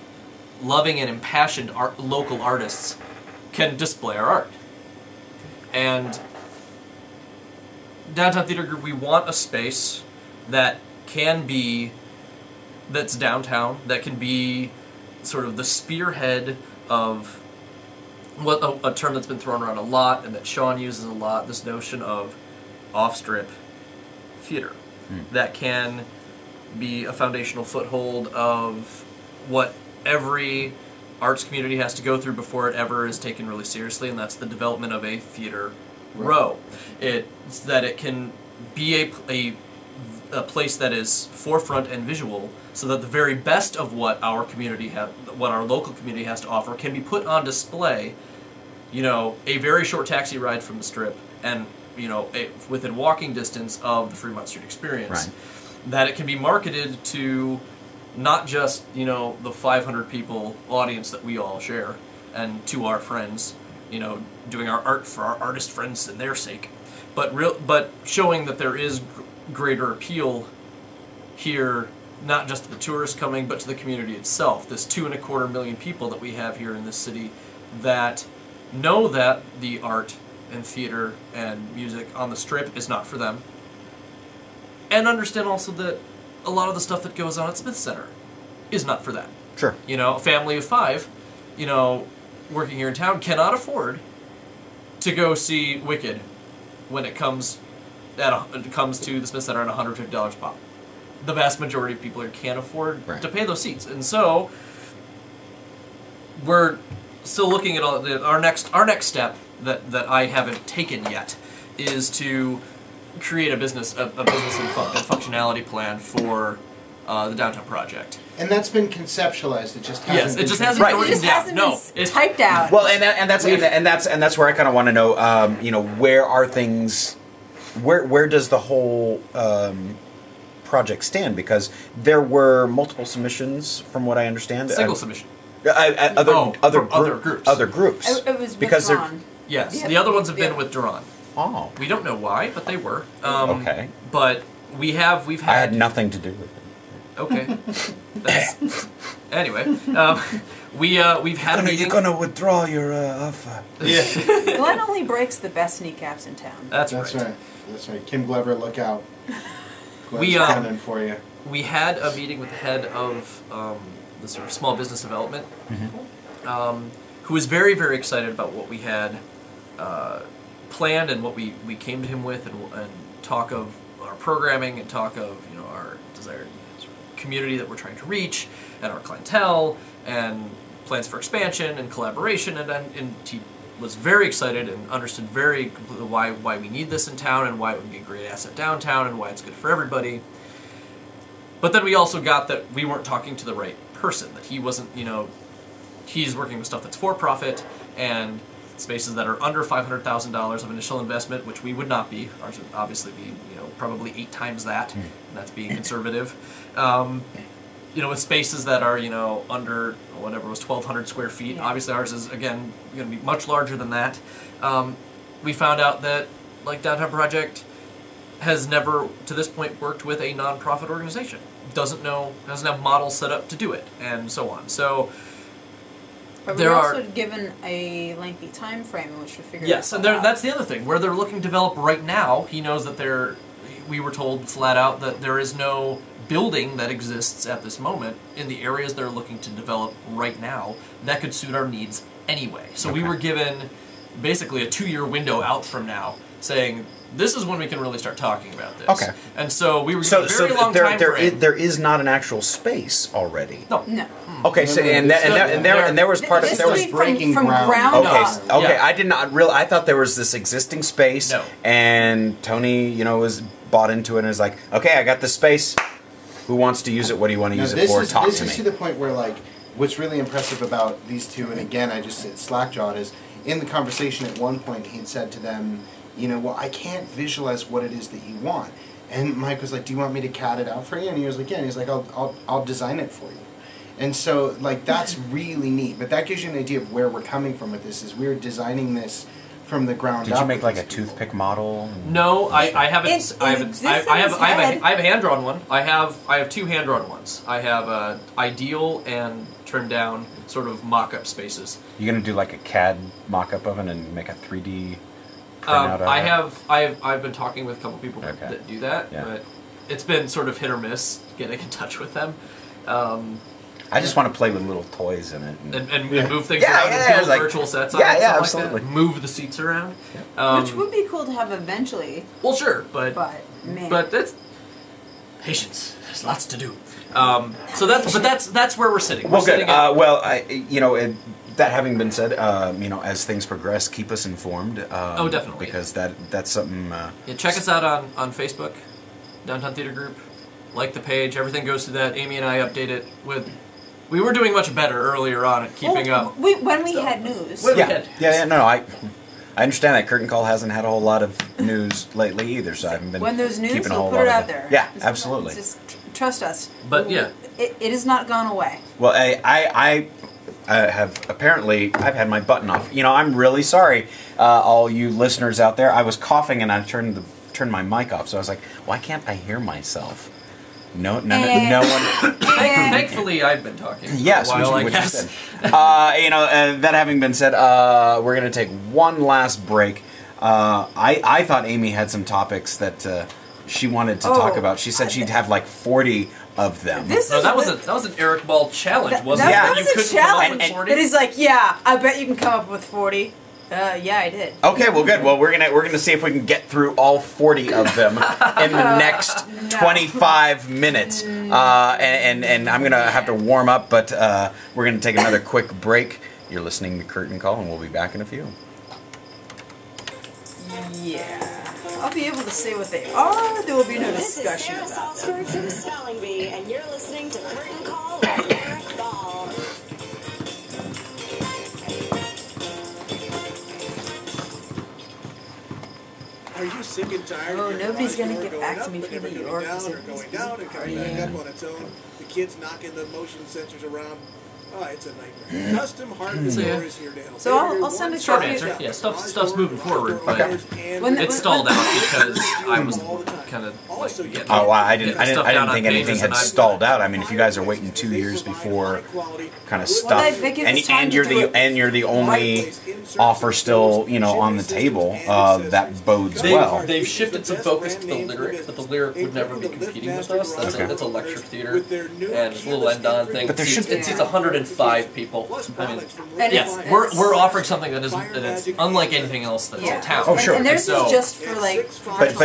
Speaker 2: loving and impassioned local artists can display our art. And Downtown Theater Group, we want a space that can be, that's downtown, that can be sort of the spearhead of what a term that's been thrown around a lot and that Sean uses a lot, this notion of off-strip theater that can be a foundational foothold of what every arts community has to go through before it ever is taken really seriously, and that's the development of a theater row. It's that it can be a place that is forefront and visual, so that the very best of what our local community has to offer can be put on display. A very short taxi ride from the Strip, and within walking distance of the Fremont Street Experience,
Speaker 1: right.
Speaker 2: That it can be marketed to not just the 500 people audience that we all share, and to our friends, doing our art for our artist friends and their sake, but showing that there is greater appeal here, not just to the tourists coming, but to the community itself. This 2.25 million people that we have here in this city that know that the art and theater and music on the Strip is not for them, and understand also that a lot of the stuff that goes on at Smith Center is not for them.
Speaker 1: Sure.
Speaker 2: A family of 5, working here in town cannot afford to go see Wicked when it comes to the Smith Center at $150 pop. The vast majority of people here can't afford to pay those seats, and so we're still looking at our next step that I haven't taken yet is to create a business and functionality plan for the downtown project.
Speaker 4: And that's been conceptualized. It just hasn't.
Speaker 2: Yes, it just hasn't
Speaker 1: Right.
Speaker 2: been written down. No,
Speaker 5: it's typed out.
Speaker 1: Well, and that's where I kind of want to know. Where are things? Where does the whole project stand? Because there were multiple submissions, from what I understand.
Speaker 2: Single submission.
Speaker 1: Other groups.
Speaker 5: It was
Speaker 1: because
Speaker 5: withdrawn.
Speaker 2: Yes, the other ones have been withdrawn.
Speaker 1: Oh.
Speaker 2: We don't know why, but they were.
Speaker 1: Okay.
Speaker 2: But we've had.
Speaker 1: I had nothing to do with it.
Speaker 2: Okay. Anyway, we've had a meeting.
Speaker 1: You're gonna withdraw your offer.
Speaker 2: Yeah.
Speaker 5: Glenn only breaks the best kneecaps in town.
Speaker 2: That's
Speaker 4: right. Kim Glover, look out.
Speaker 2: Glenn's
Speaker 4: coming for you.
Speaker 2: We had a meeting with the head of the sort of small business development, who was very, very excited about what we had planned and what we came to him with, and talk of our programming and talk of our desired community that we're trying to reach, and our clientele, and plans for expansion and collaboration, and he was very excited and understood very completely why we need this in town and why it would be a great asset downtown and why it's good for everybody. But then we also got that we weren't talking to the right person, that he wasn't, he's working with stuff that's for profit and spaces that are under $500,000 of initial investment, which we would not be. Ours would obviously be, probably 8 times that, and that's being conservative. With spaces that are, under whatever was 1,200 square feet. Yeah. Obviously ours is, again, going to be much larger than that. We found out that, Downtown Project has never, to this point, worked with a nonprofit organization. Doesn't have models set up to do it, and so on. So,
Speaker 5: but we're also given a lengthy time frame in which to figure
Speaker 2: this out. Yes, and that's the other thing. Where they're looking to develop right now, he knows that we were told flat out that there is no building that exists at this moment in the areas they're looking to develop right now that could suit our needs anyway. So we were given basically a 2-year window out from now saying, this is when we can really start talking about this.
Speaker 1: Okay.
Speaker 2: And so we were given a very long time frame.
Speaker 1: There is not an actual space already.
Speaker 2: No.
Speaker 1: Okay, so and there was part of there was
Speaker 4: breaking
Speaker 5: from ground
Speaker 1: Okay,
Speaker 5: up.
Speaker 1: okay.
Speaker 2: Yeah.
Speaker 1: I did not real. I thought there was this existing space, and Tony, was bought into it and was like, okay, I got this space. Who wants to use it? What do you want to use it for? Talk to me.
Speaker 4: This is to the point where, like, what's really impressive about these two, and again, I just said slack-jawed, is in the conversation at one point he'd said to them, well, I can't visualize what it is that you want. And Mike was like, do you want me to CAD it out for you? And he was like, yeah. And he's like, I'll design it for you. And so, like, that's really neat. But that gives you an idea of where we're coming from with this, is we're designing this from the ground up.
Speaker 1: Did you make like a toothpick model?
Speaker 2: No, I haven't. I have a hand-drawn one. I have two hand-drawn ones. I have ideal and trimmed down sort of mock-up spaces.
Speaker 1: You gonna do like a CAD mock-up of it and make a 3D printout of it?
Speaker 2: I've been talking with a couple people that do that, but it's been sort of hit or miss getting in touch with them.
Speaker 1: I just want to play with little toys in it
Speaker 2: and move things around and build
Speaker 1: like,
Speaker 2: virtual sets on it.
Speaker 1: Absolutely.
Speaker 2: Like that. Move the seats around.
Speaker 5: Which would be cool to have eventually.
Speaker 2: Well, sure, but
Speaker 5: man.
Speaker 2: But that's patience. There's lots to do. So that's where we're sitting.
Speaker 1: Well, good. That having been said, as things progress, keep us informed.
Speaker 2: Definitely.
Speaker 1: Because that's something.
Speaker 2: Check us out on Facebook, Downtown Theater Group. Like the page. Everything goes to that. Amy and I update it with. We were doing much better earlier on at keeping up.
Speaker 5: When we had news.
Speaker 1: I understand that Curtain Call hasn't had a whole lot of news lately either, so I haven't been.
Speaker 5: When there's news,
Speaker 1: keeping a whole
Speaker 5: we'll put it
Speaker 1: lot
Speaker 5: out
Speaker 1: of
Speaker 5: there.
Speaker 1: Yeah, absolutely.
Speaker 5: Just trust us.
Speaker 2: But yeah,
Speaker 5: it has not gone away.
Speaker 1: Well, I have apparently I've had my button off. I'm really sorry, all you listeners out there. I was coughing and I turned my mic off, so I was like, why can't I hear myself? No one.
Speaker 2: Thankfully, I've been talking.
Speaker 1: Yes, which is good. That having been said, we're going to take one last break. I thought Amy had some topics that she wanted to talk about. She said she'd have like 40 of them.
Speaker 2: That was an Erik Ball challenge, wasn't it?
Speaker 5: That was a challenge.
Speaker 2: And
Speaker 5: he's like, I bet you can come up with 40. Yeah, I did.
Speaker 1: Okay, well, good. Well, we're gonna see if we can get through all 40 of them in the next 25 minutes. And I'm gonna have to warm up, but we're gonna take another quick break. You're listening to Curtain Call, and we'll be back in a few.
Speaker 5: Yeah, I'll be able to say what they are. There will be no discussion about them.
Speaker 3: This is Spelling Bee, and you're listening to Curtain Call with Erik Ball.
Speaker 11: Are you sick and tired?
Speaker 5: Oh, nobody's gonna get back to me
Speaker 11: from
Speaker 5: New York.
Speaker 11: Going down and coming back up on its own. The kids knocking the motion sensors around. Oh, it's a nightmare. Custom hardwood doors here to help.
Speaker 5: So I'll send a
Speaker 2: short
Speaker 5: copy.
Speaker 2: answer. Yeah, stuff's moving forward, but it stalled out because I was kind of like getting.
Speaker 1: Oh, I didn't think anything
Speaker 2: pages
Speaker 1: had stalled out. I mean, if you guys are waiting 2 years before kind of stuff, and you're the only offer still on the table, that bodes well.
Speaker 2: They've shifted some focus to the lyric, but the lyric would never be competing with us. That's a lecture theater, and it's a little end-on thing. But there should it's 105 people. I mean, we're offering something that's unlike anything else that's in town.
Speaker 1: Oh, sure.
Speaker 5: And theirs is just for like.
Speaker 1: But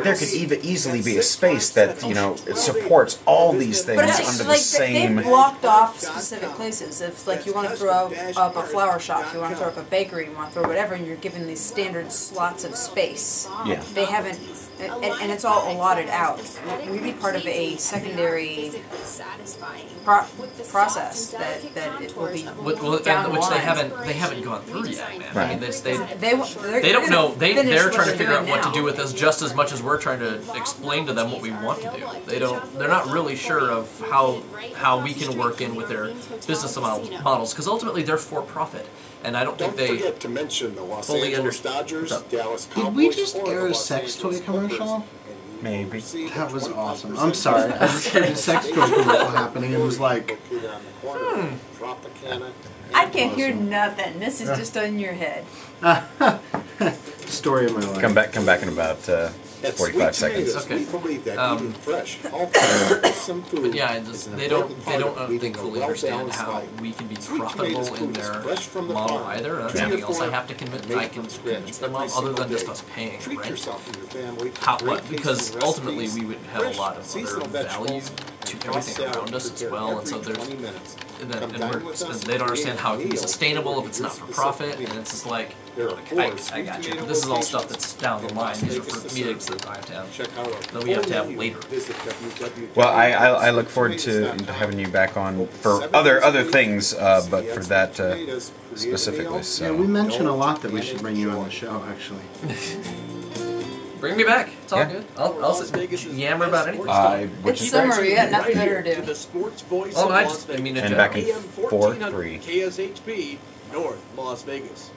Speaker 1: there could easily be a space that it supports all these things under the same.
Speaker 5: They've blocked off specific places. If like you want to throw up a flower shop, you want to throw up a bakery, you want to throw whatever, and you're given these standard slots of space.
Speaker 1: Yeah.
Speaker 5: They haven't, and it's all allotted out. We'd be part of a secondary process that it will be down
Speaker 2: which
Speaker 5: the
Speaker 2: they
Speaker 5: line.
Speaker 2: haven't gone through yet, man.
Speaker 1: Right.
Speaker 2: I mean,
Speaker 5: They
Speaker 2: don't know. They're trying to figure out what to do
Speaker 5: now.
Speaker 2: with us just as much as we're trying to explain to them what we want to do. They're not really sure of how we can work in with their business models because ultimately they're for profit, and I don't think they
Speaker 9: forget to mention the Los
Speaker 2: fully
Speaker 9: Angeles Dodgers, Dallas Cowboys.
Speaker 4: Did we just air a sex toy commercial?
Speaker 1: Maybe.
Speaker 4: That was awesome. I'm sorry. I just heard a sex toy commercial happening and was like,
Speaker 5: I can't hear nothing. This is just on your head.
Speaker 4: story of my life.
Speaker 1: Come back in about
Speaker 9: At
Speaker 1: 45
Speaker 9: Sweet
Speaker 1: seconds.
Speaker 9: Tomatoes,
Speaker 2: Okay.
Speaker 9: we believe that eating fresh, all kinds some food.
Speaker 2: But yeah,
Speaker 9: is an
Speaker 2: they don't
Speaker 9: important part of
Speaker 2: think
Speaker 9: leading a
Speaker 2: fully understand
Speaker 9: well-balanced
Speaker 2: how
Speaker 9: life.
Speaker 2: we can be
Speaker 9: Sweet
Speaker 2: profitable
Speaker 9: Tomatoes
Speaker 2: in
Speaker 9: food is
Speaker 2: their
Speaker 9: fresh from the
Speaker 2: model
Speaker 9: farm.
Speaker 2: either. That's
Speaker 9: Yeah.
Speaker 2: something else I
Speaker 9: Therefore,
Speaker 2: have to convince.
Speaker 9: made
Speaker 2: I can
Speaker 9: from scratch
Speaker 2: convince them
Speaker 9: every
Speaker 2: of, other
Speaker 9: single
Speaker 2: than just
Speaker 9: day.
Speaker 2: us paying
Speaker 9: Treat
Speaker 2: rent.
Speaker 9: yourself and your family to
Speaker 2: How,
Speaker 9: great
Speaker 2: because
Speaker 9: tasting
Speaker 2: ultimately
Speaker 9: recipes,
Speaker 2: we would have a
Speaker 9: fresh,
Speaker 2: lot of other
Speaker 9: seasonal
Speaker 2: value
Speaker 9: vegetables,
Speaker 2: to
Speaker 9: and
Speaker 2: everything
Speaker 9: salad
Speaker 2: around us as
Speaker 9: prepared
Speaker 2: well, and
Speaker 9: every
Speaker 2: so there's
Speaker 9: 20 minutes.
Speaker 2: and
Speaker 9: Come
Speaker 2: then
Speaker 9: dine with us
Speaker 2: they don't understand how it can be
Speaker 9: meal
Speaker 2: sustainable if it's not for
Speaker 9: your
Speaker 2: profit,
Speaker 9: specific
Speaker 2: and it's just like,
Speaker 9: There are
Speaker 2: I
Speaker 9: four
Speaker 2: got
Speaker 9: sweet
Speaker 2: you.
Speaker 9: tomato
Speaker 2: This is all stuff
Speaker 9: locations
Speaker 2: that's down the
Speaker 9: in
Speaker 2: line.
Speaker 9: Las
Speaker 2: These are
Speaker 9: Vegas
Speaker 2: for
Speaker 9: to
Speaker 2: meetings
Speaker 9: serve
Speaker 2: that I have to have.
Speaker 9: Check out our
Speaker 2: That we have to have
Speaker 9: full
Speaker 2: later.
Speaker 9: menu. Visit www.
Speaker 1: Well, I look forward to having you back on for other things, but for that specifically.
Speaker 4: Yeah,
Speaker 1: So
Speaker 4: we mentioned a lot that we should bring you on the show, actually.
Speaker 2: Bring me back. It's all
Speaker 1: Yeah.
Speaker 2: good. I'll sit yammer about anything.
Speaker 1: which
Speaker 5: It's
Speaker 1: is
Speaker 5: summer.
Speaker 1: great.
Speaker 5: We got nothing
Speaker 6: Right
Speaker 5: better
Speaker 6: here
Speaker 5: to do.
Speaker 6: the sports voice
Speaker 2: Oh,
Speaker 6: of
Speaker 2: I
Speaker 6: Las
Speaker 2: just- I
Speaker 6: Vegas.
Speaker 2: mean, in
Speaker 1: And back in
Speaker 6: AM
Speaker 1: 4-3.
Speaker 6: 1400 KSHP, North Las Vegas.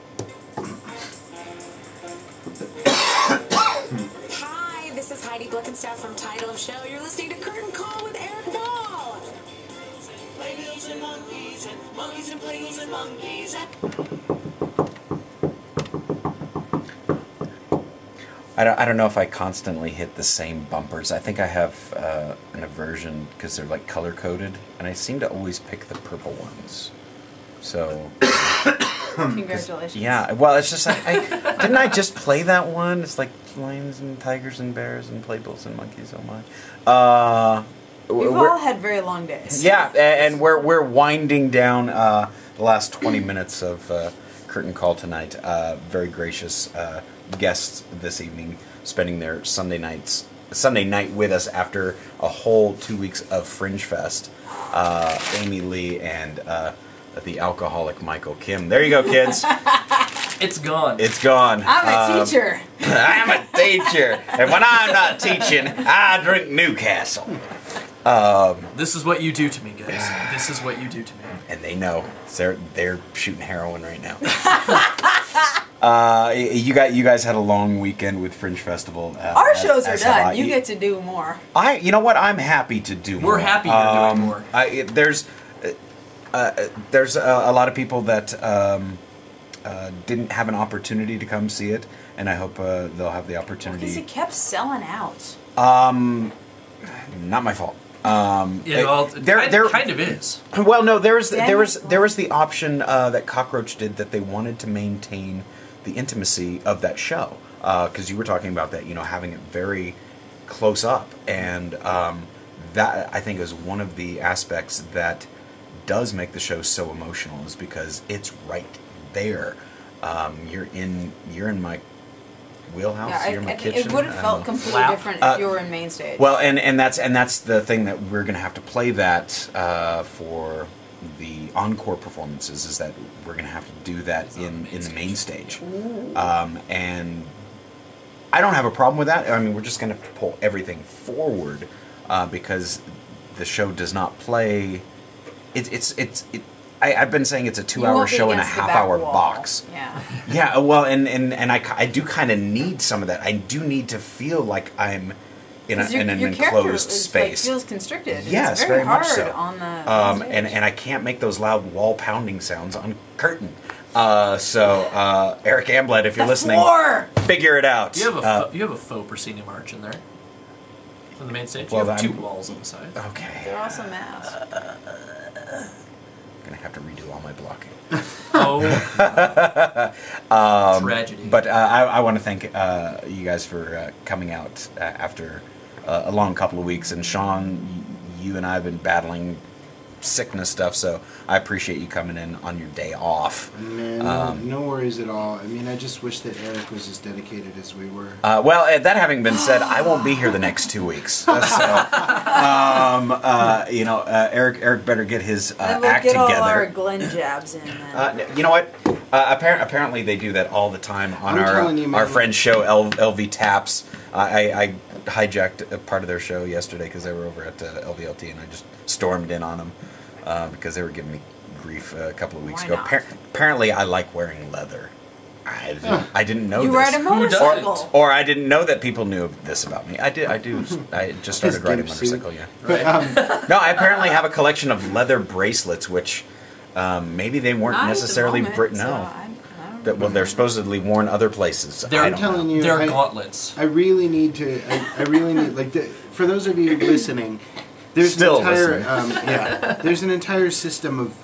Speaker 12: Hi, this is Heidi Blickenstaff from Title of Show. You're listening to Curtain Call with Erik Ball. Playbills and monkeys and playbills and monkeys.
Speaker 1: I don't know if I constantly hit the same bumpers. I think I have an aversion because they're like color coded, and I seem to always pick the purple ones. So
Speaker 5: Congratulations.
Speaker 1: yeah, well, it's just like didn't I just play that one? It's like lions and tigers and bears and playbills and monkeys. Oh my!
Speaker 5: We've all had very long days.
Speaker 1: Yeah, and we're winding down the last 20 minutes of Curtain Call tonight. Very gracious guests this evening, spending their Sunday night with us after a whole 2 weeks of Fringe Fest. Amy Leigh and the alcoholic Michael Kimm. There you go, kids.
Speaker 2: It's gone.
Speaker 1: It's gone.
Speaker 5: I'm a teacher.
Speaker 1: I'm a teacher, and when I'm not teaching, I drink Newcastle.
Speaker 2: This is what you do to me, guys. This is what you do to me.
Speaker 1: And they know they're shooting heroin right now. You guys had a long weekend with Fringe Festival.
Speaker 5: Our shows are
Speaker 1: as have I.
Speaker 5: done. You get to do more.
Speaker 1: You know what? I'm happy to do more.
Speaker 2: We're happy you're doing more.
Speaker 1: There's a lot of people that didn't have an opportunity to come see it, and I hope they'll have the opportunity.
Speaker 5: Because it kept selling out.
Speaker 1: Not my fault.
Speaker 2: It kind of is.
Speaker 1: Well, no, there was the option that Cockroach did that they wanted to maintain the intimacy of that show because you were talking about that, having it very close up, and that I think is one of the aspects that does make the show so emotional is because it's right there. You're in my wheelhouse.
Speaker 5: Yeah,
Speaker 1: you're in my kitchen.
Speaker 5: it would have felt completely different if you were in main stage.
Speaker 1: Well, and that's the thing that we're going to have to play that for the encore performances is that we're going to have to do that in the main stage. And I don't have a problem with that. I mean, we're just going to pull everything forward because the show does not play. I've been saying it's a 2-hour show in a half-hour box.
Speaker 5: Yeah.
Speaker 1: Yeah. Well, and I do kind of need some of that. I do need to feel like I'm in an enclosed space.
Speaker 5: Like, feels constricted.
Speaker 1: Yes,
Speaker 5: it's very
Speaker 1: much
Speaker 5: hard
Speaker 1: so.
Speaker 5: on the
Speaker 1: and I can't make those loud wall pounding sounds on curtain. So Erik Amblett, if you're listening, figure it out.
Speaker 2: You have a faux proscenium arch in there. On the main stage,
Speaker 1: well,
Speaker 2: you have 2 walls on the side.
Speaker 1: Okay.
Speaker 5: They're also masked.
Speaker 1: I'm gonna have to redo all my blocking.
Speaker 2: Tragedy.
Speaker 1: But I want to thank you guys for coming out after a long couple of weeks. And Sean, you and I have been battling sickness stuff, so I appreciate you coming in on your day off.
Speaker 4: Man, no worries at all. I mean, I just wish that Erik was as dedicated as we were.
Speaker 1: Well, that having been said, I won't be here the next 2 weeks. So, Erik better get his
Speaker 5: then we'll
Speaker 1: act
Speaker 5: get
Speaker 1: together.
Speaker 5: all our Glenn jabs in. Then.
Speaker 1: You know what? Apparently they do that all the time on our friend's show, LV Taps. I hijacked a part of their show yesterday because they were over at LVLT, and I just stormed in on them because they were giving me grief a couple of weeks ago. Apparently, I like wearing leather. I didn't know
Speaker 5: you
Speaker 1: this.
Speaker 5: ride a motorcycle.
Speaker 1: Or I didn't know that people knew this about me. I do. I just started riding a motorcycle. Yeah. Right. No, I apparently have a collection of leather bracelets, which maybe they weren't
Speaker 5: Not
Speaker 1: necessarily
Speaker 5: at the moment,
Speaker 1: no.
Speaker 5: so
Speaker 1: well, they're supposedly worn other places.
Speaker 2: I'm
Speaker 4: telling you,
Speaker 2: they're gauntlets.
Speaker 4: I really need to. I really need for those of you listening. There's
Speaker 1: Still
Speaker 4: an entire
Speaker 1: listening.
Speaker 4: there's an entire system of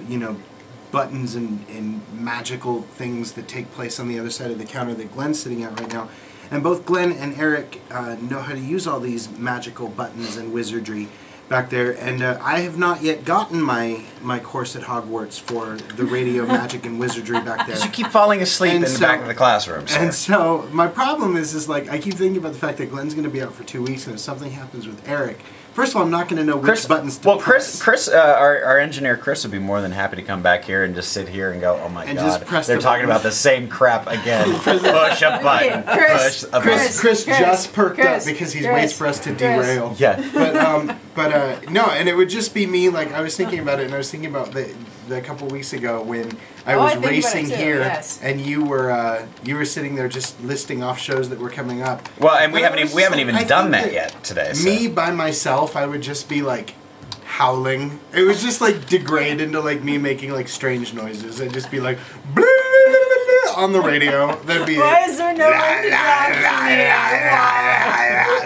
Speaker 4: buttons and magical things that take place on the other side of the counter that Glenn's sitting at right now, and both Glenn and Erik know how to use all these magical buttons and wizardry back there, and I have not yet gotten my course at Hogwarts for the radio magic and wizardry back there.
Speaker 1: You keep falling asleep in the back of the classroom.
Speaker 4: And so my problem is like I keep thinking about the fact that Glenn's going to be out for 2 weeks, and if something happens with Erik, first of all, I'm not going to know which buttons to press.
Speaker 1: Chris, our engineer Chris would be more than happy to come back here and just sit here and go, oh my
Speaker 4: And
Speaker 1: god,
Speaker 4: just press
Speaker 1: they're
Speaker 4: the
Speaker 1: talking
Speaker 4: button.
Speaker 1: about the same crap again. Push a button. Push a button.
Speaker 4: Chris just perked up because he waits for us to derail.
Speaker 1: Yeah.
Speaker 4: But no, and it would just be me. Like I was thinking about it, and I was thinking about the couple weeks ago when I was racing here, and you were sitting there just listing off shows that were coming up.
Speaker 1: Well, and we haven't even done that yet today. So.
Speaker 4: Me by myself, I would just be like howling. It would just like degrade into like me making like strange noises. I'd just be like blah, blah, blah, blah, on the radio. That'd be
Speaker 5: Why is there no one to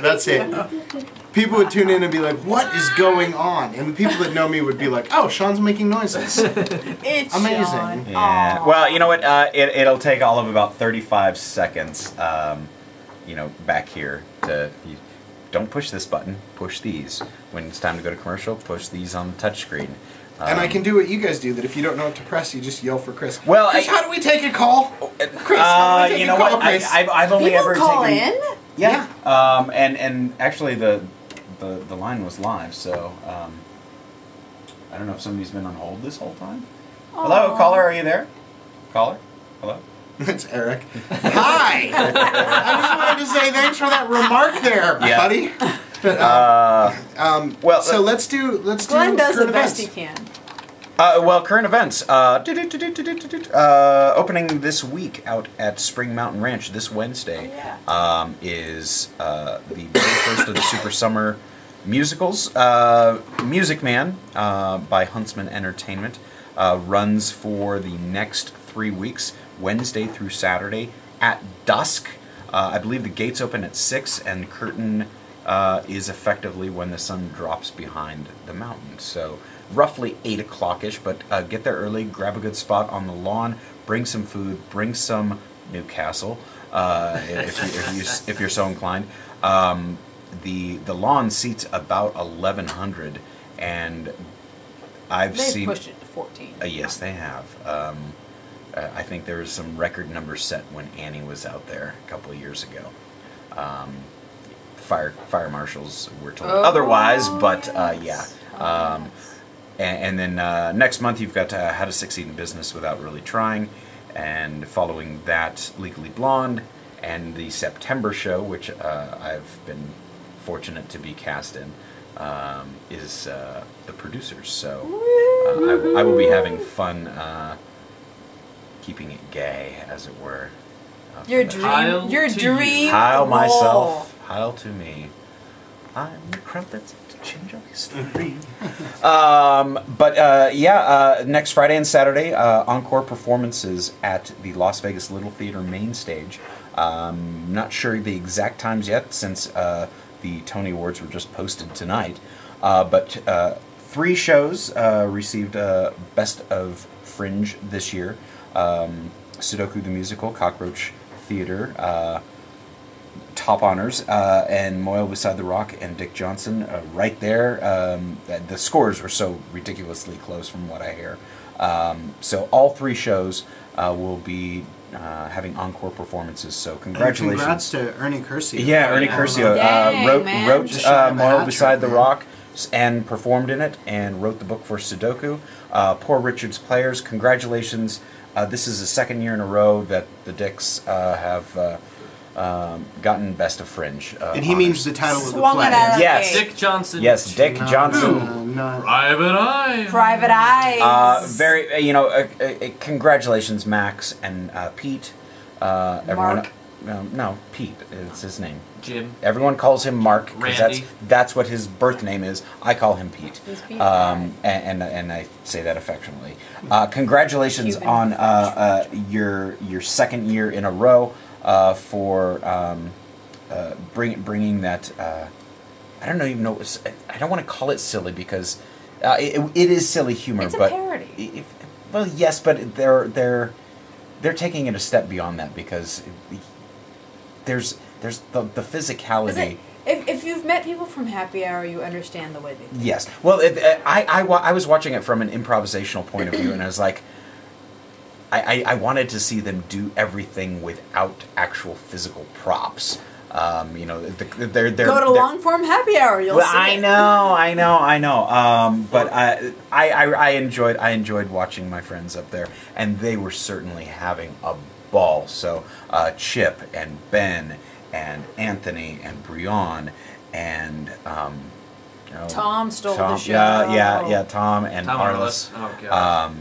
Speaker 4: That's it. People would tune in and be like, "What is going on?" And the people that know me would be like, "Oh, Sean's making noises."
Speaker 5: It's
Speaker 4: amazing.
Speaker 5: Sean.
Speaker 1: Yeah. Well, you know what? It'll take all of about 35 seconds. Back here to. Don't push this button. Push these. When it's time to go to commercial, push these on the touchscreen.
Speaker 4: And I can do what you guys do. That if you don't know what to press, you just yell for Chris.
Speaker 1: Well,
Speaker 4: Chris, how do we take a call? Chris, how do we take a call, Chris?
Speaker 1: I've only
Speaker 5: People
Speaker 1: ever
Speaker 5: call
Speaker 1: taken.
Speaker 5: in?
Speaker 1: Yeah. And actually the line was live, so I don't know if somebody's been on hold this whole time. Hello, caller, are you there? Caller? Hello?
Speaker 4: It's Erik. Hi! I just wanted to say thanks for that remark there, buddy. But,
Speaker 1: well,
Speaker 4: so let's do
Speaker 5: Glenn does the
Speaker 4: current
Speaker 5: best
Speaker 4: events.
Speaker 5: he can.
Speaker 1: Well, current events. Opening this week out at Spring Mountain Ranch this Wednesday is the very first of the Super Summer musicals. Music Man by Huntsman Entertainment runs for the next 3 weeks, Wednesday through Saturday at dusk. I believe the gates open at 6 and curtain is effectively when the sun drops behind the mountain. So roughly 8 o'clock-ish, but get there early, grab a good spot on the lawn, bring some food, bring some Newcastle if you're so inclined. The lawn seats about 1,100, and They've
Speaker 5: pushed it to 14.
Speaker 1: Yes, they have. I think there was some record numbers set when Annie was out there a couple of years ago. Fire marshals were told otherwise, but yeah. And then next month you've got How to Succeed in Business Without Really Trying, and following that, Legally Blonde, and the September show, which I've been fortunate to be cast in, is The Producers. So I will be having fun keeping it gay, as it were.
Speaker 5: Your dream
Speaker 1: Heil
Speaker 5: role.
Speaker 1: myself, heil to me. I'm the crumpet to change all history. Next Friday and Saturday, encore performances at the Las Vegas Little Theater main stage. Not sure the exact times yet, since the Tony Awards were just posted tonight. But 3 shows received Best of Fringe this year. Sudoku the Musical, Cockroach Theater, top honors, and Moyle Beside the Rock and Dick Johnson right there. The scores were so ridiculously close from what I hear. So all 3 shows will be having encore performances, so congratulations.
Speaker 4: And congrats to Ernie Curcio.
Speaker 1: Yeah, Ernie Curcio wrote Moyle Beside the Rock and performed in it, and wrote the book for Sudoku. Poor Richard's Players, congratulations. This is the 2nd year in a row that the Dicks have gotten Best of Fringe.
Speaker 4: And he means the title of the
Speaker 5: Swung
Speaker 4: play.
Speaker 5: it out of the
Speaker 1: Yes.
Speaker 5: gate.
Speaker 2: Dick Johnson.
Speaker 1: Yes, Dick Johnson.
Speaker 2: Private Eye.
Speaker 5: Private Eyes.
Speaker 1: Congratulations, Max and Pete. Everyone. no, Pete. It's his name.
Speaker 2: Jim.
Speaker 1: Everyone calls him Mark because
Speaker 2: Randy.
Speaker 1: that's what his birth name is. I call him Pete.
Speaker 5: He's Pete.
Speaker 1: And I say that affectionately. Congratulations on your second year in a row for bringing that. I don't even know. I don't want to call it silly because it is silly humor.
Speaker 5: It's a
Speaker 1: but
Speaker 5: parody.
Speaker 1: Well, yes, but they're taking it a step beyond that because there's the physicality.
Speaker 5: If you've met people from Happy Hour, you understand the way they think.
Speaker 1: Yes. Well, I was watching it from an improvisational point of view, and I was like, I wanted to see them do everything without actual physical props. They're
Speaker 5: Go to long form Happy Hour. You'll see.
Speaker 1: I know. But I enjoyed watching my friends up there, and they were certainly having a ball. So Chip and Ben and Anthony and Brian and
Speaker 5: Tom stole the show.
Speaker 1: Yeah, Tom and
Speaker 2: Tom
Speaker 1: Arliss.
Speaker 2: Oh god.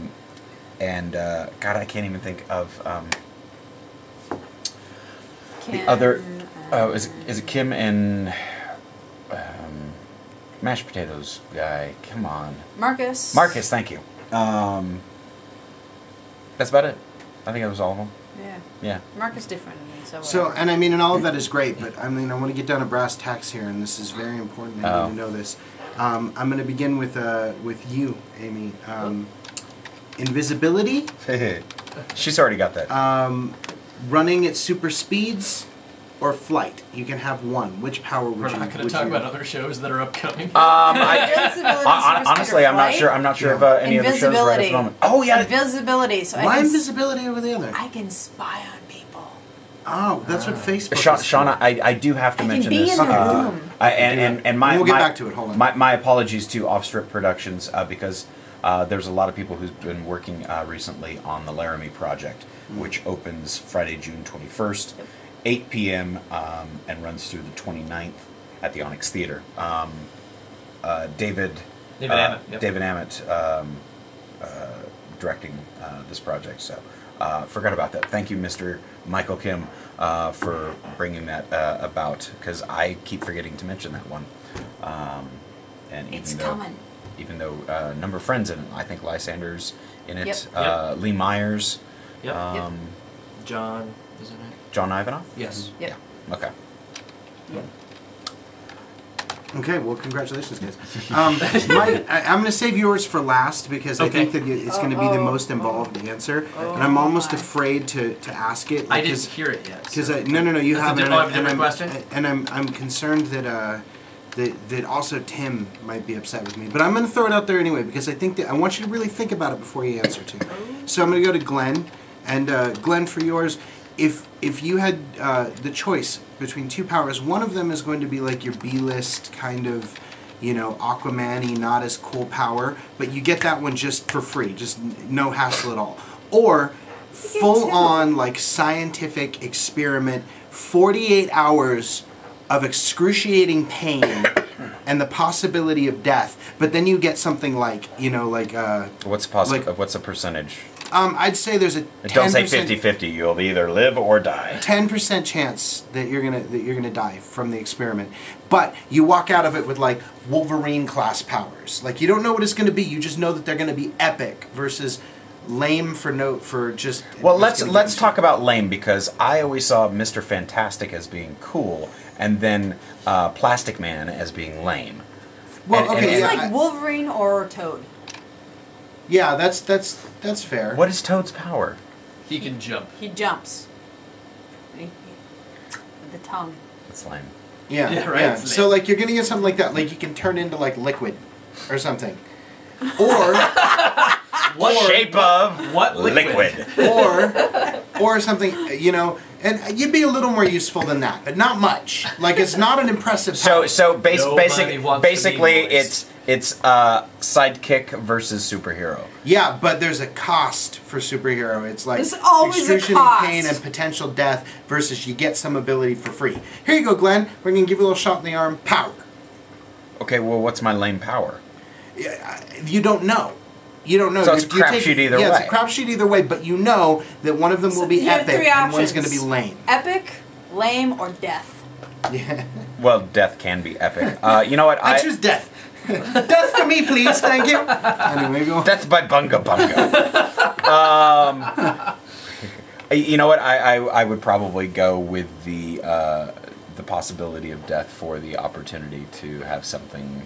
Speaker 1: And God, I can't even think of the
Speaker 5: Kim,
Speaker 1: other. Is it Kim and mashed potatoes guy? Come on,
Speaker 5: Marcus.
Speaker 1: Marcus, thank you. That's about it. I think that was all of them. Yeah.
Speaker 5: Marcus different than me, so.
Speaker 4: So, and I mean, and all of that is great, but I mean, I want to get down to brass tacks here, and this is very important. I need to know this. I'm going to begin with you, Amy. Invisibility.
Speaker 1: She's already got that.
Speaker 4: Running at super speeds, or flight. You can have one. Which power would
Speaker 2: We're
Speaker 4: you?
Speaker 2: not going to talk about other shows that are upcoming.
Speaker 1: Honestly, I'm not sure. I'm not sure of any other shows right at the moment. Oh yeah,
Speaker 5: invisibility. So
Speaker 4: why invisibility over the other?
Speaker 5: I can spy on people.
Speaker 4: Oh, that's what Facebook.
Speaker 1: Shauna, I do have to mention
Speaker 5: be
Speaker 1: this.
Speaker 5: in the room.
Speaker 1: And my
Speaker 4: we'll get back to it. Hold on.
Speaker 1: My apologies to Off Strip Productions because there's a lot of people who've been working recently on the Laramie project, which opens Friday, June 21st. 8 p.m. And runs through the 29th at the Onyx Theater. David Ammett directing this project. So forgot about that. Thank you, Mr. Michael Kimm, for bringing that about because I keep forgetting to mention that one. And even though a number of friends in it, I think Lysander's in it. Lee Myers.
Speaker 2: John, is it right?
Speaker 1: John Ivanov?
Speaker 2: Yes.
Speaker 5: Yep.
Speaker 1: Yeah. Okay.
Speaker 4: Okay, well, congratulations, guys. I'm going to save yours for last because I think that it's going to be the most involved answer, and I'm almost afraid to ask it.
Speaker 2: I didn't hear it yet.
Speaker 4: Because no, you haven't.
Speaker 2: A different question.
Speaker 4: And I'm concerned that that also Tim might be upset with me, but I'm going to throw it out there anyway because I think that I want you to really think about it before you answer too. So I'm going to go to Glenn, and Glenn, for yours. If you had the choice between two powers, one of them is going to be like your B-list kind of, Aquaman-y, not as cool power, but you get that one just for free, just no hassle at all. Or full-on like scientific experiment, 48 hours of excruciating pain and the possibility of death, but then you get something like,
Speaker 1: what's possible? What's the percentage?
Speaker 4: I'd say there's a 10%,
Speaker 1: don't say 50-50. You'll either live or die.
Speaker 4: 10% chance that you're gonna die from the experiment, but you walk out of it with like Wolverine class powers. Like you don't know what it's gonna be. You just know that they're gonna be epic versus lame for just.
Speaker 1: Well, let's talk about lame because I always saw Mr. Fantastic as being cool, and then Plastic Man as being lame.
Speaker 4: Well,
Speaker 5: It's like Wolverine or Toad.
Speaker 4: Yeah, that's fair.
Speaker 1: What is Toad's power?
Speaker 2: He can jump.
Speaker 5: He jumps. With the tongue.
Speaker 1: That's lame.
Speaker 4: Yeah,
Speaker 2: right.
Speaker 4: Yeah. So like you're gonna get something like that, like you can turn into like liquid, or something, or
Speaker 1: what shape of
Speaker 2: what liquid?
Speaker 4: or something, and you'd be a little more useful than that, but not much. Like it's not an impressive power.
Speaker 1: So basically it's sidekick versus superhero.
Speaker 4: Yeah, but there's a cost for superhero. It's like
Speaker 5: there's always a cost.
Speaker 4: Pain and potential death versus you get some ability for free. Here you go, Glenn. We're gonna give you a little shot in the arm. Power.
Speaker 1: Okay, well, what's my lame power?
Speaker 4: You don't know. You don't know.
Speaker 1: So it's a crapshoot either way.
Speaker 4: Yeah, it's a crapshoot either way, but you know that one of them will be epic and one's going to be lame.
Speaker 5: Epic, lame or death.
Speaker 4: Yeah.
Speaker 1: Well, death can be epic. You know what?
Speaker 4: I choose death. Death for me, please. Thank you. Anyway, go.
Speaker 1: Death by Bunga Bunga. You know what? I would probably go with the possibility of death for the opportunity to have something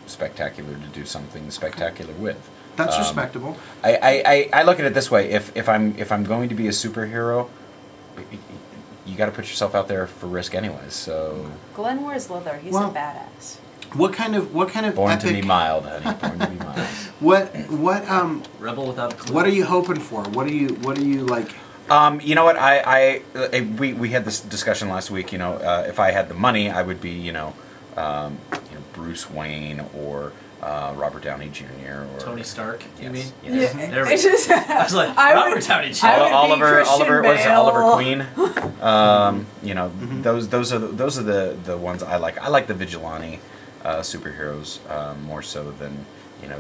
Speaker 1: spectacular to do something spectacular with.
Speaker 4: That's respectable.
Speaker 1: I look at it this way: if I'm going to be a superhero, you got to put yourself out there for risk anyways. So
Speaker 5: Glenn wears leather. He's a badass.
Speaker 4: What kind of
Speaker 1: born
Speaker 4: epic,
Speaker 1: to be mild, honey. Born to be mild.
Speaker 2: Rebel without a clue.
Speaker 4: What are you hoping for? What are you like?
Speaker 1: You know what? We had this discussion last week. You know, if I had the money, I would be Bruce Wayne or Robert Downey Jr. or
Speaker 2: Tony Stark. You mean?
Speaker 1: Yes.
Speaker 5: Yeah.
Speaker 2: There we go. I was like, Robert Downey Jr.
Speaker 1: Oliver was Oliver Queen.
Speaker 5: Mm-hmm.
Speaker 1: Those are the ones I like. I like the vigilante superheroes more so than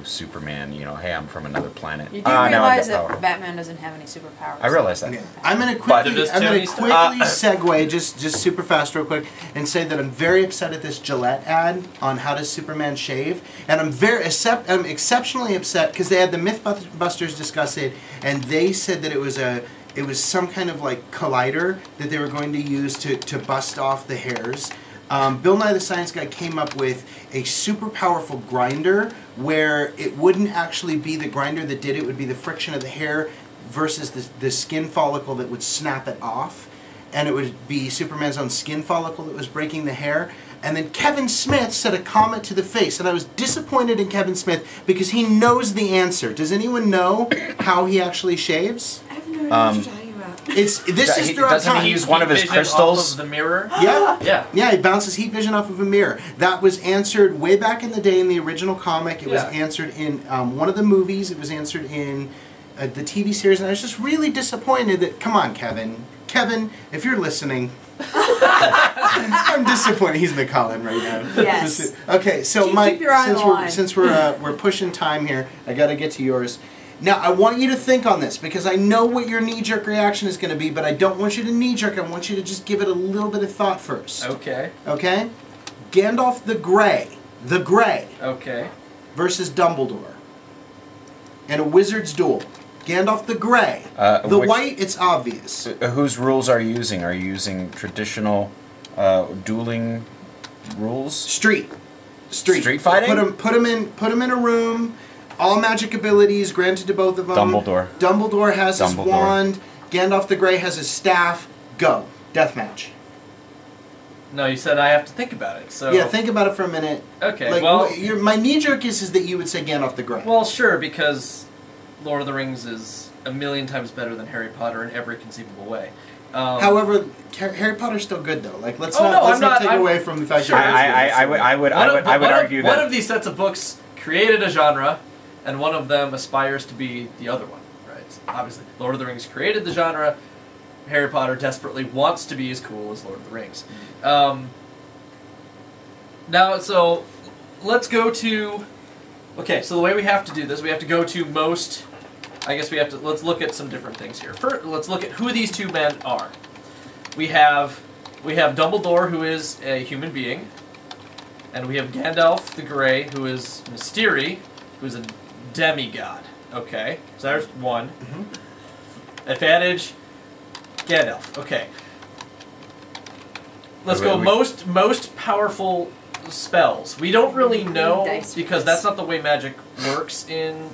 Speaker 1: Superman. Hey, I'm from another planet.
Speaker 5: You do realize that Batman doesn't have any superpowers.
Speaker 1: I realize that.
Speaker 4: Okay. I'm gonna quickly segue just super fast, real quick, and say that I'm very upset at this Gillette ad on how does Superman shave, and I'm exceptionally upset because they had the MythBusters discuss it, and they said that it was some kind of like collider that they were going to use to bust off the hairs. Bill Nye the Science Guy came up with a super powerful grinder where it wouldn't actually be the grinder that did it, would be the friction of the hair versus the skin follicle that would snap it off. And it would be Superman's own skin follicle that was breaking the hair. And then Kevin Smith said a comment to the face, and I was disappointed in Kevin Smith because he knows the answer. Does anyone know how he actually shaves?
Speaker 5: I have no idea what you're talking about.
Speaker 4: This is throughout
Speaker 1: doesn't
Speaker 4: time.
Speaker 1: he use one of his crystals?
Speaker 2: Off of the mirror?
Speaker 4: Yeah. He bounces heat vision off of a mirror. That was answered way back in the day in the original comic. It was answered in one of the movies. It was answered in the TV series. And I was just really disappointed that, come on, Kevin. Kevin, if you're listening, I'm disappointed. He's in the call-in right now.
Speaker 5: Yes.
Speaker 4: Okay, so Mike, since we're pushing time here, I got to get to yours. Now, I want you to think on this, because I know what your knee-jerk reaction is going to be, but I don't want you to knee-jerk. I want you to just give it a little bit of thought first.
Speaker 2: Okay.
Speaker 4: Okay? Gandalf the Grey.
Speaker 2: Okay.
Speaker 4: Versus Dumbledore. And a wizard's duel. Gandalf the Grey. White, it's obvious.
Speaker 1: Whose rules are you using? Are you using traditional dueling rules?
Speaker 4: Street
Speaker 1: fighting?
Speaker 4: Put him in a room. All magic abilities granted to both of them. Dumbledore has his wand. Gandalf the Grey has his staff. Go. Deathmatch.
Speaker 2: No, you said I have to think about it. So
Speaker 4: yeah, think about it for a minute.
Speaker 2: Okay,
Speaker 4: my knee-jerk is that you would say Gandalf the Grey.
Speaker 2: Well, sure, because Lord of the Rings is a million times better than Harry Potter in every conceivable way.
Speaker 4: However, Harry Potter's still good though. Like let's not take away from the fact that
Speaker 1: I would argue that
Speaker 2: one of these sets of books created a genre, and one of them aspires to be the other one, right? So obviously, Lord of the Rings created the genre. Harry Potter desperately wants to be as cool as Lord of the Rings. Now, so let's go to. Okay, so the way we have to do this, we have to go to most. I guess we have to. Let's look at some different things here. First, let's look at who these two men are. We have Dumbledore, who is a human being, and we have Gandalf the Grey, who is Mystery, who is a demigod. Okay, so there's one.
Speaker 4: Mm-hmm.
Speaker 2: Advantage, Gandalf. Okay. Let's go most powerful spells. We don't really know because that's not the way magic works in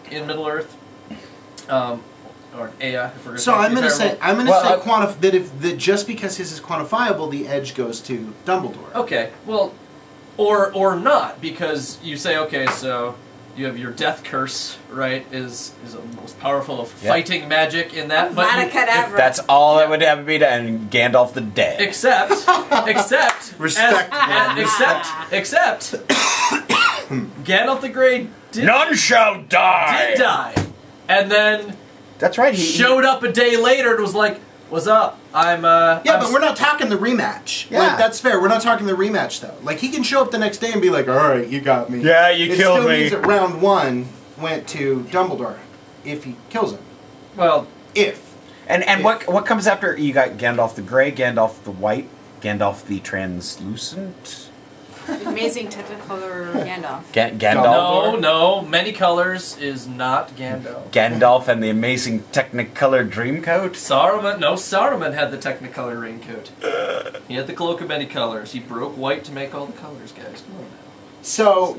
Speaker 2: Middle Earth. Or Aya, if we're
Speaker 4: so I'm going to say that just because his is quantifiable, the edge goes to Dumbledore.
Speaker 2: Okay, well, or not, because you say, okay, so you have your death curse, right? Is the most powerful of fighting magic in that. But
Speaker 1: that's all it would have to be to end Gandalf the Dead.
Speaker 2: Except
Speaker 4: respect.
Speaker 2: Except Gandalf the Grey
Speaker 1: none shall die.
Speaker 2: Did die, and then
Speaker 1: that's right. He
Speaker 2: showed up a day later and was like, "What's up?
Speaker 4: But we're not talking the rematch. Yeah. Like, that's fair. We're not talking the rematch, though. Like, he can show up the next day and be like, all right, you got me.
Speaker 1: Yeah, you killed me.
Speaker 4: It still means that round one went to Dumbledore if he kills him.
Speaker 2: Well,
Speaker 4: if.
Speaker 1: And what comes after? You got Gandalf the Grey, Gandalf the White, Gandalf the Translucent.
Speaker 5: Amazing Technicolor Gandalf.
Speaker 1: Gandalf.
Speaker 2: No. Many Colors is not Gandalf.
Speaker 1: Gandalf and the Amazing Technicolor Dreamcoat.
Speaker 2: Saruman had the Technicolor raincoat. He had the cloak of many colors. He broke white to make all the colors, guys. Come on now. So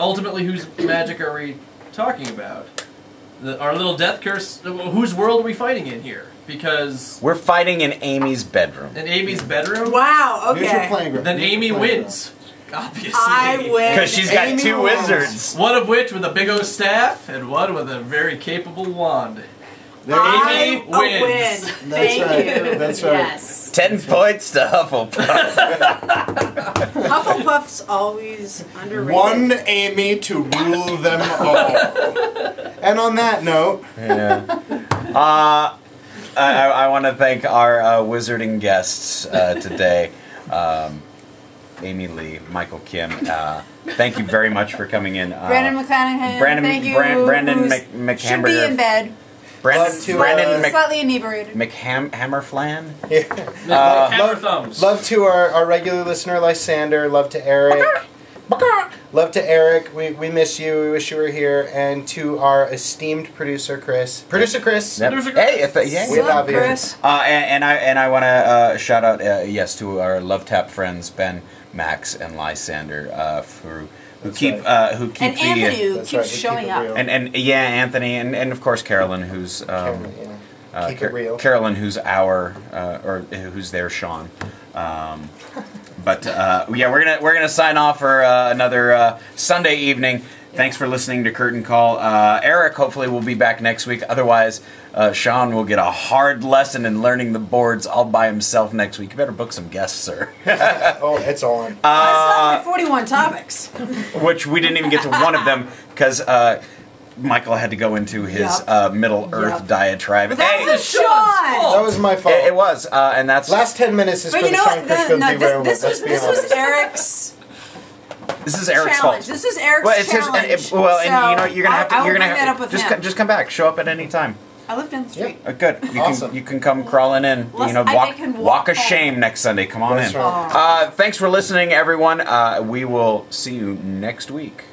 Speaker 2: ultimately, whose magic are we talking about? Our little death curse. Whose world are we fighting in here? Because
Speaker 1: we're fighting in Amy's bedroom.
Speaker 2: In Amy's bedroom?
Speaker 5: Wow. Okay.
Speaker 2: Then Amy wins. Obviously.
Speaker 5: I win.
Speaker 1: Because she's got
Speaker 5: Amy
Speaker 1: two
Speaker 5: wins.
Speaker 1: wizards.
Speaker 2: One of which with a big old staff, and one with a very capable wand.
Speaker 5: I
Speaker 2: Amy wins.
Speaker 5: Thank you.
Speaker 4: That's right.
Speaker 5: Yes.
Speaker 1: 10 points to Hufflepuff.
Speaker 5: Hufflepuff's always underrated.
Speaker 4: One Amy to rule them all. And on that note,
Speaker 1: I want to thank our wizarding guests today, Amy Leigh, Michael Kimm. Thank you very much for coming in.
Speaker 5: Brandon McClenahan. Thank you.
Speaker 1: Brandon
Speaker 5: Should be in bed.
Speaker 1: Brandon
Speaker 5: Slightly inebriated.
Speaker 1: Hammerflan.
Speaker 2: Hammer thumbs.
Speaker 4: love to our regular listener Lysander. Love to Erik. Love to Erik. We miss you. We wish you were here. And to our esteemed producer Chris. Producer Chris.
Speaker 1: Yep. Hey,
Speaker 4: we love you.
Speaker 5: Chris.
Speaker 1: And I want to shout out to our Love Tap friends Ben, Max, and Lysander who keep
Speaker 5: and Anthony who keeps showing up.
Speaker 1: And Anthony and of course Carolyn who's
Speaker 4: keep it real.
Speaker 1: Carolyn who's or who's there Sean. But we're gonna sign off for another Sunday evening. Thanks for listening to Curtain Call. Erik hopefully will be back next week. Otherwise, Sean will get a hard lesson in learning the boards all by himself next week. You better book some guests, sir.
Speaker 4: Oh, it's on.
Speaker 5: I saw my 41 topics.
Speaker 1: Which we didn't even get to one of them because Michael had to go into his Middle Earth diatribe.
Speaker 5: But that was Sean.
Speaker 4: That was my fault.
Speaker 1: It was, and that's
Speaker 4: last 10 minutes is
Speaker 5: But
Speaker 4: for
Speaker 5: you
Speaker 4: the
Speaker 5: know
Speaker 4: Sean
Speaker 5: what?
Speaker 4: Chrisfield derailment.
Speaker 5: This was Eric's.
Speaker 1: This is Eric's
Speaker 5: challenge.
Speaker 1: fault.
Speaker 5: This is Eric's
Speaker 1: well, it's
Speaker 5: challenge.
Speaker 1: and you know you're gonna have to.
Speaker 5: I will
Speaker 1: You're gonna
Speaker 5: bring that up with him.
Speaker 1: just come back. Show up at any time.
Speaker 5: I live down the street.
Speaker 1: Good. You can come crawling in.
Speaker 5: Plus,
Speaker 1: you know,
Speaker 5: I can
Speaker 1: walk of
Speaker 5: home.
Speaker 1: shame next Sunday. Come on
Speaker 4: That's
Speaker 1: in.
Speaker 4: right.
Speaker 1: Thanks for listening, everyone. We will see you next week.